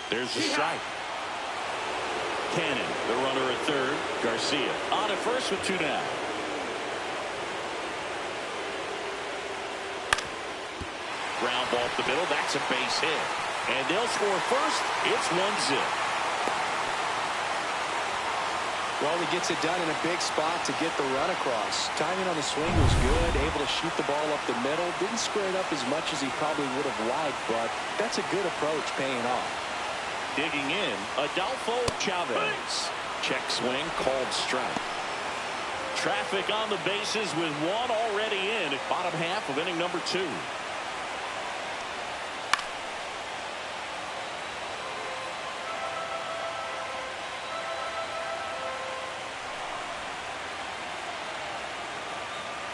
There's the strike. Cannon, the runner at third. Garcia on at first with 2 down. Ground ball up the middle. That's a base hit. And they'll score first. It's 1-0. Well, he gets it done in a big spot to get the run across. Timing on the swing was good. Able to shoot the ball up the middle. Didn't square it up as much as he probably would have liked, but that's a good approach paying off. Digging in, Adolfo Chavez. Check swing, called strike. Traffic on the bases with 1 already in at bottom half of inning number 2.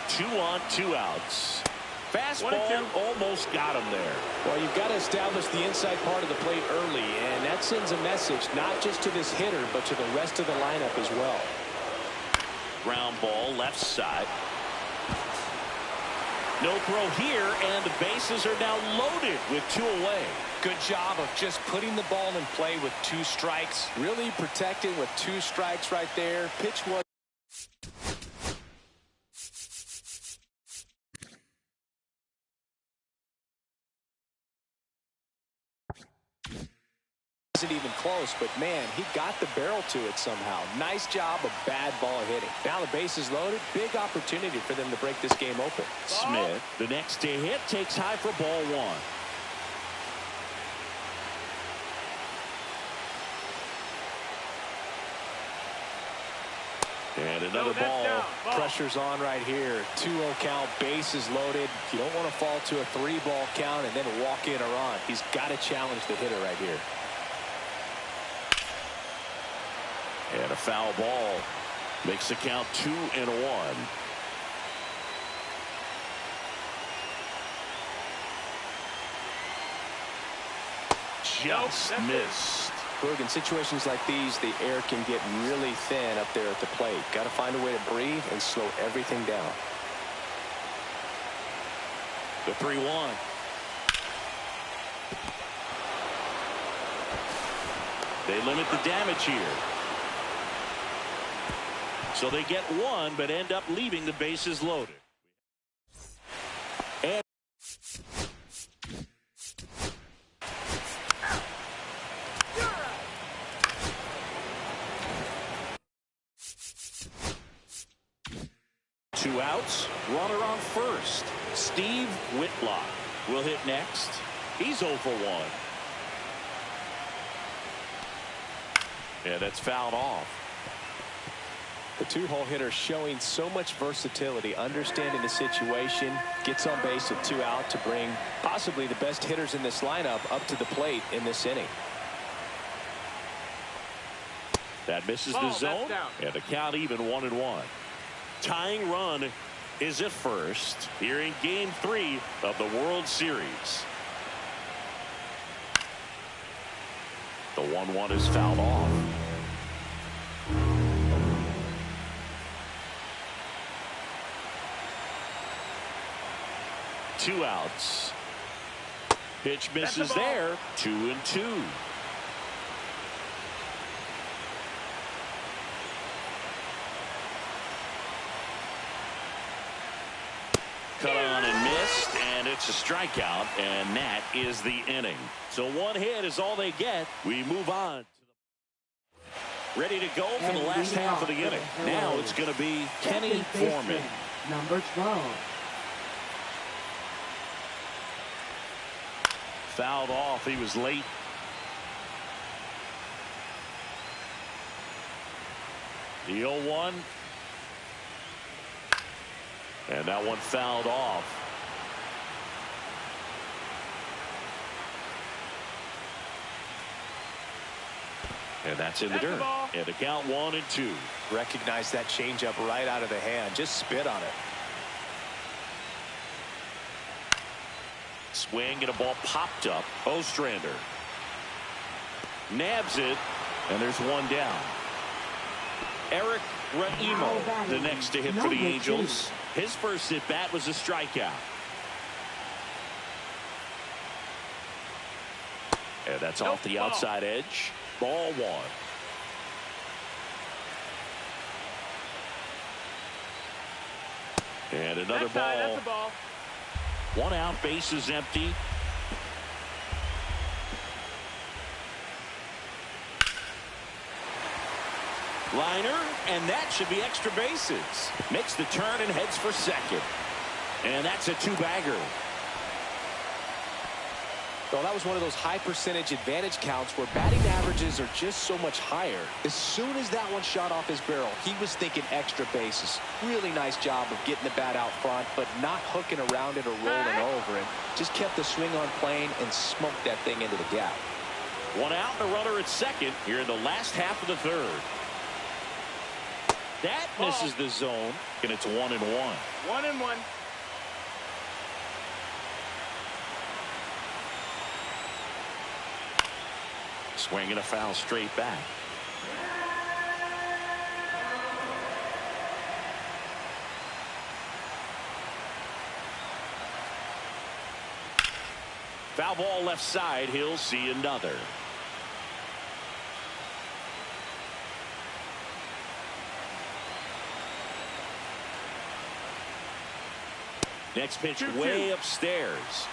Two on, 2 outs. Fastball almost got him there. Well, you've got to establish the inside part of the plate early, and that sends a message not just to this hitter, but to the rest of the lineup as well. Ground ball left side. No throw here, and the bases are now loaded with 2 away. Good job of just putting the ball in play with 2 strikes. Really protecting with 2 strikes right there. Pitch was isn't even close, but man, he got the barrel to it somehow. Nice job of bad ball hitting. Now the base is loaded. Big opportunity for them to break this game open. Smith, the next to hit, takes high for ball 1. And another ball. Pressure's on right here. 2-0 count, bases loaded. You don't want to fall to a 3-ball count and then walk in or on. He's got to challenge the hitter right here. And a foul ball makes the count 2-1. Just missed. Boog, in situations like these, the air can get really thin up there at the plate. Got to find a way to breathe and slow everything down. The 3-1. They limit the damage here. So they get 1, but end up leaving the bases loaded. And 2 outs, runner on first. Steve Whitlock will hit next. He's 0 for 1. And that's fouled off. The 2-hole hitter showing so much versatility, understanding the situation, gets on base at 2 out to bring possibly the best hitters in this lineup up to the plate in this inning. That misses the zone, and the count even 1-1. Tying run is at first here in Game 3 of the World Series. The 1-1 is fouled off. Two outs. Pitch misses there. 2-2. Cut on and missed, and it's a strikeout, and that is the inning. So 1 hit is all they get. We move on. Ready to go for the last half of the inning. Now it's going to be Kenny Foreman. Number 12. Fouled off. He was late. The 0-1. And that one fouled off. And that's in the dirt. And the count 1-2. Recognize that changeup right out of the hand. Just spit on it. Swing and a ball popped up. Ostrander nabs it, and there's one down. Eric Raimo, the next to hit for the Angels. His first at bat was a strikeout. And that's off the outside edge. Ball one. And another ball. One out, base is empty. Liner, and that should be extra bases. Makes the turn and heads for second. And that's a two-bagger. Well, that was one of those high percentage advantage counts where batting averages are just so much higher. As soon as that one shot off his barrel, he was thinking extra bases. Really nice job of getting the bat out front, but not hooking around it or rolling over it. Just kept the swing on plane and smoked that thing into the gap. One out, and a runner at second here in the last half of the third. That misses the zone, and it's 1-1. 1-1. Swing and a foul straight back. Foul ball left side. He'll see another. Next pitch way upstairs.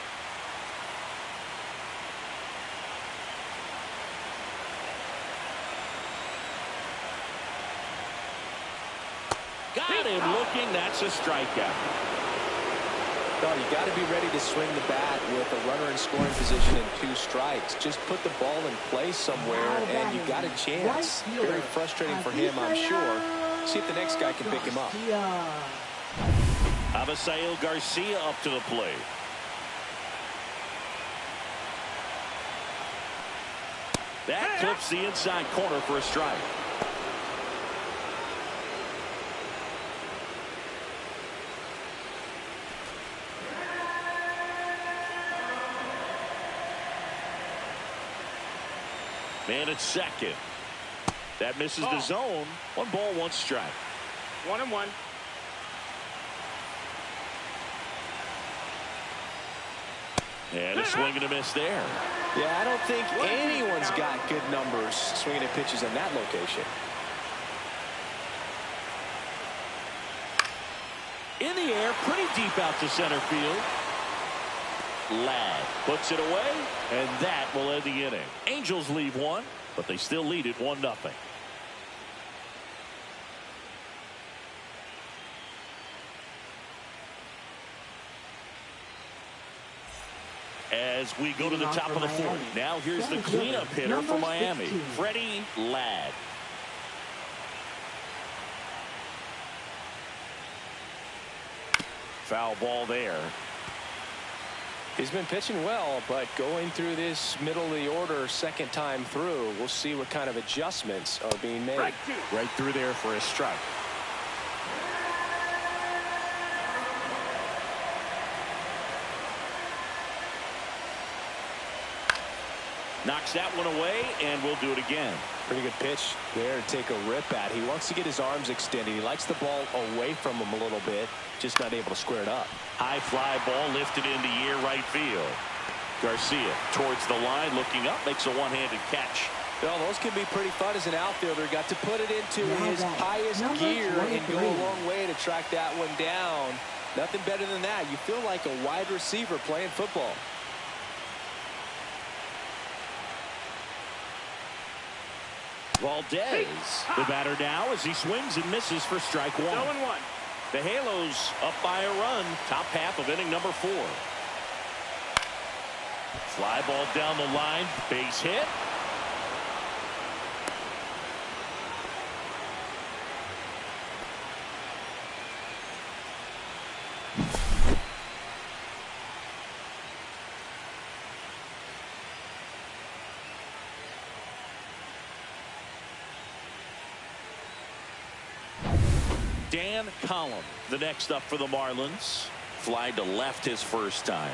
Got him looking. That's a strikeout. No, you got to be ready to swing the bat with a runner in scoring position and 2 strikes. Just put the ball in place somewhere, and you got a chance. Very frustrating for him, I'm sure. See if the next guy can pick him up. Abisail Garcia up to the plate. That clips the inside corner for a strike. Man at second. That misses the zone. 1 ball, 1 strike. 1-1. And a swing and a miss there. Yeah, I don't think anyone's got good numbers swinging at pitches in that location. In the air, pretty deep out to center field. Ladd puts it away, and that will end the inning. Angels leave 1, but they still lead it 1-0. As we go to the top of the 4th. Now here's the cleanup hitter for Miami, Freddie Ladd. Foul ball there. He's been pitching well, but going through this middle of the order second time through, we'll see what kind of adjustments are being made. Right through there for a strike. Knocks that one away, and we'll do it again. Pretty good pitch there to take a rip at. He wants to get his arms extended. He likes the ball away from him a little bit, just not able to square it up. High fly ball lifted in the air right field. Garcia towards the line, looking up, makes a one-handed catch. Well, those can be pretty fun as an outfielder. Got to put it into his highest gear and go a long way to track that one down. Nothing better than that. You feel like a wide receiver playing football. Valdez, the batter now as he swings and misses for strike 1. 0-1. The Halos up by a run, top half of inning number 4. Fly ball down the line, base hit. Dan Collum, the next up for the Marlins. Fly to left his first time.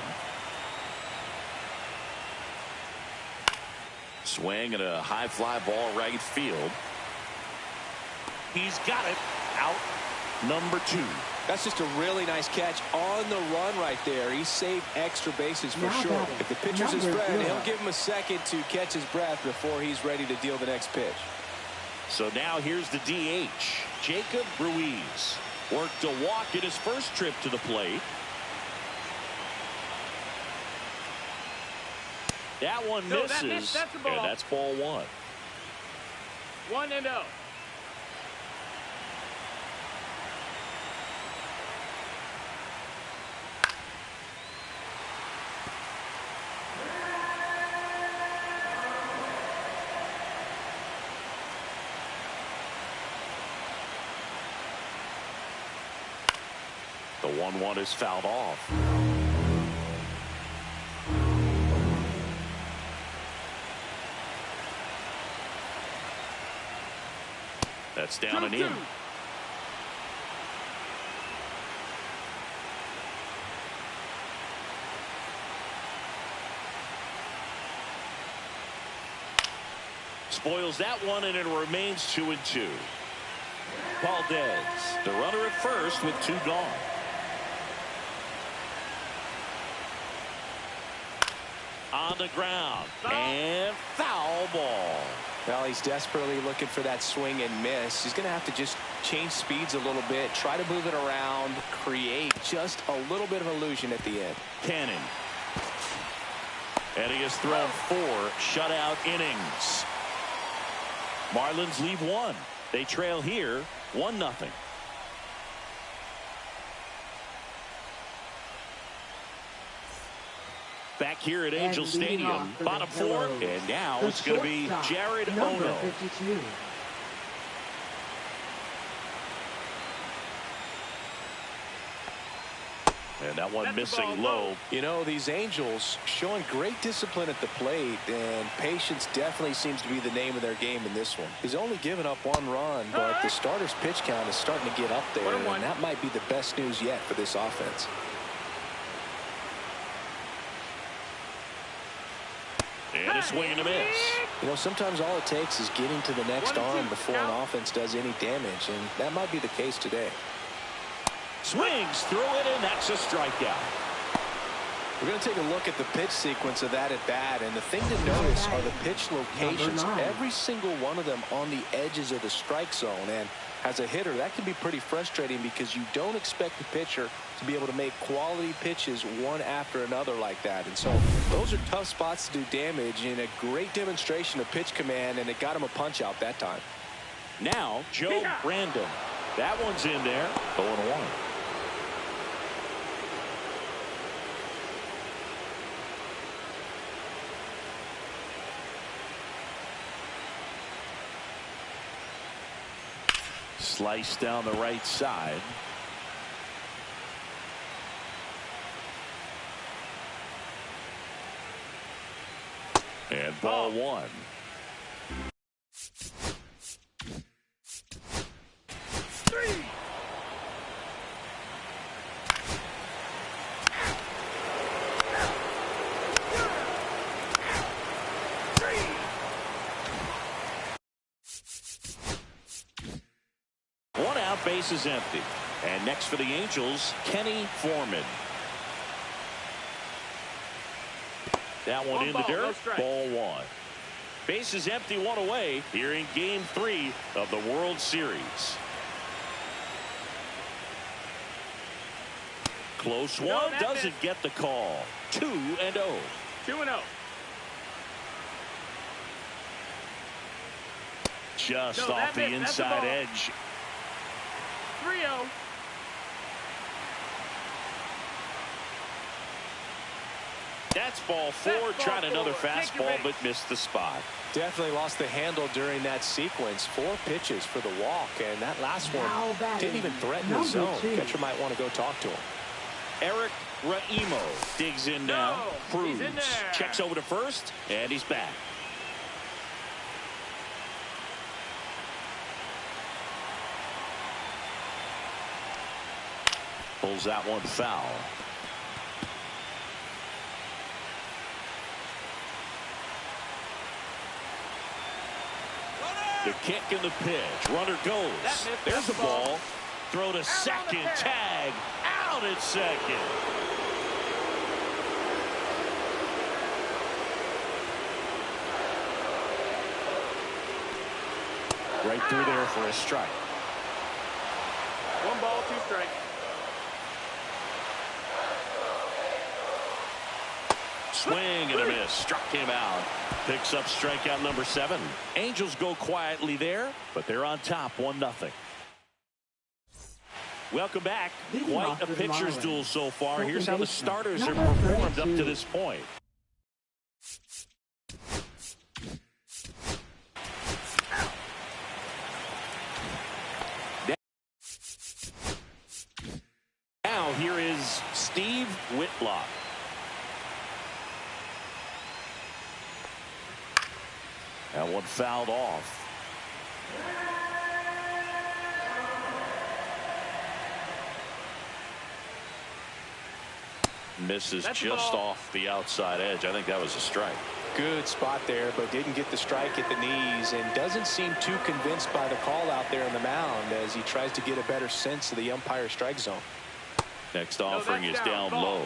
Swing and a high fly ball right field. He's got it. Out number 2. That's just a really nice catch on the run right there. He saved extra bases for sure. If the pitcher's his friend, he'll give him a second to catch his breath before he's ready to deal the next pitch. So now here's the DH, Jacob Ruiz. Worked a walk in his first trip to the plate. That one misses, that's a ball. and that's ball 1. 1-0. The 1-1 is fouled off. That's down and in. Spoils that one, and it remains 2-2. Valdez, the runner at first with 2 gone. On the ground, and foul ball. Well, he's desperately looking for that swing and miss. He's going to have to just change speeds a little bit, try to move it around, create just a little bit of illusion at the end. Cannon. And he has thrown 4 shutout innings. Marlins leave 1. They trail here 1-0. Back here at Angel Stadium, bottom 4, and now it's going to be Jared Ono. 52. And that one missing low. You know, these Angels showing great discipline at the plate, and patience definitely seems to be the name of their game in this one. He's only given up 1 run, but the starter's pitch count is starting to get up there, and that might be the best news yet for this offense. And a swing and a miss. You know, sometimes all it takes is getting to the next arm before an offense does any damage, and that might be the case today. Swings through it, and that's a strikeout. We're going to take a look at the pitch sequence of that at bat, and the thing to notice are the pitch locations. Every single one of them on the edges of the strike zone, and as a hitter, that can be pretty frustrating because you don't expect the pitcher to be able to make quality pitches one after another like that. And so those are tough spots to do damage, and a great demonstration of pitch command, and it got him a punch out that time. Now Joe Brandon. That one's in there. 0-1. Slice down the right side. And ball 1. Base is empty. And next for the Angels, Kenny Foreman. That one in the dirt. Ball 1. Base is empty, 1 away here in Game 3 of the World Series. Close one, doesn't get the call. 2-0. 2-0. Just off the inside edge. 3-0. That's ball 4. Tried another fastball, but missed the spot. Definitely lost the handle during that sequence. 4 pitches for the walk, and that last one didn't even threaten the zone. Catcher might want to go talk to him. Eric Raimo digs in now. Cruz checks over to first, and he's back. Pulls that one foul. The kick and the pitch. Runner goes. There's the ball. Throw to second. Tag. Out at second. Right through there for a strike. 1 ball, 2 strikes. Swing and a miss. Struck him out. Picks up strikeout number 7. Angels go quietly there, but they're on top 1-0. Welcome back. Quite a pitcher's duel so far. Here's how the starters have performed up to this point. Now here is Steve Whitlock. That one fouled off. Misses just off the outside edge. I think that was a strike. Good spot there, but didn't get the strike at the knees, and doesn't seem too convinced by the call out there on the mound as he tries to get a better sense of the umpire strike zone. Next offering is down low.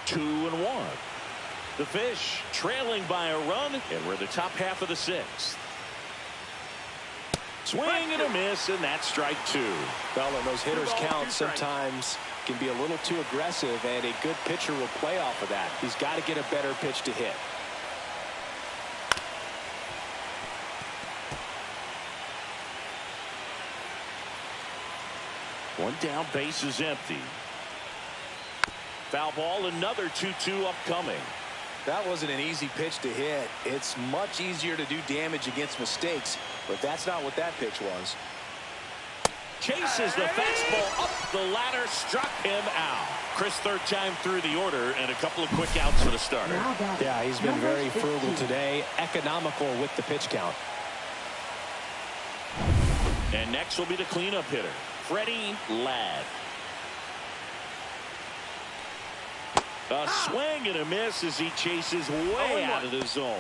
2-1. The Fish trailing by a run, and we're in the top half of the 6th. Swing and a miss, and that's strike 2. Well, and those hitters count sometimes can be a little too aggressive, and a good pitcher will play off of that. He's got to get a better pitch to hit. One down, base is empty. Foul ball, another 2-2 upcoming. That wasn't an easy pitch to hit. It's much easier to do damage against mistakes, but that's not what that pitch was. Chases the fastball up the ladder, struck him out. Chris, 3rd time through the order, and a couple of quick outs for the starter. Yeah, he's been very frugal today, economical with the pitch count. And next will be the cleanup hitter, Freddie Ladd. A swing and a miss as he chases way out of the zone.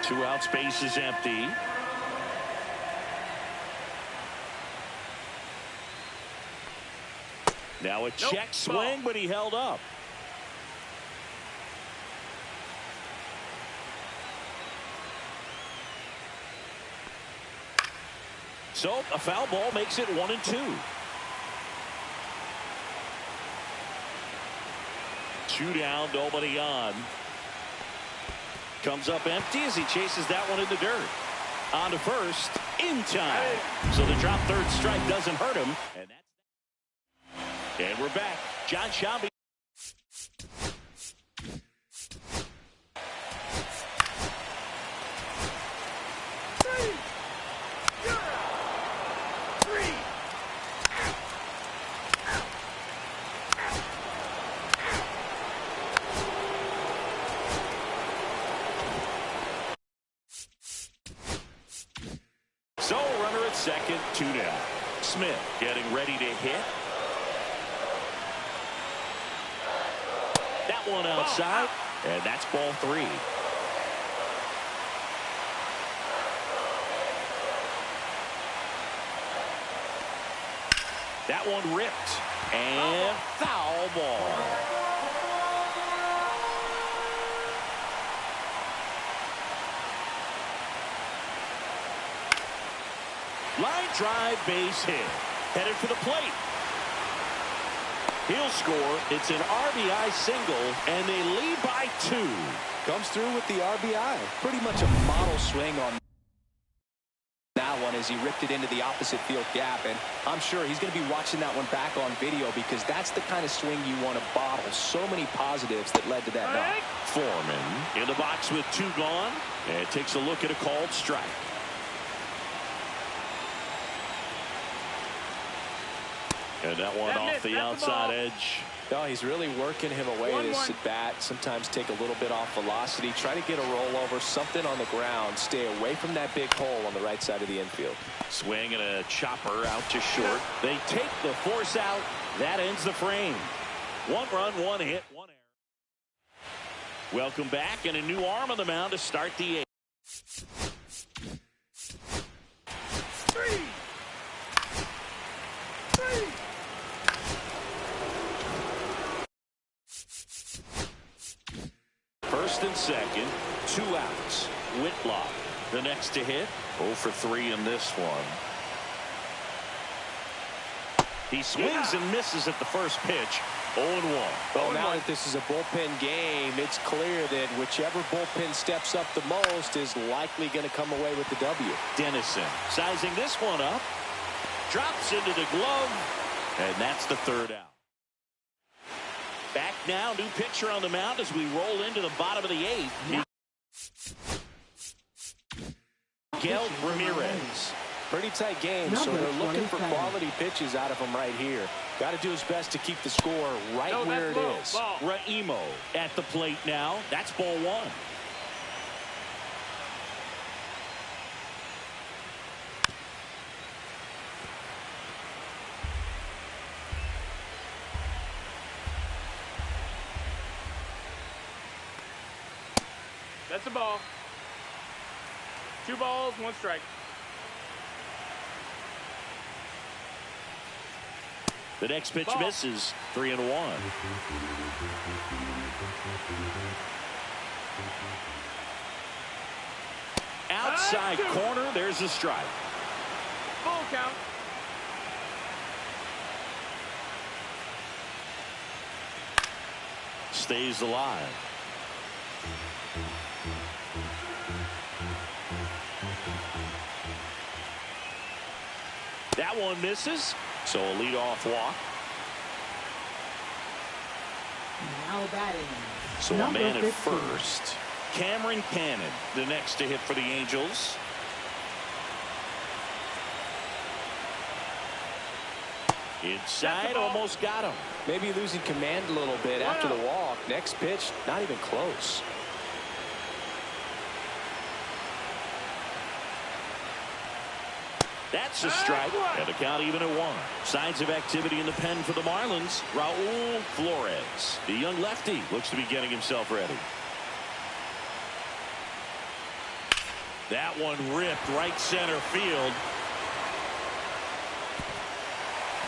Two outs, base is empty. Now a check swing, but he held up. So a foul ball makes it 1-2. 2 down, nobody on. Comes up empty as he chases that one in the dirt. On to first, in time. So the drop 3rd strike doesn't hurt him. And we're back. John Shelby. So runner at second, 2 down. Smith getting ready to hit. That one outside, and that's ball 3. That one ripped, and foul ball. Line drive, base hit. Headed for the plate. He'll score. It's an RBI single, and they lead by 2. Comes through with the RBI. Pretty much a model swing on that one as he ripped it into the opposite field gap, and I'm sure he's going to be watching that one back on video because that's the kind of swing you want to bottle. So many positives that led to that knock. Foreman in the box with 2 gone, and takes a look at a called strike. And that one off the outside edge. No, he's really working him away this at bat. Sometimes take a little bit off velocity. Try to get a rollover, something on the ground. Stay away from that big hole on the right side of the infield. Swing and a chopper out to short. They take the force out. That ends the frame. 1 run, 1 hit, 1 error. Welcome back, and a new arm on the mound to start the 8th. First and second, 2 outs. Whitlock, the next to hit. 0 for 3 in this one. He swings and misses at the first pitch. 0-1. Well, now that this is a bullpen game, it's clear that whichever bullpen steps up the most is likely going to come away with the W. Dennison sizing this one up. Drops into the glove. And that's the 3rd out. Back now, new pitcher on the mound as we roll into the bottom of the 8th. Miguel Ramirez. Pretty tight game, so they're looking for quality pitches out of him right here. Got to do his best to keep the score right where it is. Raimo at the plate now. That's ball 1. That's a ball. 2 balls, 1 strike. The next pitch misses. 3-1. Outside corner. There's a strike. Full count. Stays alive. That one misses. So a leadoff walk. Now batting. So a man at first. Cameron Cannon, the next to hit for the Angels. Inside, almost got him. Maybe losing command a little bit after the walk. Next pitch, not even close. That's a strike, and the count even at 1. Signs of activity in the pen for the Marlins. Raul Flores, the young lefty, looks to be getting himself ready. That one ripped right center field.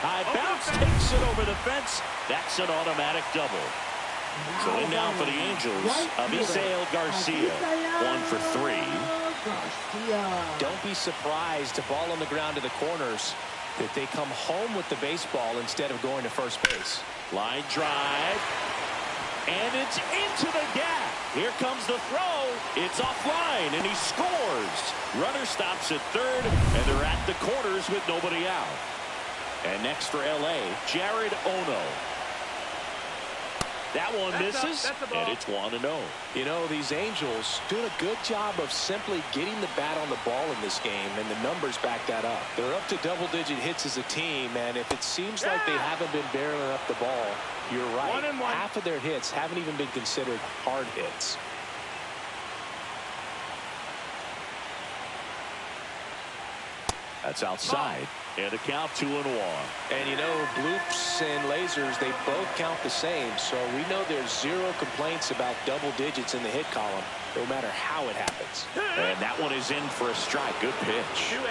High bounce takes it over the fence. That's an automatic double. So in now for the Angels, Avisail Garcia, 1 for 3. Don't be surprised to ball on the ground to the corners that they come home with the baseball instead of going to first base. Line drive. And it's into the gap. Here comes the throw. It's offline, and he scores. Runner stops at 3rd, and they're at the corners with nobody out. And next for L.A., Jared Ono. That one misses, and it's 1-0. You know, these Angels doing a good job of simply getting the bat on the ball in this game, and the numbers back that up. They're up to double-digit hits as a team, and if it seems like they haven't been barreling up the ball, you're right. Half of their hits haven't even been considered hard hits. That's outside. And a count 2-1. And you know, bloops and lasers, they both count the same. So we know there's 0 complaints about double digits in the hit column, no matter how it happens. And that one is in for a strike. Good pitch. 2-2.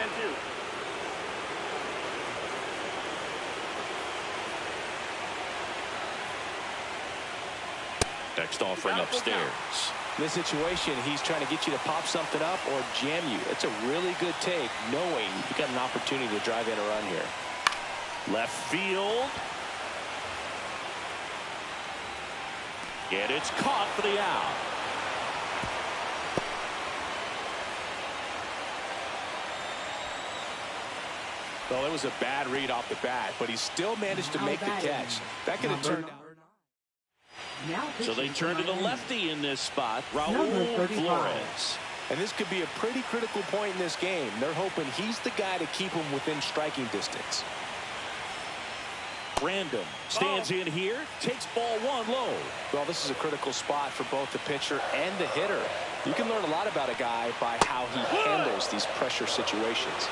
Next offering upstairs. In this situation, he's trying to get you to pop something up or jam you. It's a really good take, knowing you got an opportunity to drive in a run here. Left field. And it's caught for the out. Well, it was a bad read off the bat, but he still managed to make the catch. That could have turned out. So they turn to the lefty in this spot, Raul Flores. And this could be a pretty critical point in this game. They're hoping he's the guy to keep him within striking distance. Random stands in here, takes ball one low. Well, this is a critical spot for both the pitcher and the hitter. You can learn a lot about a guy by how he handles these pressure situations.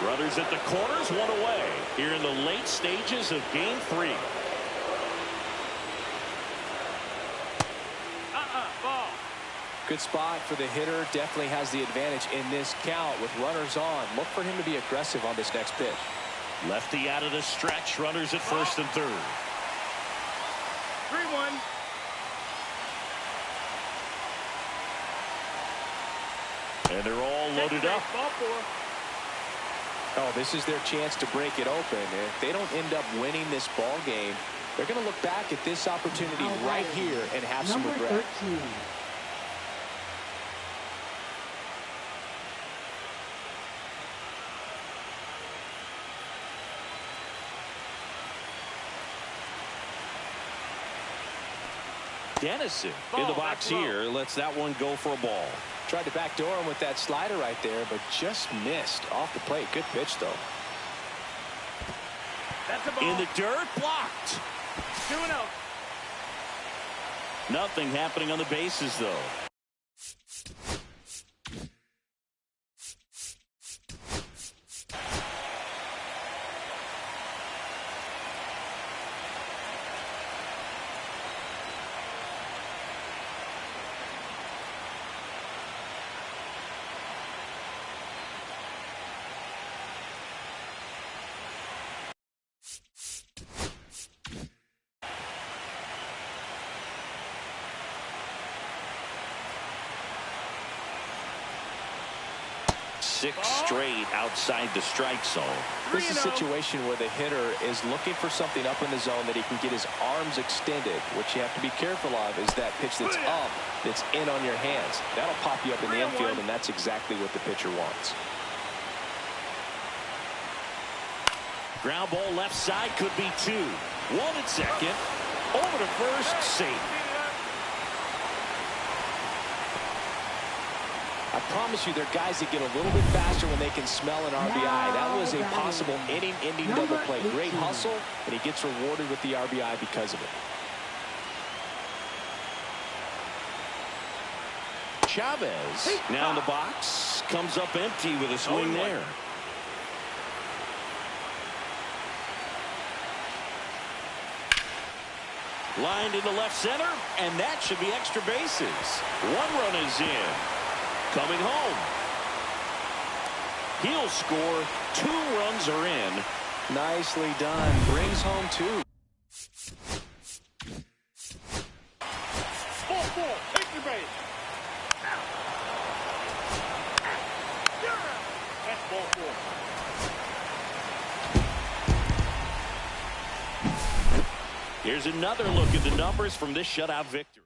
Runners at the corners, one away here in the late stages of game 3. Ball. Good spot for the hitter. Definitely has the advantage in this count with runners on. Look for him to be aggressive on this next pitch. Lefty out of the stretch. Runners at first and third. 3-1. And they're all loaded up. Ball 4. Oh, this is their chance to break it open. If they don't end up winning this ball game, they're going to look back at this opportunity right here and have some regret. Number 13. Dennison in the box here. Lets that one go for a ball. Tried to backdoor him with that slider right there, but just missed off the plate. Good pitch, though. That's a ball. In the dirt, blocked. 2-0. Nothing happening on the bases, though. Six straight outside the strike zone. This is a situation where the hitter is looking for something up in the zone that he can get his arms extended. What you have to be careful of is that pitch that's up, that's in on your hands. That'll pop you up in the infield, and that's exactly what the pitcher wants. Ground ball left side, could be 2. 1 at second. Over to first, safe. I promise you, there are guys that get a little bit faster when they can smell an RBI. That was a possible inning-ending double play. Great hustle, and he gets rewarded with the RBI because of it. Chavez now in the box. Comes up empty with a swing there. Lined into left center, and that should be extra bases. 1 run is in. Coming home. He'll score. 2 runs are in. Nicely done. Brings home 2. Ball 4. Take your base. That's ball 4. Here's another look at the numbers from this shutout victory.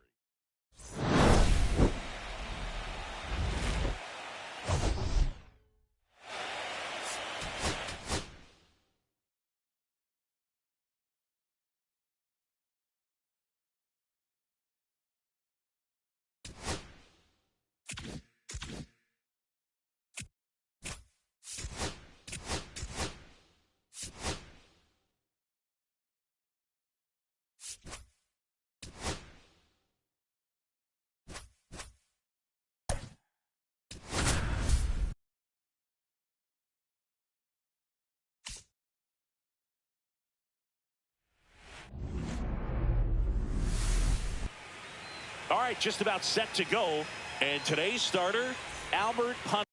All right, just about set to go. And today's starter, Albert Punt.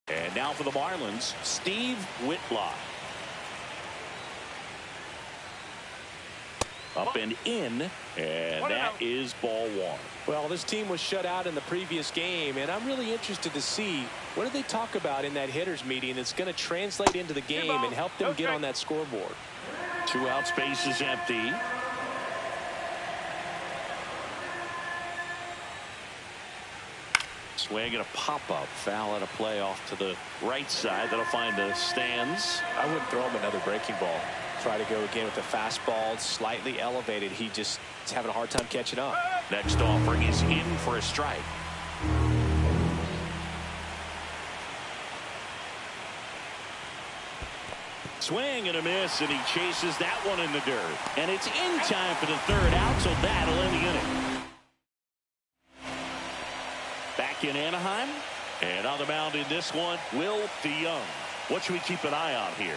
And now for the Marlins, Steve Whitlock. Up and in, and that is ball 1. Well, this team was shut out in the previous game, and I'm really interested to see what do they talk about in that hitters meeting that's going to translate into the game and help them get on that scoreboard. 2 out, space is empty. Swing and a pop-up. Foul and a play off to the right side. That'll find the stands. I wouldn't throw him another breaking ball. Try to go again with the fastball, slightly elevated. He just is having a hard time catching up. Next offering is in for a strike. Swing and a miss, and he chases that one in the dirt. And it's in time for the third out, so that'll end the inning. Back in Anaheim, and on the mound in this one, Will DeYoung. What should we keep an eye on here?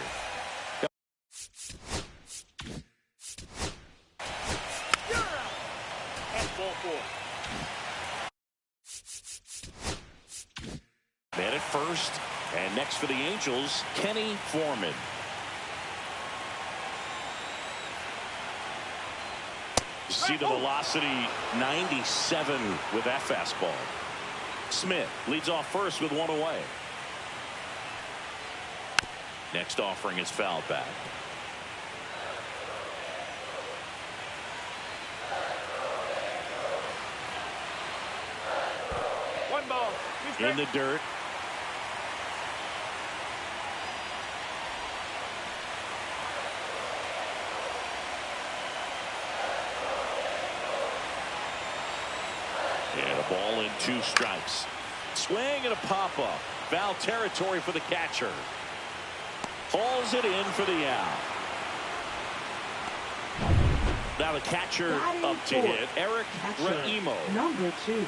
Man at first, and next for the Angels, Kenny Foreman. You see the velocity, 97 with that fastball. Smith leads off first with one away. Next offering is fouled back. One ball. In the dirt. And a ball and 2 strikes. Swing and a pop-up. Foul territory for the catcher. Hauls it in for the out. Now the catcher up to hit, Eric Raimo. Number 2.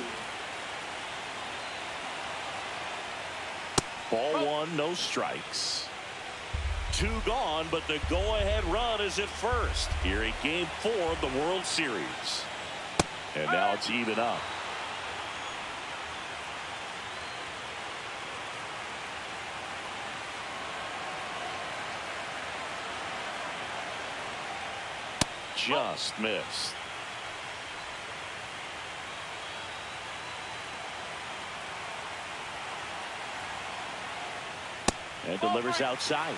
Ball 1, no strikes. 2 gone, but the go-ahead run is at first. Here in Game 4 of the World Series. And now it's even up. Just missed. And delivers outside.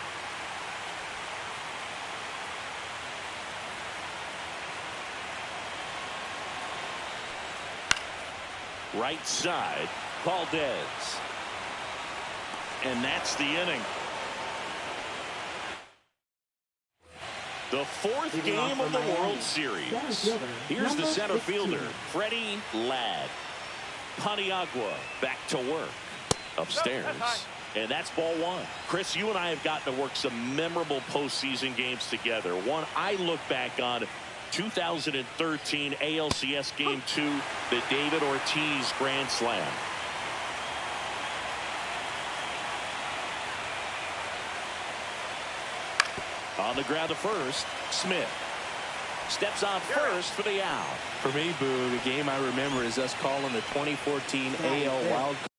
Right side, Valdez. And that's the inning. The 4th game of the World Series. Here's the center fielder, Freddie Ladd. Paniagua back to work. Upstairs. And that's ball 1. Chris, you and I have gotten to work some memorable postseason games together. One I look back on, 2013 ALCS Game 2, the David Ortiz Grand Slam. On the ground to first, Smith steps on first for the out. For me, Boo, the game I remember is us calling the 2014 AL Wild Card.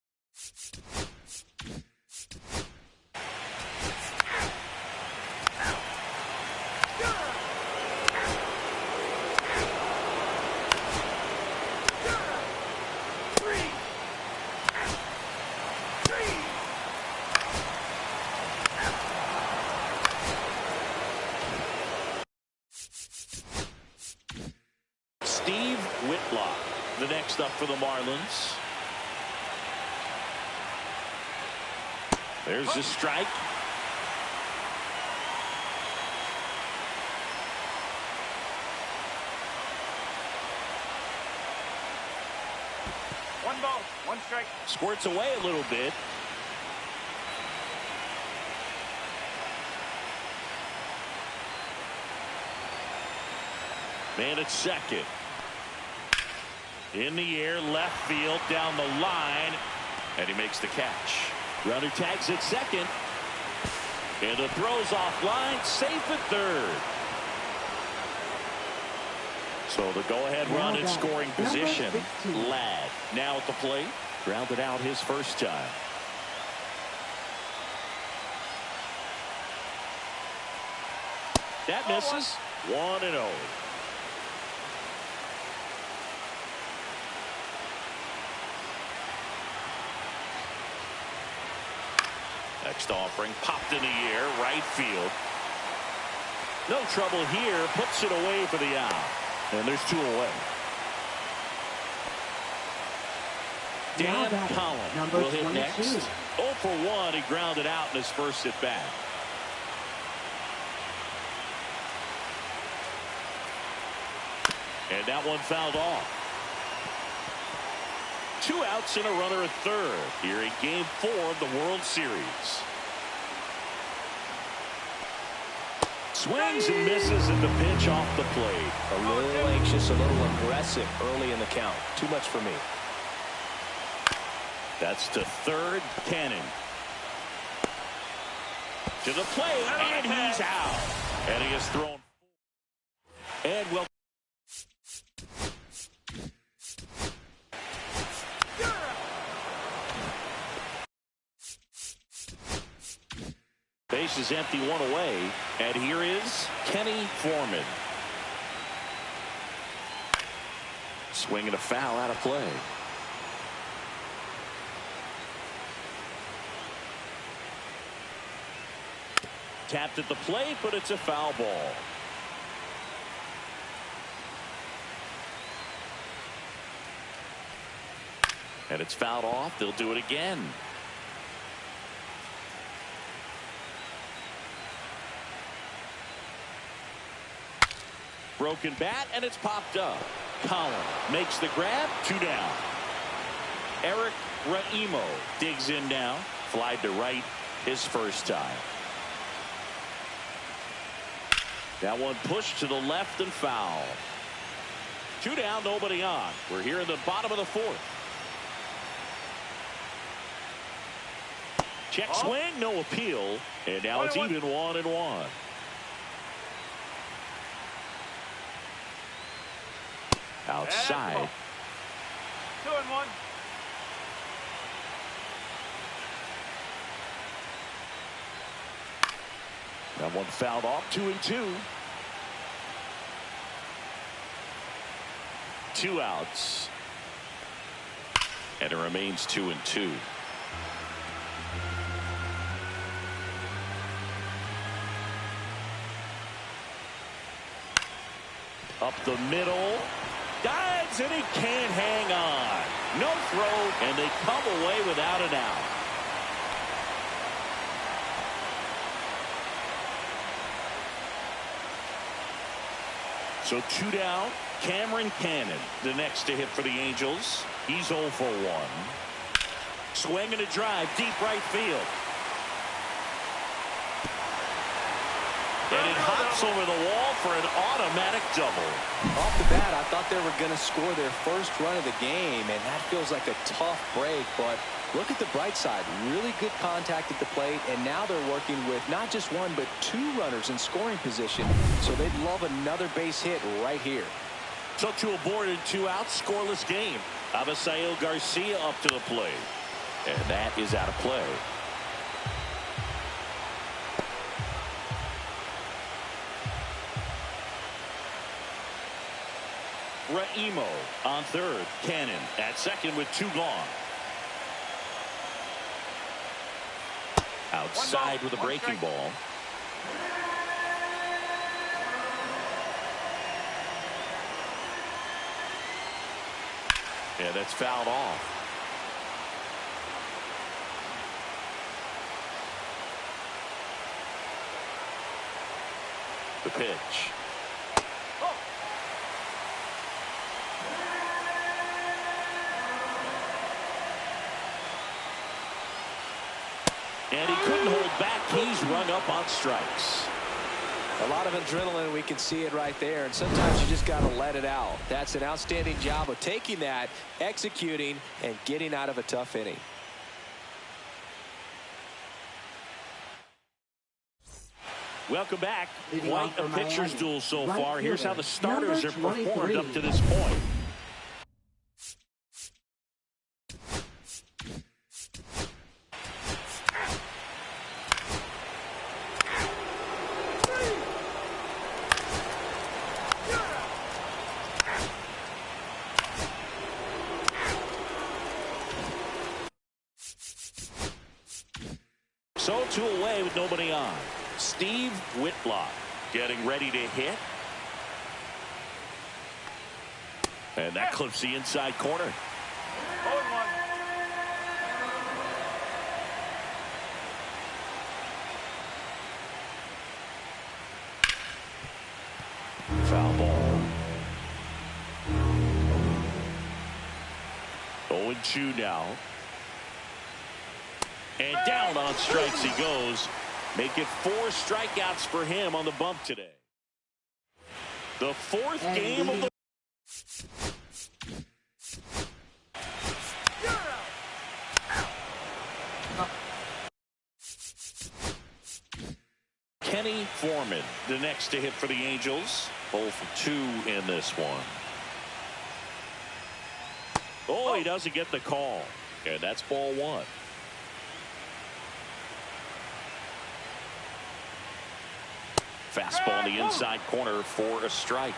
The next up for the Marlins. There's a strike. One ball, 1 strike. Squirts away a little bit. Man at second. In the air, left field, down the line, and he makes the catch. Runner tags at second, and the throw's offline, safe at third. So the go-ahead run in scoring position. Ladd now at the plate, grounded out his first time. That misses. 1-0. Next offering popped in the air, right field. No trouble here, puts it away for the out. And there's 2 away. Dan Collins will hit next. 0 for 1, he grounded out in his first at bat. And that one fouled off. 2 outs and a runner at third here in Game 4 of the World Series. Swings and misses at the pitch off the plate. A little anxious, a little aggressive early in the count. Too much for me. That's to third. Cannon. To the plate, and he's out. And he is thrown. And well. Base is empty, one away. And here is Kenny Foreman. Swinging a foul out of play. Tapped at the plate, but it's a foul ball. And it's fouled off. They'll do it again. Broken bat, and it's popped up. Collin makes the grab. 2 down. Eric Raimo digs in now. Flied to right his first time. That one pushed to the left and foul. 2 down, nobody on. We're here in the bottom of the 4th. Check swing, no appeal. And now it's even 1-1. Outside. 2-1. That one fouled off. 2-2. 2 outs. And it remains 2-2. Up the middle. Dives, and he can't hang on. No throw, and they come away without an out. So 2 down. Cameron Cannon, the next to hit for the Angels. He's 0 for 1. Swing and a drive, deep right field. And it hops over the wall for an automatic double. Off the bat, I thought they were going to score their first run of the game, and that feels like a tough break. But look at the bright side. Really good contact at the plate, and now they're working with not just 1 but 2 runners in scoring position. So they'd love another base hit right here. So 2 aboard and 2 outs, scoreless game. Avisail Garcia up to the plate. And that is out of play. Raimo on third. Cannon at second with 2 gone. Outside with a breaking ball. Yeah, that's fouled off. The pitch. And he couldn't hold back. He's rung up on strikes. A lot of adrenaline. We can see it right there. And sometimes you just got to let it out. That's an outstanding job of taking that, executing, and getting out of a tough inning. Welcome back. Quite a pitcher's duel so far. Here's how the starters have performed up to this point. So 2 away with nobody on. Steve Whitlock getting ready to hit. And that clips the inside corner. 0-1. Foul ball. 0-2 now. And down on strikes he goes. Make it 4 strikeouts for him on the bump today. The 4th game of the... Kenny Foreman, the next to hit for the Angels. 0 for 2 in this one. Oh, he doesn't get the call. And that's ball 1. Fastball in the inside corner for a strike.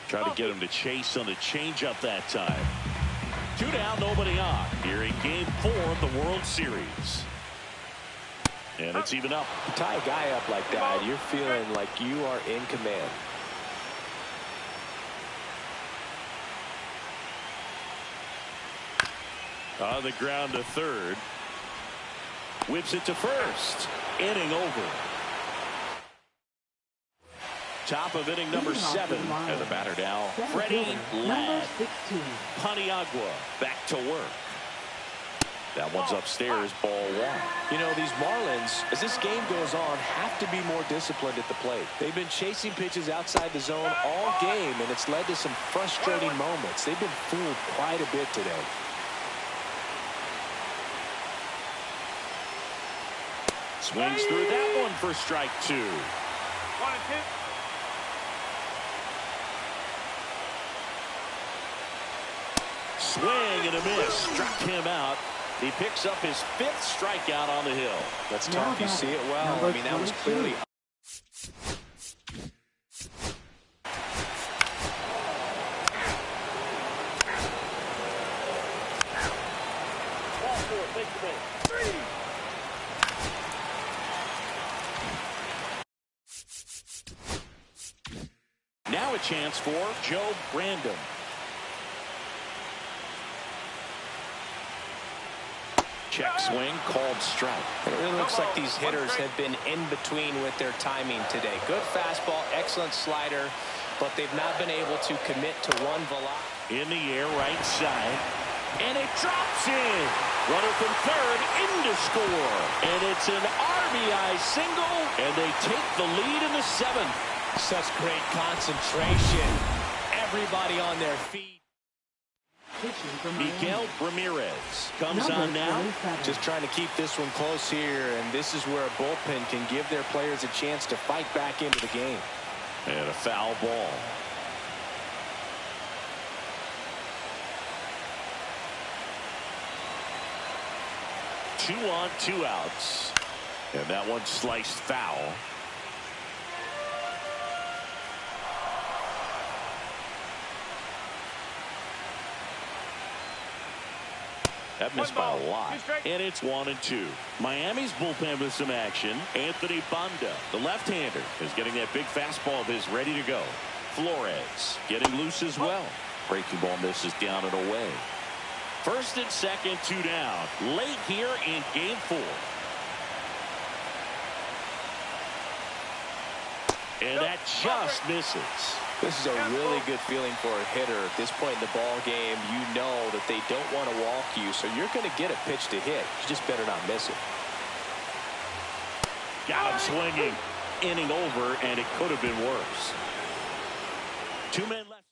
Try to get him to chase on the changeup that time. 2 down, nobody on. Here in game 4 of the World Series. And it's even up. You tie a guy up like that, you're feeling like you are in command. On the ground to third. Whips it to first. Inning over. Top of inning number 7. And the batter now, Freddie Ladd. Paniagua back to work. That one's upstairs, ball 1. You know, these Marlins, as this game goes on, have to be more disciplined at the plate. They've been chasing pitches outside the zone all game, and it's led to some frustrating moments. They've been fooled quite a bit today. Swings through that one for strike 2. 1 and 2. Swing and a miss. Struck him out. He picks up his 5th strikeout on the hill. That's tough. You see it well. I mean, that was clearly... Ball 4, take the base. 3. Now a chance for Joe Brandon. Check swing, called strike. It really looks like these hitters have been in between with their timing today. Good fastball, excellent slider, but they've not been able to commit to one velocity. In the air, right side. And it drops in. Runner from third in to score. And it's an RBI single. And they take the lead in the 7th. Such great concentration. Everybody on their feet. Miguel Ramirez comes on now. Just trying to keep this one close here, and this is where a bullpen can give their players a chance to fight back into the game. And a foul ball. Two on, 2 outs. And that one sliced foul. That missed by a lot. And it's 1 and 2. Miami's bullpen with some action. Anthony Banda, the left-hander, is getting that big fastball of his ready to go. Flores getting loose as well. Breaking ball misses down and away. First and second, 2 down. Late here in game 4. And that just misses. This is a really good feeling for a hitter at this point in the ball game. You know that they don't want to walk you, so you're going to get a pitch to hit. You just better not miss it. Got him swinging. Inning over, and it could have been worse. 2 men left.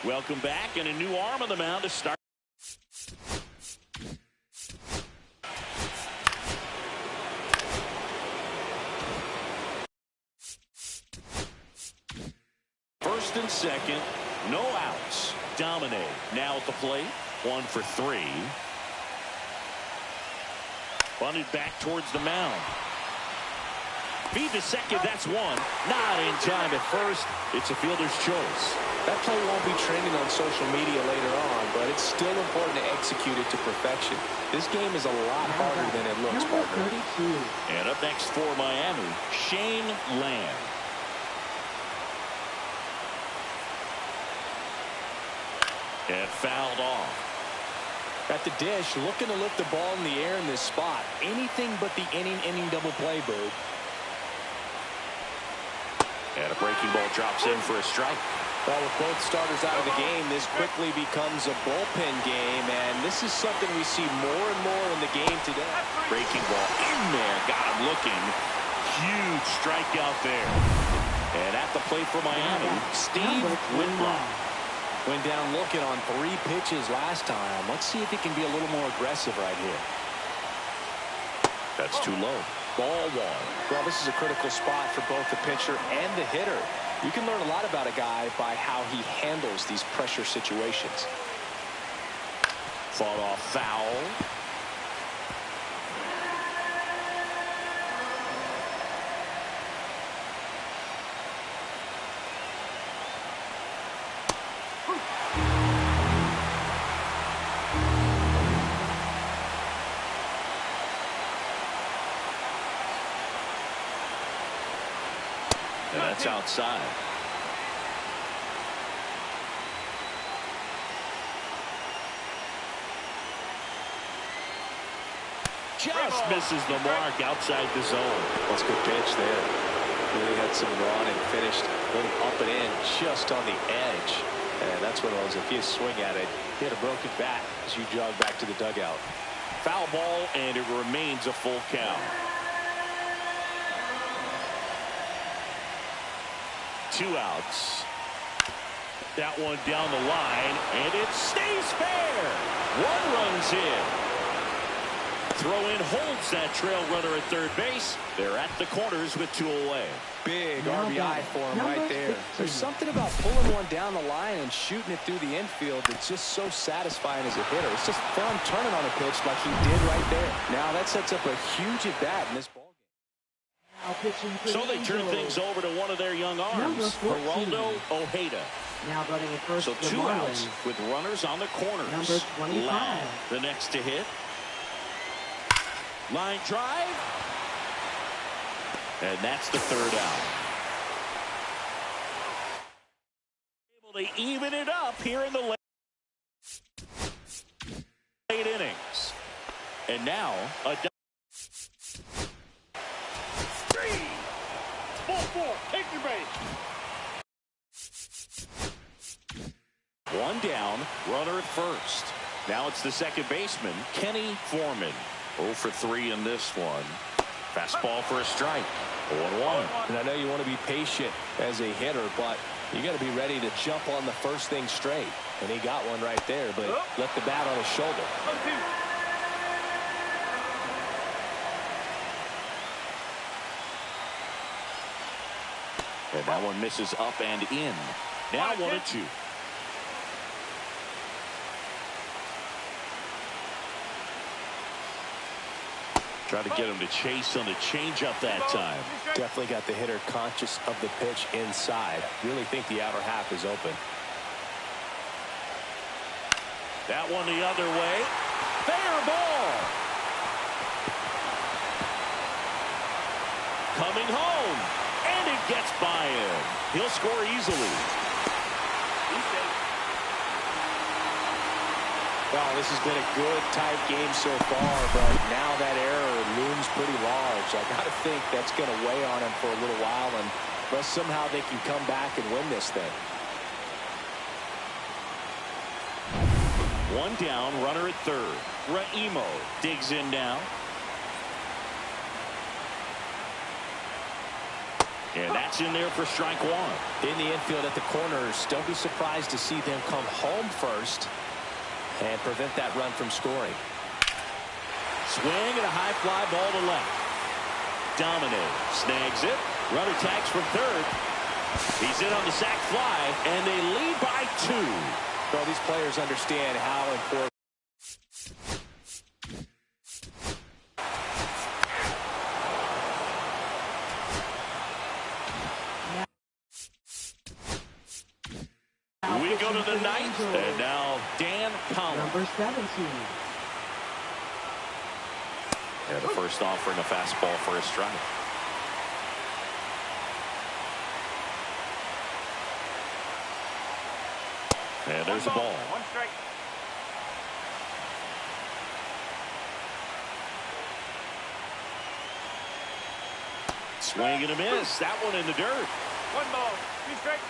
Welcome back, and a new arm on the mound to start. First and second, no outs. Domine now at the plate. 1 for 3. Bunted back towards the mound. Feed to second, that's 1. Not in time at first. It's a fielder's choice. That play won't be trending on social media later on, but it's still important to execute it to perfection. This game is a lot harder than it looks, partner. And up next for Miami, Shane Lamb. And fouled off. At the dish, looking to lift the ball in the air in this spot. Anything but the inning double play, Boog. And a breaking ball drops in for a strike. Well, with both starters out of the game, this quickly becomes a bullpen game, and this is something we see more and more in the game today. Breaking ball in there. Got him looking. Huge strikeout there. And at the plate for Miami, Steve Whitlock. Went down looking on 3 pitches last time. Let's see if he can be a little more aggressive right here. That's too low. Ball 1. Well, this is a critical spot for both the pitcher and the hitter. You can learn a lot about a guy by how he handles these pressure situations. Fought off foul. And that's outside. Just misses the mark outside the zone. That's a good pitch there. Really had some run and finished a little up and in just on the edge. And that's one of those, if you swing at it, you hit a broken bat as you jog back to the dugout. Foul ball, and it remains a full count. 2 outs. That one down the line, and it stays fair. 1 run's in. Throw in holds that trail runner at third base. They're at the corners with 2 away. Big RBI for him right there. There's something about pulling one down the line and shooting it through the infield that's just so satisfying as a hitter. It's just fun turning on a pitch like he did right there. Now that sets up a huge at bat in this ball. So they turn things over to one of their young arms, Geraldo Ojeda. Now batting at first, so 2 outs with runners on the corners. Number 25. Ladd, the next to hit. Line drive. And that's the 3rd out. Able to even it up here in the late innings. And now a Ball 4. Take your base. 1 down, runner at first. Now it's the second baseman, Kenny Foreman. 0 for 3 in this one. Fastball for a strike. 0-1. And I know you want to be patient as a hitter, but you got to be ready to jump on the first thing straight. And he got one right there, but left the bat on his shoulder. And that one misses up and in. Now 1-2. Try to get him to chase on the changeup that time. Definitely got the hitter conscious of the pitch inside. Really think the outer half is open. That one the other way. Fair ball. Coming home. And it gets by him. He'll score easily. Well, this has been a good tight game so far, but now that error looms pretty large. I got to think that's going to weigh on him for a little while, unless somehow they can come back and win this thing. 1 down, runner at third. Raimo digs in now. And that's in there for strike 1. In the infield at the corners, don't be surprised to see them come home first and prevent that run from scoring. Swing and a high fly ball to left. Domine snags it. Runner tags from third. He's in on the sac fly, and they lead by 2. Well, these players understand how important. We go to the 9th, and now Dan Collins. Number 17. And the first offering a fastball for a strike. And there's a ball. 1 strike. Swing and a miss. That one in the dirt. 1 ball. 2 strikes.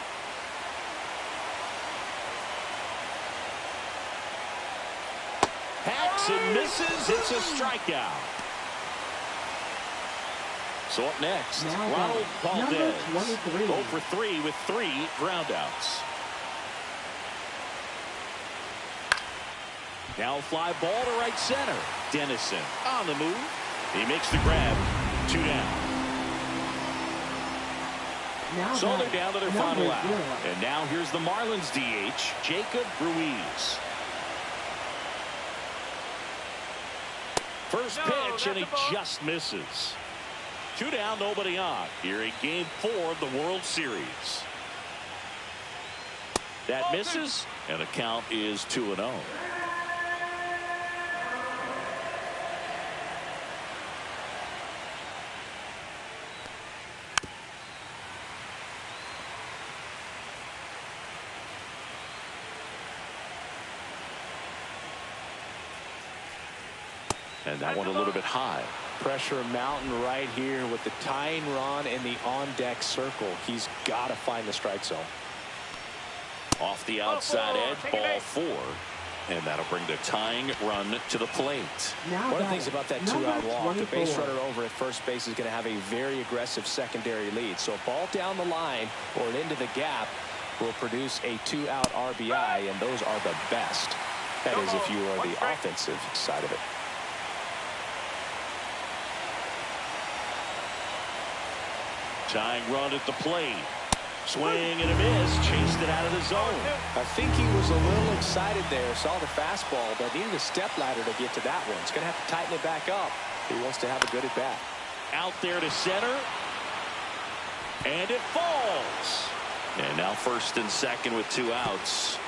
Hacks and misses. It's a strikeout. So up next, Ronald Valdez. 0 for 3 with 3 groundouts. Now fly ball to right center. Dennison on the move. He makes the grab. 2 down. So they're down to their final out. And now here's the Marlins DH, Jacob Ruiz. First pitch, and he just misses. 2 down, nobody on. Here in Game 4 of the World Series. That misses, and the count is 2-0. And that one a little bit high. Pressure mountain right here with the tying run in the on-deck circle. He's got to find the strike zone. Off the outside edge, ball 4. And that'll bring the tying run to the plate. One of the things about that 2-out walk, the base runner over at first base is going to have a very aggressive secondary lead. So a ball down the line or into the gap will produce a 2-out RBI, and those are the best. That is if you are the offensive side of it. Tying run at the plate. Swing and a miss. Chased it out of the zone. I think he was a little excited there. Saw the fastball, but needed a step ladder to get to that one. He's going to have to tighten it back up. He wants to have a good at bat. Out there to center. And it falls. And now first and second with 2 outs.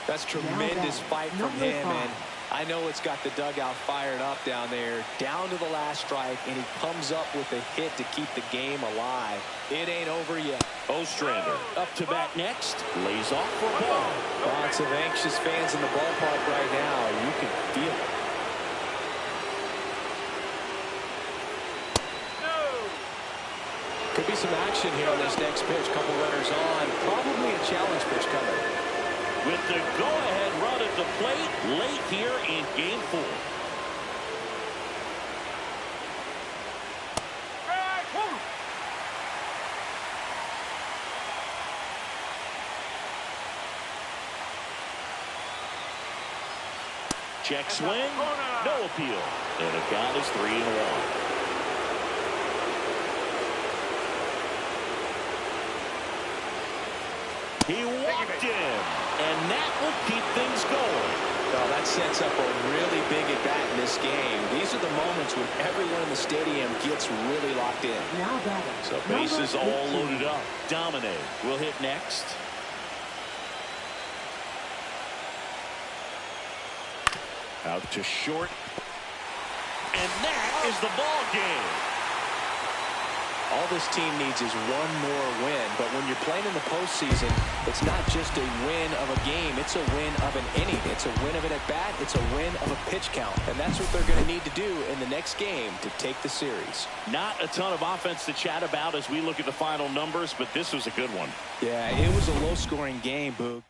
That's tremendous fight from him, and I know it's got the dugout fired up down there. Down to the last strike, and he comes up with a hit to keep the game alive. It ain't over yet. Ostrander up to bat next. Lays off for a ball. Lots of anxious fans in the ballpark right now. You can feel it. Could be some action here on this next pitch. Couple runners on. Probably a challenge pitch coming. With the go-ahead run at the plate late here in Game 4. Check swing, no appeal, and the count is 3-1. He walked him, and that will keep things going. Well, that sets up a really big at bat in this game. These are the moments when everyone in the stadium gets really locked in. So bases all loaded up. Domine will hit next. Out to short. And that is the ball game. All this team needs is one more win, but when you're playing in the postseason, it's not just a win of a game, it's a win of an inning. It's a win of an at-bat, it's a win of a pitch count, and that's what they're going to need to do in the next game to take the series. Not a ton of offense to chat about as we look at the final numbers, but this was a good one. Yeah, it was a low-scoring game, Boog.